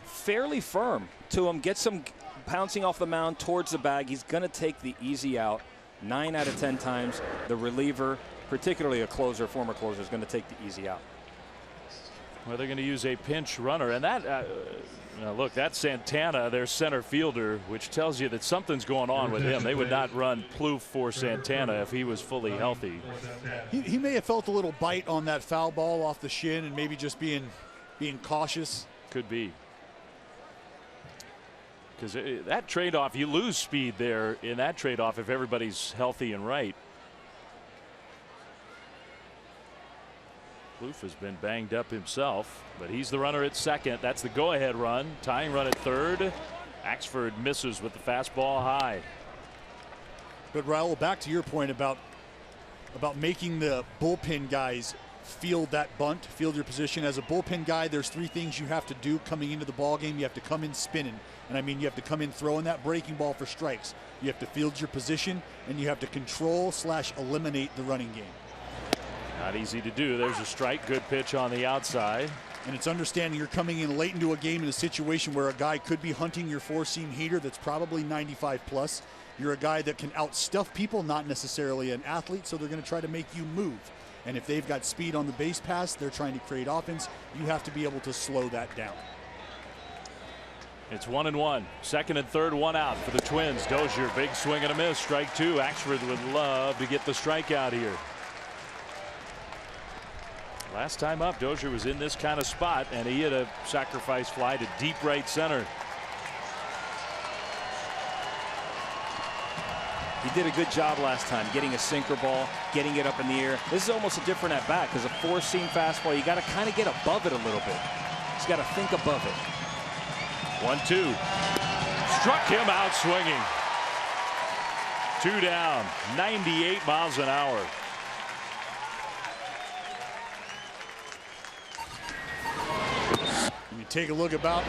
fairly firm to him, gets him pouncing off the mound towards the bag. He's going to take the easy out 9 out of 10 times. The reliever, particularly a closer, former closer, is going to take the easy out. Well, they're going to use a pinch runner, and that look, that's Santana, their center fielder, which tells you that something's going on with him. They would not run Plouffe for Santana if he was fully healthy. He may have felt a little bite on that foul ball off the shin and maybe just being cautious. Could be. Because that trade-off, you lose speed there in that trade-off if everybody's healthy and right. Plouffe has been banged up himself, but he's the runner at 2nd. That's the go-ahead run. Tying run at 3rd. Axford misses with the fastball high. But Raul, back to your point about making the bullpen guys field that bunt, field your position. As a bullpen guy, there's 3 things you have to do coming into the ball game. You have to come in spinning, and I mean you have to come in throwing that breaking ball for strikes. You have to field your position, and you have to control/eliminate the running game. Not easy to do. There's a strike. Good pitch on the outside. And it's understanding you're coming in late into a game in a situation where a guy could be hunting your 4-seam heater that's probably 95 plus. You're a guy that can outstuff people, not necessarily an athlete, so they're going to try to make you move. And if they've got speed on the base pass, they're trying to create offense. You have to be able to slow that down. It's 1-1. 2nd and 3rd, 1 out for the Twins. Dozier, big swing and a miss. Strike 2. Axford would love to get the strikeout here. Last time up, Dozier was in this kind of spot, and he hit a sacrifice fly to deep right center. He did a good job last time getting a sinker ball, getting it up in the air. This is almost a different at bat because a 4-seam fastball, you got to kind of get above it a little bit. He's got to think above it. 1-2. Struck him out swinging. 2 down, 98 miles an hour. You take a look about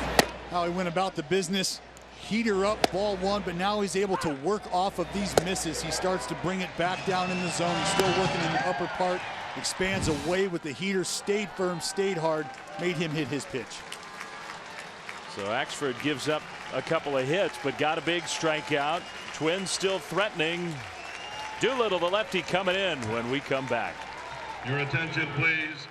how he went about the business. Heater up, ball 1, but now he's able to work off of these misses. He starts to bring it back down in the zone. He's still working in the upper part, expands away with the heater, stayed firm, stayed hard, made him hit his pitch. So Axford gives up a couple of hits, but got a big strikeout. Twins still threatening. Doolittle, the lefty, coming in when we come back. Your attention, please.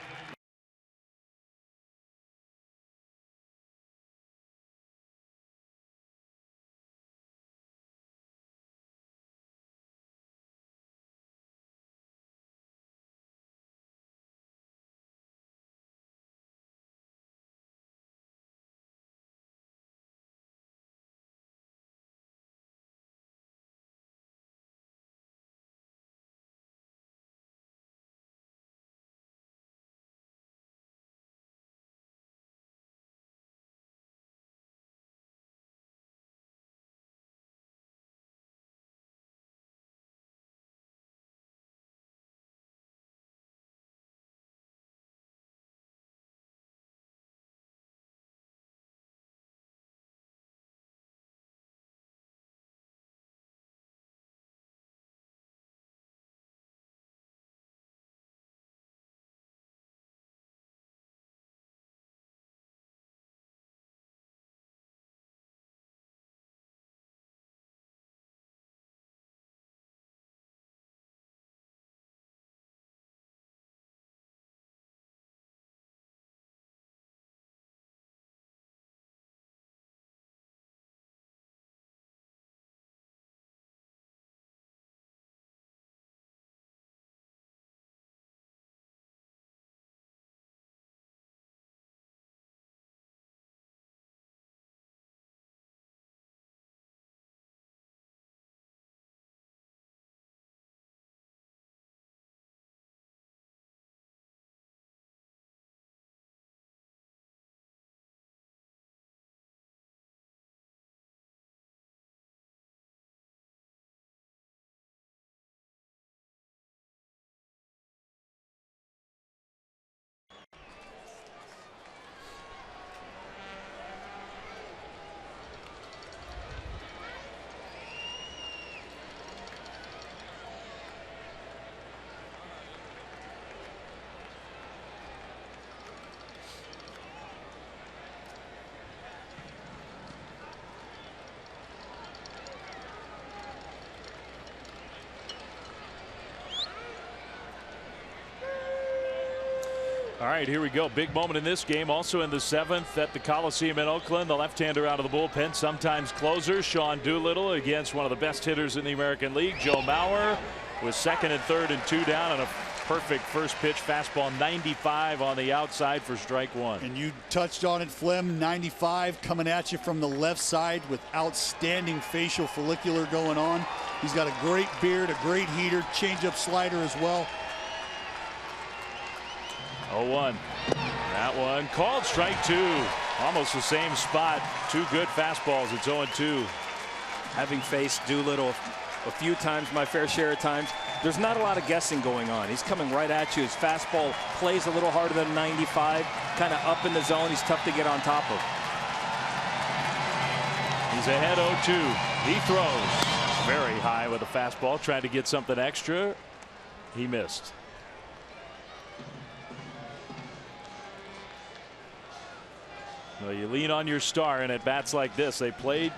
All right, here we go. Big moment in this game. Also in the 7th at the Coliseum in Oakland. The left-hander out of the bullpen, sometimes closer. Sean Doolittle against one of the best hitters in the American League, Joe Mauer, with 2nd and 3rd and 2 down, and a perfect first pitch fastball 95 on the outside for strike 1. And you touched on it, Flem. 95 coming at you from the left side with outstanding facial follicular going on. He's got a great beard, a great heater, changeup slider as well. 0-1. That one called strike 2. Almost the same spot. 2 good fastballs. It's 0-2. Having faced Doolittle a few times, my fair share of times, there's not a lot of guessing going on. He's coming right at you. His fastball plays a little harder than 95, kind of up in the zone. He's tough to get on top of. He's ahead 0-2. He throws very high with a fastball, trying to get something extra. He missed. Well, you lean on your star, and at bats like this, they played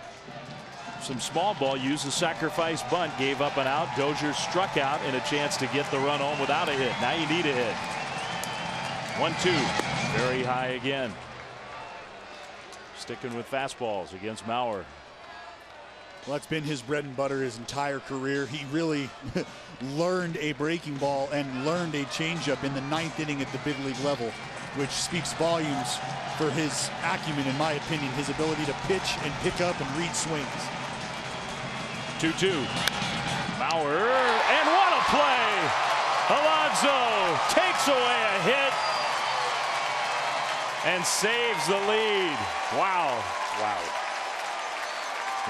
some small ball, used a sacrifice bunt, gave up an out. Dozier struck out, and a chance to get the run home without a hit. Now you need a hit. 1-2. Very high again. Sticking with fastballs against Mauer. Well, that's been his bread and butter his entire career. He really learned a breaking ball and learned a changeup in the 9th inning at the big league level, which speaks volumes for his acumen, in my opinion, his ability to pitch and pick up and read swings. 2-2. Mauer, and what a play! Alonso takes away a hit and saves the lead. Wow. Wow.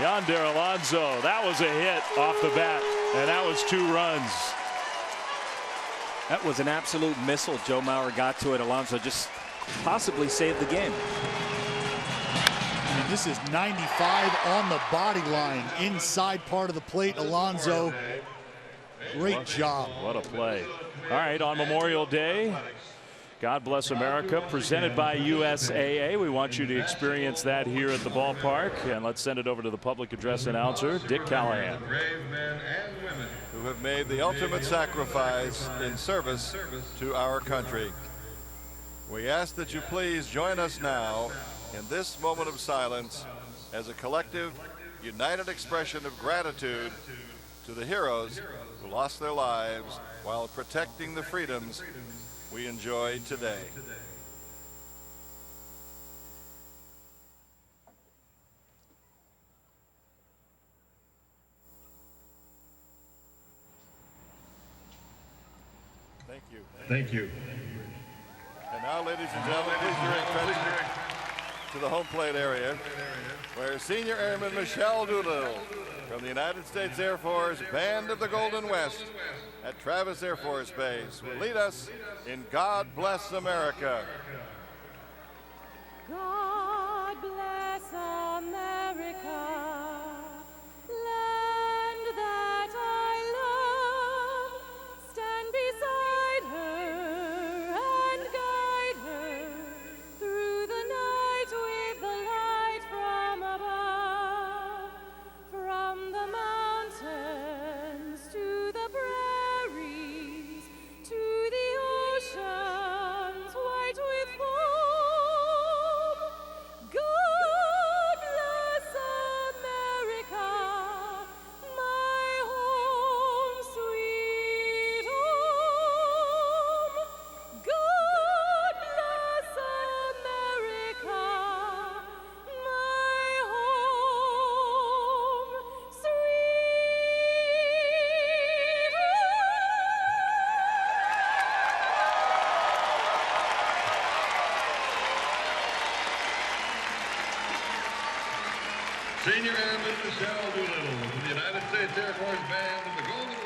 Yonder Alonso, that was a hit off the bat, and that was 2 runs. That was an absolute missile. Joe Mauer got to it. Alonso just possibly saved the game. I mean, this is 95 on the body line, inside part of the plate. Alonso, great job. What a play. All right, on Memorial Day, God Bless America, presented by USAA. We want you to experience that here at the ballpark. And let's send it over to the public address announcer, Dick Callahan. Who have made the ultimate sacrifice in service to our country. We ask that you please join us now in this moment of silence as a collective, united expression of gratitude to the heroes who lost their lives while protecting the freedoms we enjoy today. Thank you. Thank you. And now, ladies and gentlemen, please your attention to the home plate area, where Senior Airman Michelle Doolittle from the United States Air Force Band of the Golden West at Travis Air Force Base will lead us in God Bless America. God bless America, land that I love. Stand beside her and guide her through the night with the light from above. From the mountains to the prairies, to the oceans white with foam. God bless America, my home, sweet home. God bless America, my home, sweet Senior Airman Michelle Doolittle from the United States Air Force Band of the Golden West.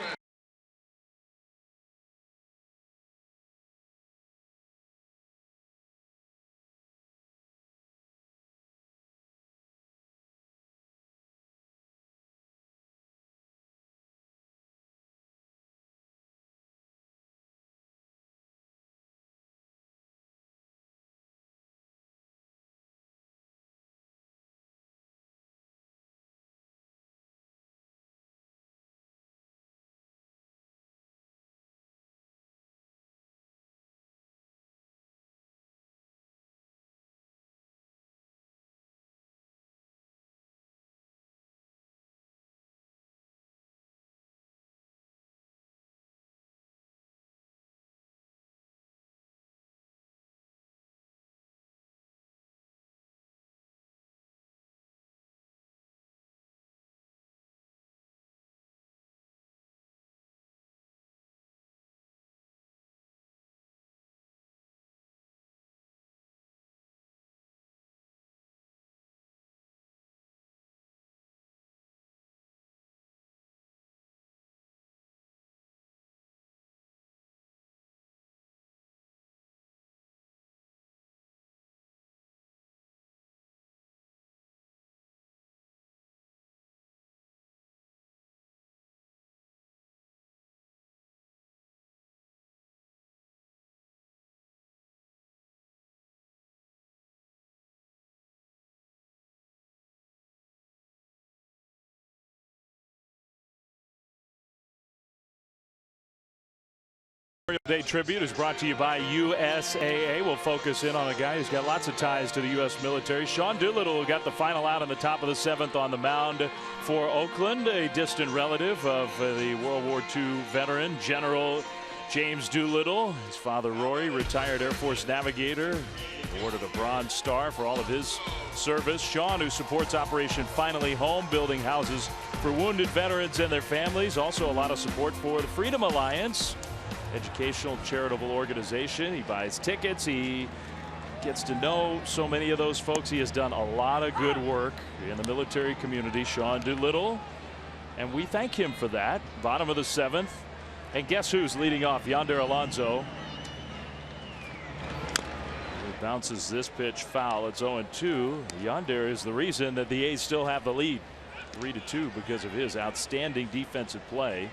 Day tribute is brought to you by USAA. We'll focus in on a guy who's got lots of ties to the U.S. military. Sean Doolittle got the final out in the top of the 7th on the mound for Oakland, a distant relative of the World War II veteran General James Doolittle. His father Rory, retired Air Force navigator, awarded a Bronze Star for all of his service. Sean, who supports Operation Finally Home, building houses for wounded veterans and their families. Also a lot of support for the Freedom Alliance, educational charitable organization. He buys tickets. He gets to know so many of those folks. He has done a lot of good work in the military community, Sean Doolittle, and we thank him for that. Bottom of the 7th, and guess who's leading off? Yonder Alonso. He bounces this pitch foul. It's 0-2. Yonder is the reason that the A's still have the lead, 3-2, because of his outstanding defensive play.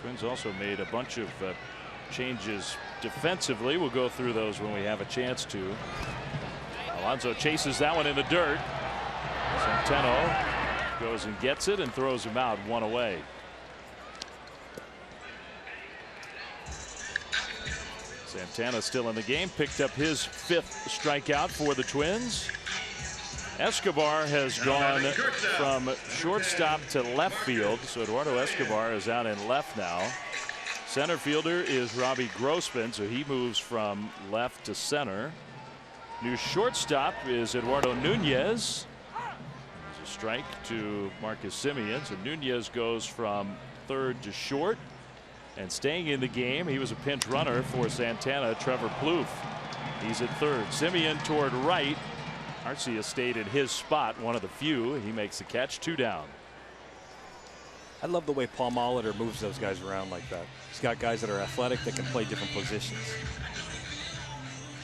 Twins also made a bunch of changes defensively. We'll go through those when we have a chance to. Alonso chases that one in the dirt. Centeno goes and gets it and throws him out, 1 away. Santana still in the game, picked up his 5th strikeout for the Twins. Escobar has gone from shortstop to left field, so Eduardo Escobar is out in left now. Center fielder is Robbie Grossman, so he moves from left to center. New shortstop is Eduardo Nunez. There's a strike to Marcus Semien, so Nunez goes from third to short. And staying in the game, he was a pinch runner for Santana, Trevor Plouffe. He's at third. Semien toward right. Arcia stayed in his spot, one of the few. He makes the catch, 2 down. I love the way Paul Molitor moves those guys around like that. He's got guys that are athletic that can play different positions.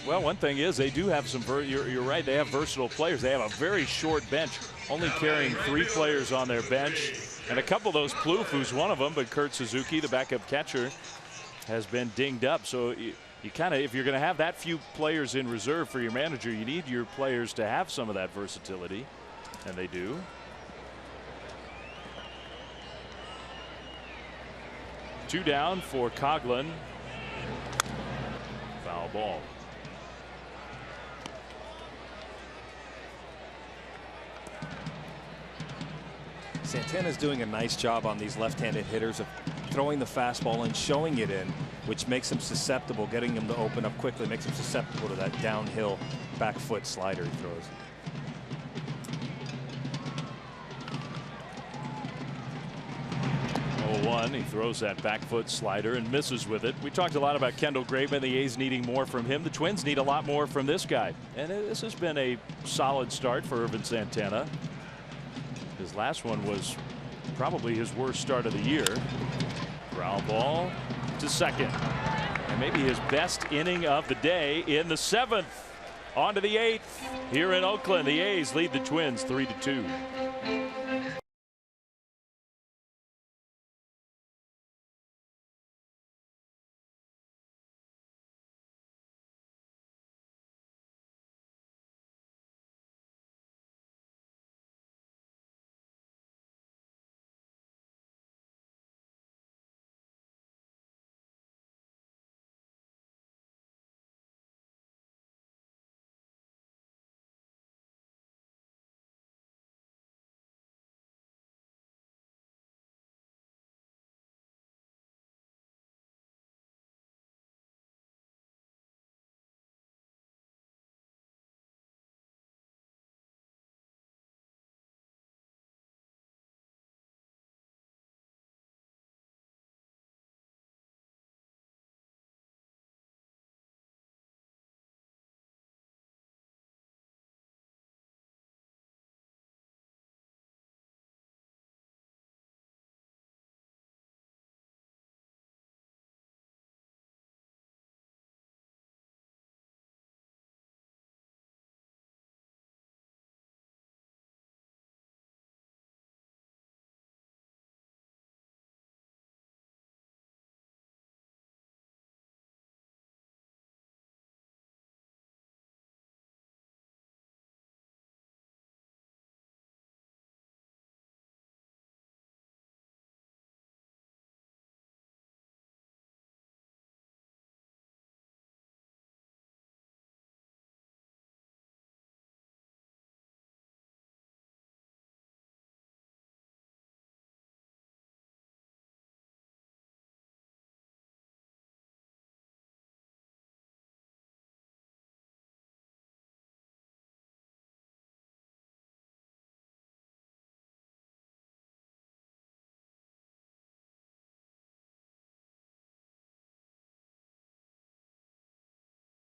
Well, one thing is they do have some, you're right, they have versatile players. They have a very short bench, only carrying 3 players on their bench. And a couple of those, Plouffe, who's one of them, but Kurt Suzuki, the backup catcher, has been dinged up. So you kind of, if you're going to have that few players in reserve for your manager, you need your players to have some of that versatility, and they do. Two down for Coughlin. Foul ball. Santana's doing a nice job on these left-handed hitters of throwing the fastball and showing it in, which makes him susceptible, getting him to open up quickly, makes him susceptible to that downhill back foot slider he throws. He throws that back foot slider and misses with it. We talked a lot about Kendall Graveman, the A's needing more from him. The Twins need a lot more from this guy. And this has been a solid start for Ervin Santana. His last one was probably his worst start of the year. Ground ball to second. And maybe his best inning of the day in the 7th. On to the 8th here in Oakland. The A's lead the Twins 3-2.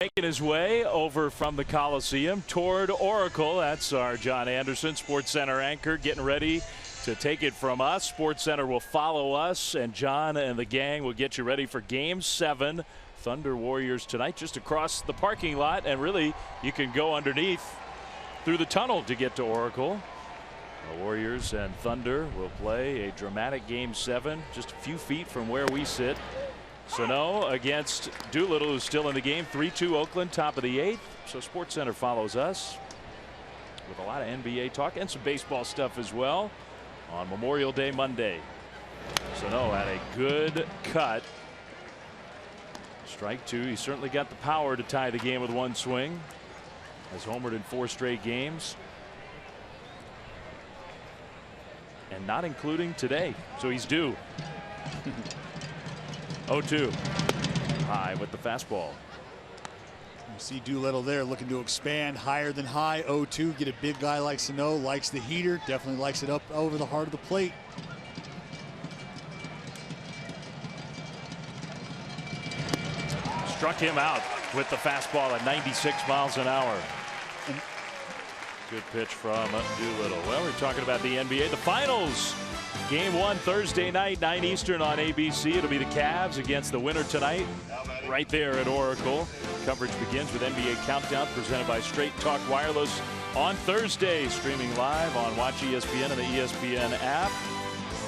Making his way over from the Coliseum toward Oracle. That's our John Anderson, SportsCenter anchor, getting ready to take it from us. SportsCenter will follow us, and John and the gang will get you ready for Game 7. Thunder Warriors tonight, just across the parking lot, and really you can go underneath through the tunnel to get to Oracle. The Warriors and Thunder will play a dramatic Game 7 just a few feet from where we sit. Sano against Doolittle, who's still in the game. 3-2 Oakland, top of the 8th. So SportsCenter follows us with a lot of NBA talk and some baseball stuff as well on Memorial Day Monday. Sano had a good cut. Strike 2. He certainly got the power to tie the game with one swing. Has homered in 4 straight games. And not including today. So he's due. 0-2. High with the fastball. You see Doolittle there looking to expand higher than high. 0-2. Get a big guy like Sano. Likes the heater. Definitely likes it up over the heart of the plate. Struck him out with the fastball at 96 miles an hour. Good pitch from Doolittle. Well, we're talking about the NBA. The finals. Game 1 Thursday night, 9 Eastern on ABC. It'll be the Cavs against the winner tonight right there at Oracle. Coverage begins with NBA Countdown presented by Straight Talk Wireless on Thursday. Streaming live on Watch ESPN and the ESPN app.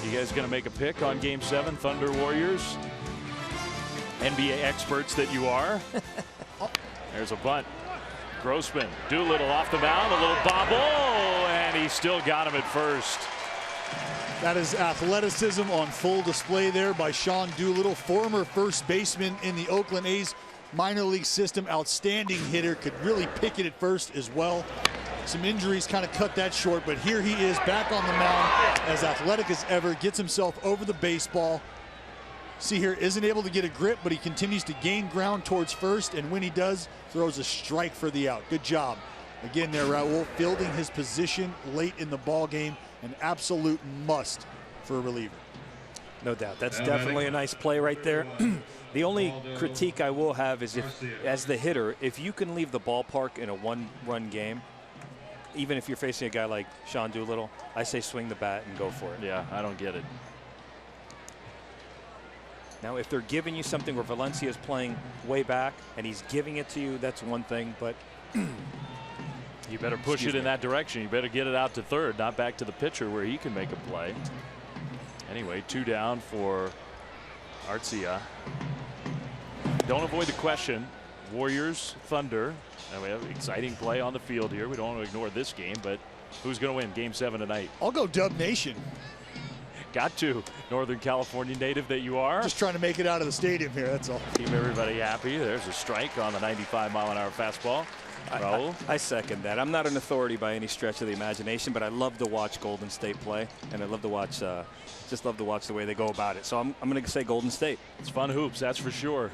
You guys going to make a pick on Game 7, Thunder Warriors? NBA experts that you are. There's a bunt. Grossman, Doolittle off the mound, a little bobble, and he still got him at first. That is athleticism on full display there by Sean Doolittle, former first baseman in the Oakland A's minor league system. Outstanding hitter, could really pick it at first as well. Some injuries kind of cut that short, but here he is back on the mound, as athletic as ever, gets himself over the baseball. See here, isn't able to get a grip, but he continues to gain ground towards first, and when he does, throws a strike for the out. Good job. Again there, Raul, fielding his position late in the ball game, an absolute must for a reliever. No doubt. That's definitely a nice play right there. The only critique I will have is if, as the hitter, if you can leave the ballpark in a one-run game, even if you're facing a guy like Sean Doolittle, I say swing the bat and go for it. Yeah, I don't get it. Now, if they're giving you something where Valencia is playing way back and he's giving it to you, that's one thing, but you better push it in that direction. You better get it out to third, not back to the pitcher where he can make a play. Anyway, 2 down for Arcia. Don't avoid the question. Warriors, Thunder. And we have an exciting play on the field here. We don't want to ignore this game, but who's going to win Game 7 tonight? I'll go Dub Nation. Got to. Northern California native that you are. Just trying to make it out of the stadium here, that's all. Keep everybody happy. There's a strike on the 95-mile-an-hour fastball. Raul? I second that. I'm not an authority by any stretch of the imagination, but I love to watch Golden State play, and I love to watch, just love to watch the way they go about it. So I'm going to say Golden State. It's fun hoops, that's for sure.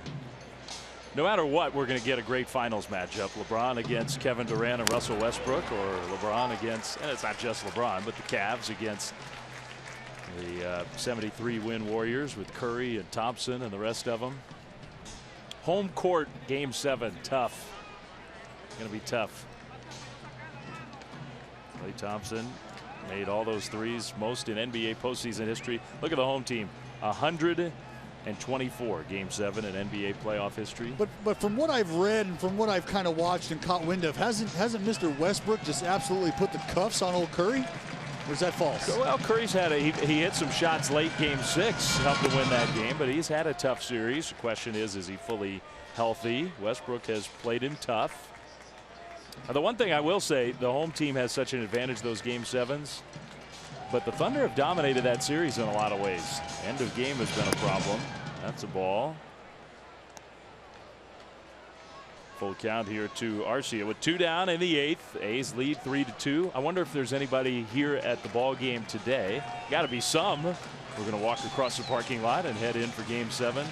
No matter what, we're going to get a great finals matchup. LeBron against Kevin Durant and Russell Westbrook, or LeBron against, and it's not just LeBron, but the Cavs against the 73-win Warriors with Curry and Thompson and the rest of them. Home court, Game 7, tough. Going to be tough. Klay Thompson made all those threes, most in NBA postseason history. Look at the home team, 124 Game 7 in NBA playoff history. But from what I've read and from what I've kind of watched and caught wind of, hasn't Mr. Westbrook just absolutely put the cuffs on old Curry? Or is that false? Well, Curry's had he hit some shots late Game 6, helped to win that game, but he's had a tough series. The question is he fully healthy? Westbrook has played him tough. The one thing I will say, the home team has such an advantage those Game 7s, but the Thunder have dominated that series in a lot of ways. End of game has been a problem. That's a ball. Full count here to Arcia with 2 down in the 8th. A's lead 3-2. I wonder if there's anybody here at the ball game today. Got to be some. We're going to walk across the parking lot and head in for Game 7.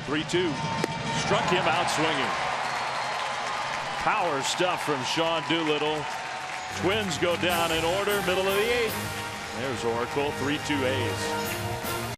3-2. Struck him out swinging. Power stuff from Sean Doolittle. Twins go down in order, middle of the 8th. There's Oracle, 3-2 A's.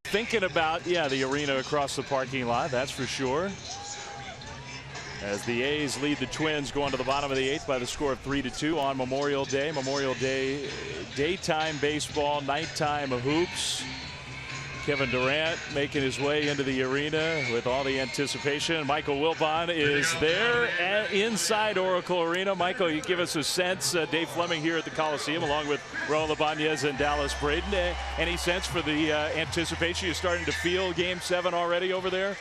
Thinking about, the arena across the parking lot, that's for sure. As the A's lead the Twins going to the bottom of the 8th by the score of 3-2 on Memorial Day. Memorial Day, daytime baseball, nighttime hoops. Kevin Durant making his way into the arena with all the anticipation. Michael Wilbon is there inside Oracle Arena. Michael, you give us a sense. Dave Fleming here at the Coliseum along with Raul Ibanez and Dallas Braden. Any sense for the anticipation? You're starting to feel Game 7 already over there?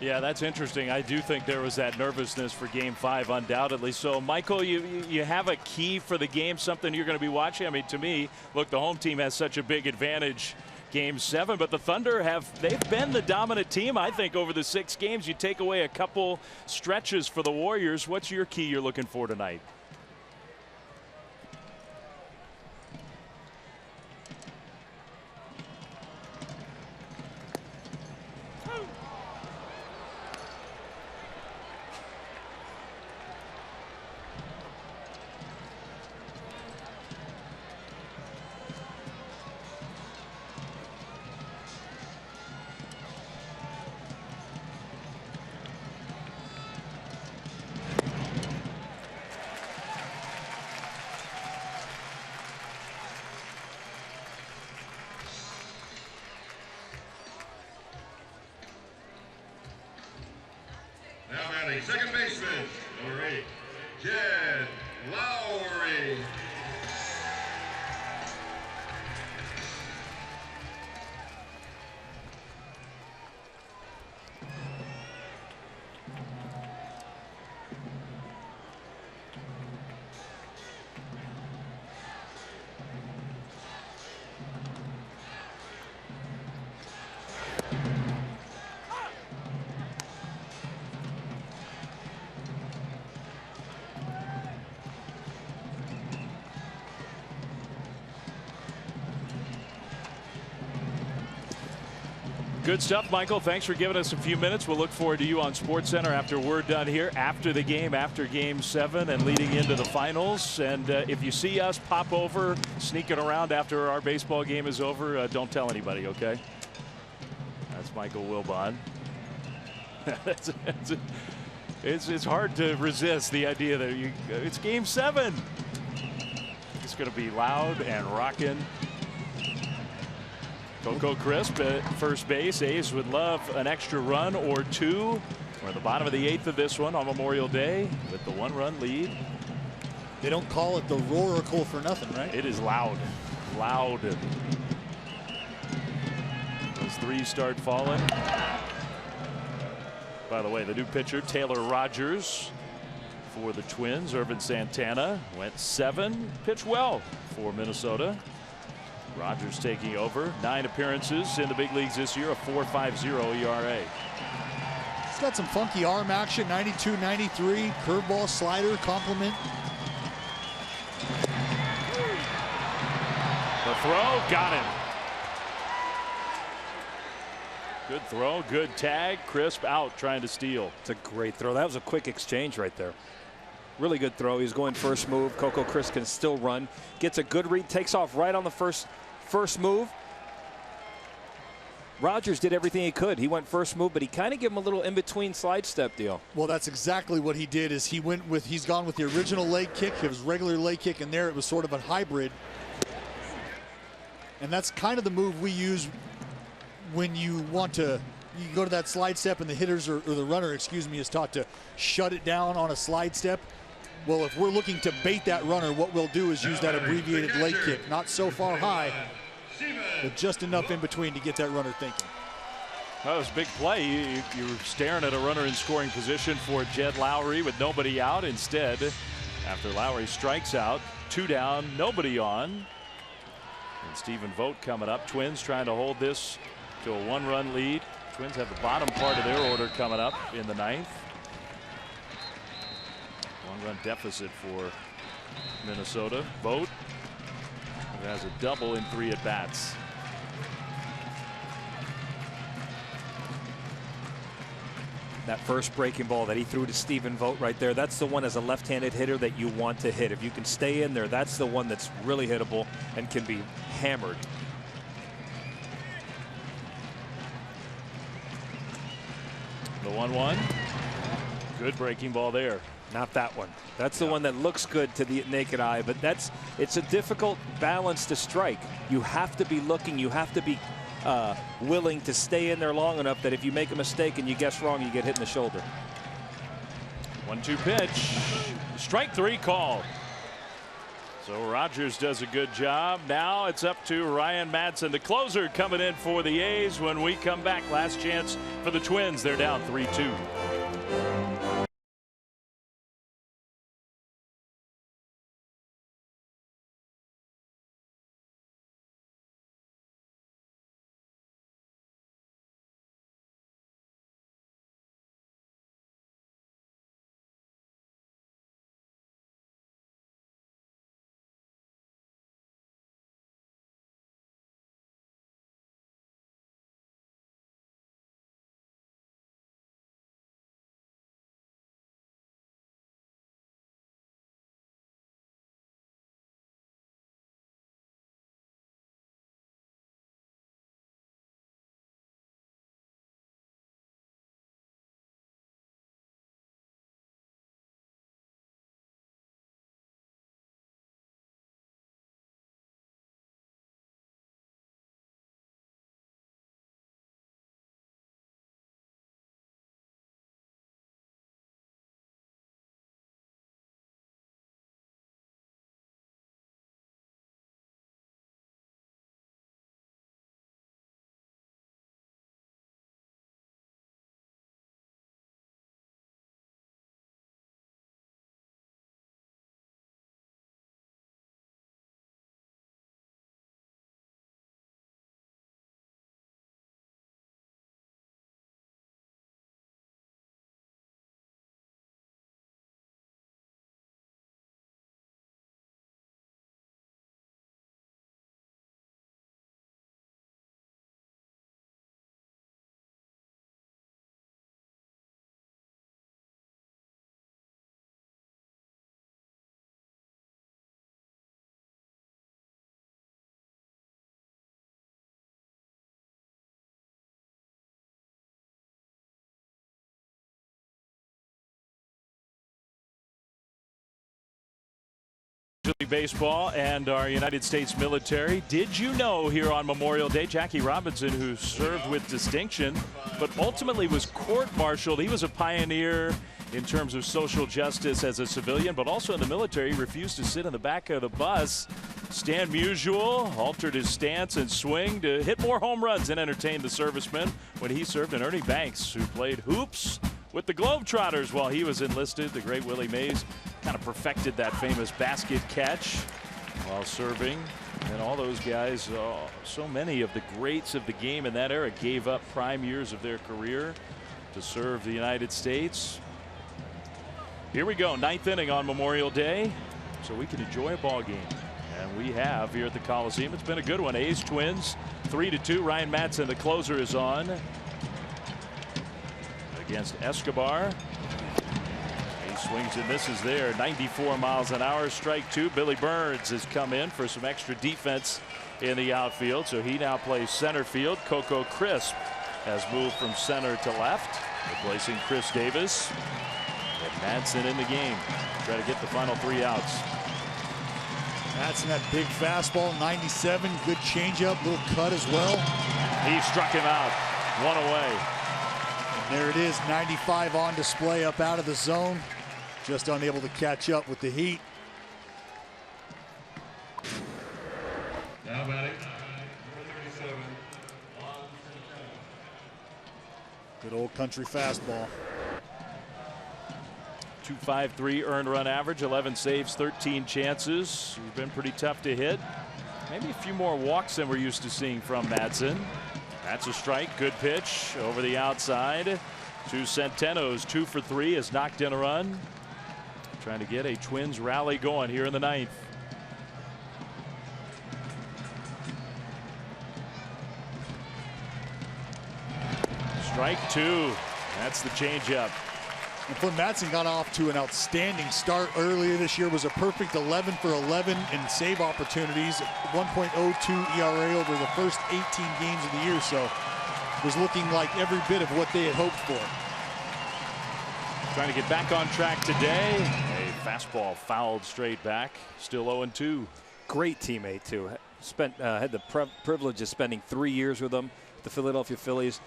Yeah, that's interesting. I do think there was that nervousness for Game 5, undoubtedly. So, Michael, you have a key for the game, something you're going to be watching? I mean, to me, look, the home team has such a big advantage Game 7, but the Thunder they've been the dominant team, I think, over the 6 games. You take away a couple stretches for the Warriors. What's your key you're looking for tonight? Second baseman, number 8, Jed Lowry. Good stuff, Michael. Thanks for giving us a few minutes. We'll look forward to you on SportsCenter after we're done here, after the game, after Game 7 and leading into the finals. And if you see us pop over, sneaking around after our baseball game is over, don't tell anybody, okay? That's Michael Wilbon. It's hard to resist the idea that it's Game 7. It's going to be loud and rocking. Coco Crisp at first base. A's would love an extra run or two. We're at the bottom of the 8th of this one on Memorial Day with the 1-run lead. They don't call it the Roracle for nothing, right? It is loud. Loud. Those 3s start falling. By the way, the new pitcher, Taylor Rogers, for the Twins. Irvin Santana went 7. Pitched well for Minnesota. Rogers taking over. 9 appearances in the big leagues this year, a 4.50 ERA. He's got some funky arm action, 92, 93, curveball, slider, compliment. The throw, got him. Good throw, good tag. Crisp out trying to steal. It's a great throw. That was a quick exchange right there. Really good throw. He's going first move. Coco Crisp can still run. Gets a good read. Takes off right on the first move. Rogers did everything he could. He went first move, but he kind of gave him a little in-between slide step deal. Well, that's exactly what he did. Is he's gone with the original leg kick, his regular leg kick, and there it was sort of a hybrid. And that's kind of the move we use when you go to that slide step, and the hitters or the runner, excuse me, is taught to shut it down on a slide step. Well, if we're looking to bait that runner, what we'll do is use that abbreviated leg kick. Not so far high, but just enough in between to get that runner thinking. That was a big play. You were staring at a runner in scoring position for Jed Lowry with nobody out. Instead, after Lowry strikes out, 2 down, nobody on. And Stephen Vogt coming up. Twins trying to hold this to a 1-run lead. Twins have the bottom part of their order coming up in the 9th. 1-run deficit for Minnesota. Vogt, who has a double in 3 at-bats. That first breaking ball that he threw to Stephen Vogt right there, that's the one as a left-handed hitter that you want to hit. If you can stay in there, that's the one that's really hittable and can be hammered. The 1-1. Good breaking ball there. Not that one. That's the one that looks good to the naked eye, but it's a difficult balance to strike. You have to be looking, you have to be willing to stay in there long enough that if you make a mistake and you guess wrong, you get hit in the shoulder. 1-2 pitch. Strike 3 call. So Rogers does a good job. Now it's up to Ryan Madson, the closer, coming in for the A's. When we come back, last chance for the Twins. They're down 3-2. Baseball and our United States military. Did you know here on Memorial Day, Jackie Robinson, who served with distinction but ultimately was court-martialed. He was a pioneer in terms of social justice as a civilian, but also in the military. He refused to sit in the back of the bus. Stan Musial altered his stance and swing to hit more home runs and entertain the servicemen when he served. And Ernie Banks, who played hoops with the Globetrotters while he was enlisted. The great Willie Mays kind of perfected that famous basket catch while serving. And all those guys, so many of the greats of the game in that era gave up prime years of their career to serve the United States. Here we go, 9th inning on Memorial Day, so we can enjoy a ball game. And we have here at the Coliseum. It's been a good one. A's Twins 3-2. Ryan Madson, the closer, is on against Escobar. He swings and misses there. 94 miles an hour. Strike 2. Billy Burns has come in for some extra defense in the outfield, so he now plays center field. Coco Crisp has moved from center to left, replacing Chris Davis. And Madson in the game. Try to get the final 3 outs. Madson, that big fastball, 97, good changeup, little cut as well. He struck him out. 1 away. And there it is, 95 on display up out of the zone. Just unable to catch up with the heat. Now batting, 37. Good old country fastball. 2.53 earned run average, 11 saves, 13 chances. He's been pretty tough to hit. Maybe a few more walks than we're used to seeing from Madsen. That's a strike. Good pitch over the outside to Centeno's. 2 for 3 has knocked in a run. Trying to get a Twins rally going here in the ninth. Strike 2. That's the changeup. And Flynn Madsen got off to an outstanding start earlier this year. Was a perfect 11 for 11 in save opportunities. 1.02 ERA over the first 18 games of the year. So was looking like every bit of what they had hoped for. Trying to get back on track today. A fastball fouled straight back. Still 0-2. Great teammate too. Had the privilege of spending 3 years with him. The Philadelphia Phillies.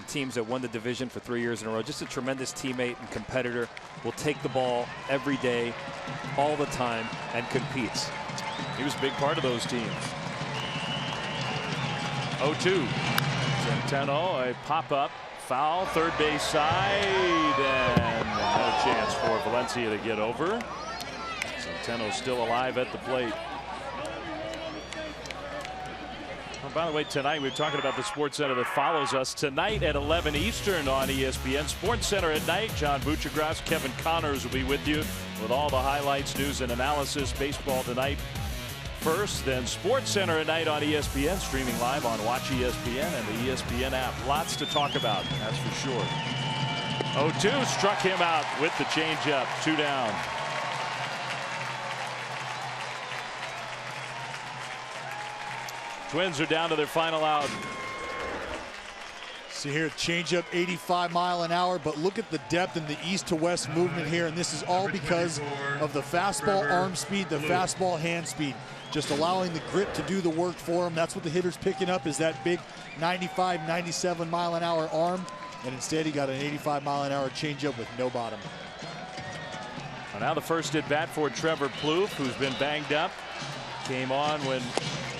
Teams that won the division for 3 years in a row. Just a tremendous teammate and competitor. Will take the ball every day, all the time, and competes. He was a big part of those teams. 0-2. Centeno, a pop-up, foul, third base side, and no chance for Valencia to get over. Centeno still alive at the plate. Well, by the way, tonight we're talking about the Sports Center that follows us tonight at 11 Eastern on ESPN. Sports Center at night. John Buccigross, Kevin Connors will be with you with all the highlights, news, and analysis. Baseball tonight first, then Sports Center at night on ESPN, streaming live on Watch ESPN and the ESPN app. Lots to talk about, that's for sure. 0-2, struck him out with the changeup. 2 down. Twins are down to their final out. See here, changeup 85-mile-an-hour, but look at the depth in the east to west movement here, and this is all because of the fastball arm speed, the fastball hand speed, just allowing the grip to do the work for him. That's what the hitter's picking up, is that big 95, 97-mile-an-hour arm, and instead he got an 85-mile-an-hour changeup with no bottom. Well, now the first at bat for Trevor Plouffe, who's been banged up. Came on when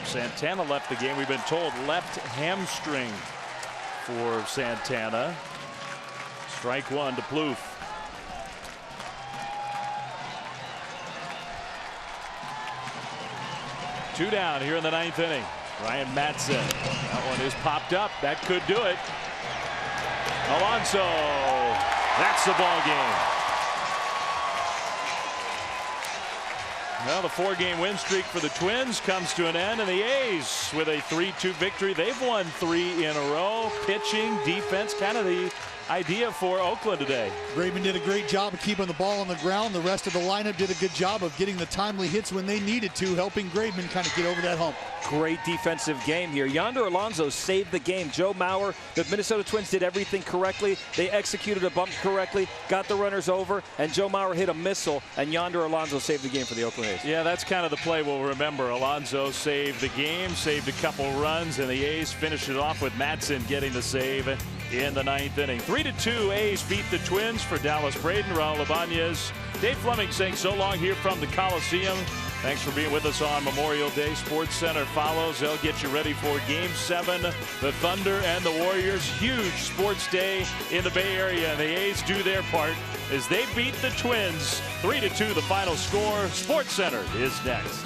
Santana left the game. We've been told left hamstring for Santana. Strike 1 to Plouffe. Two down here in the ninth inning. Ryan Madsen. That one is popped up. That could do it. Alonso. That's the ball game. Well, the 4-game win streak for the Twins comes to an end, and the A's with a 3-2 victory. They've won 3 in a row. Pitching, defense, kind of the idea for Oakland today. Graveman did a great job of keeping the ball on the ground. The rest of the lineup did a good job of getting the timely hits when they needed to, helping Graveman kind of get over that hump. Great defensive game here. Yonder Alonso saved the game. Joe Mauer, the Minnesota Twins did everything correctly. They executed a bump correctly, got the runners over, and Joe Mauer hit a missile, and Yonder Alonso saved the game for the Oakland A's. Yeah, that's kind of the play we'll remember. Alonso saved the game, saved a couple runs, and the A's finished it off with Madsen getting the save in the ninth inning. 3-2, A's beat the Twins. For Dallas Braden, Raul Ibanez, Dave Fleming saying so long here from the Coliseum. Thanks for being with us on Memorial Day. Sports Center follows. They'll get you ready for Game 7. The Thunder and the Warriors. Huge sports day in the Bay Area. And the A's do their part as they beat the Twins. 3-2 the final score. Sports Center is next.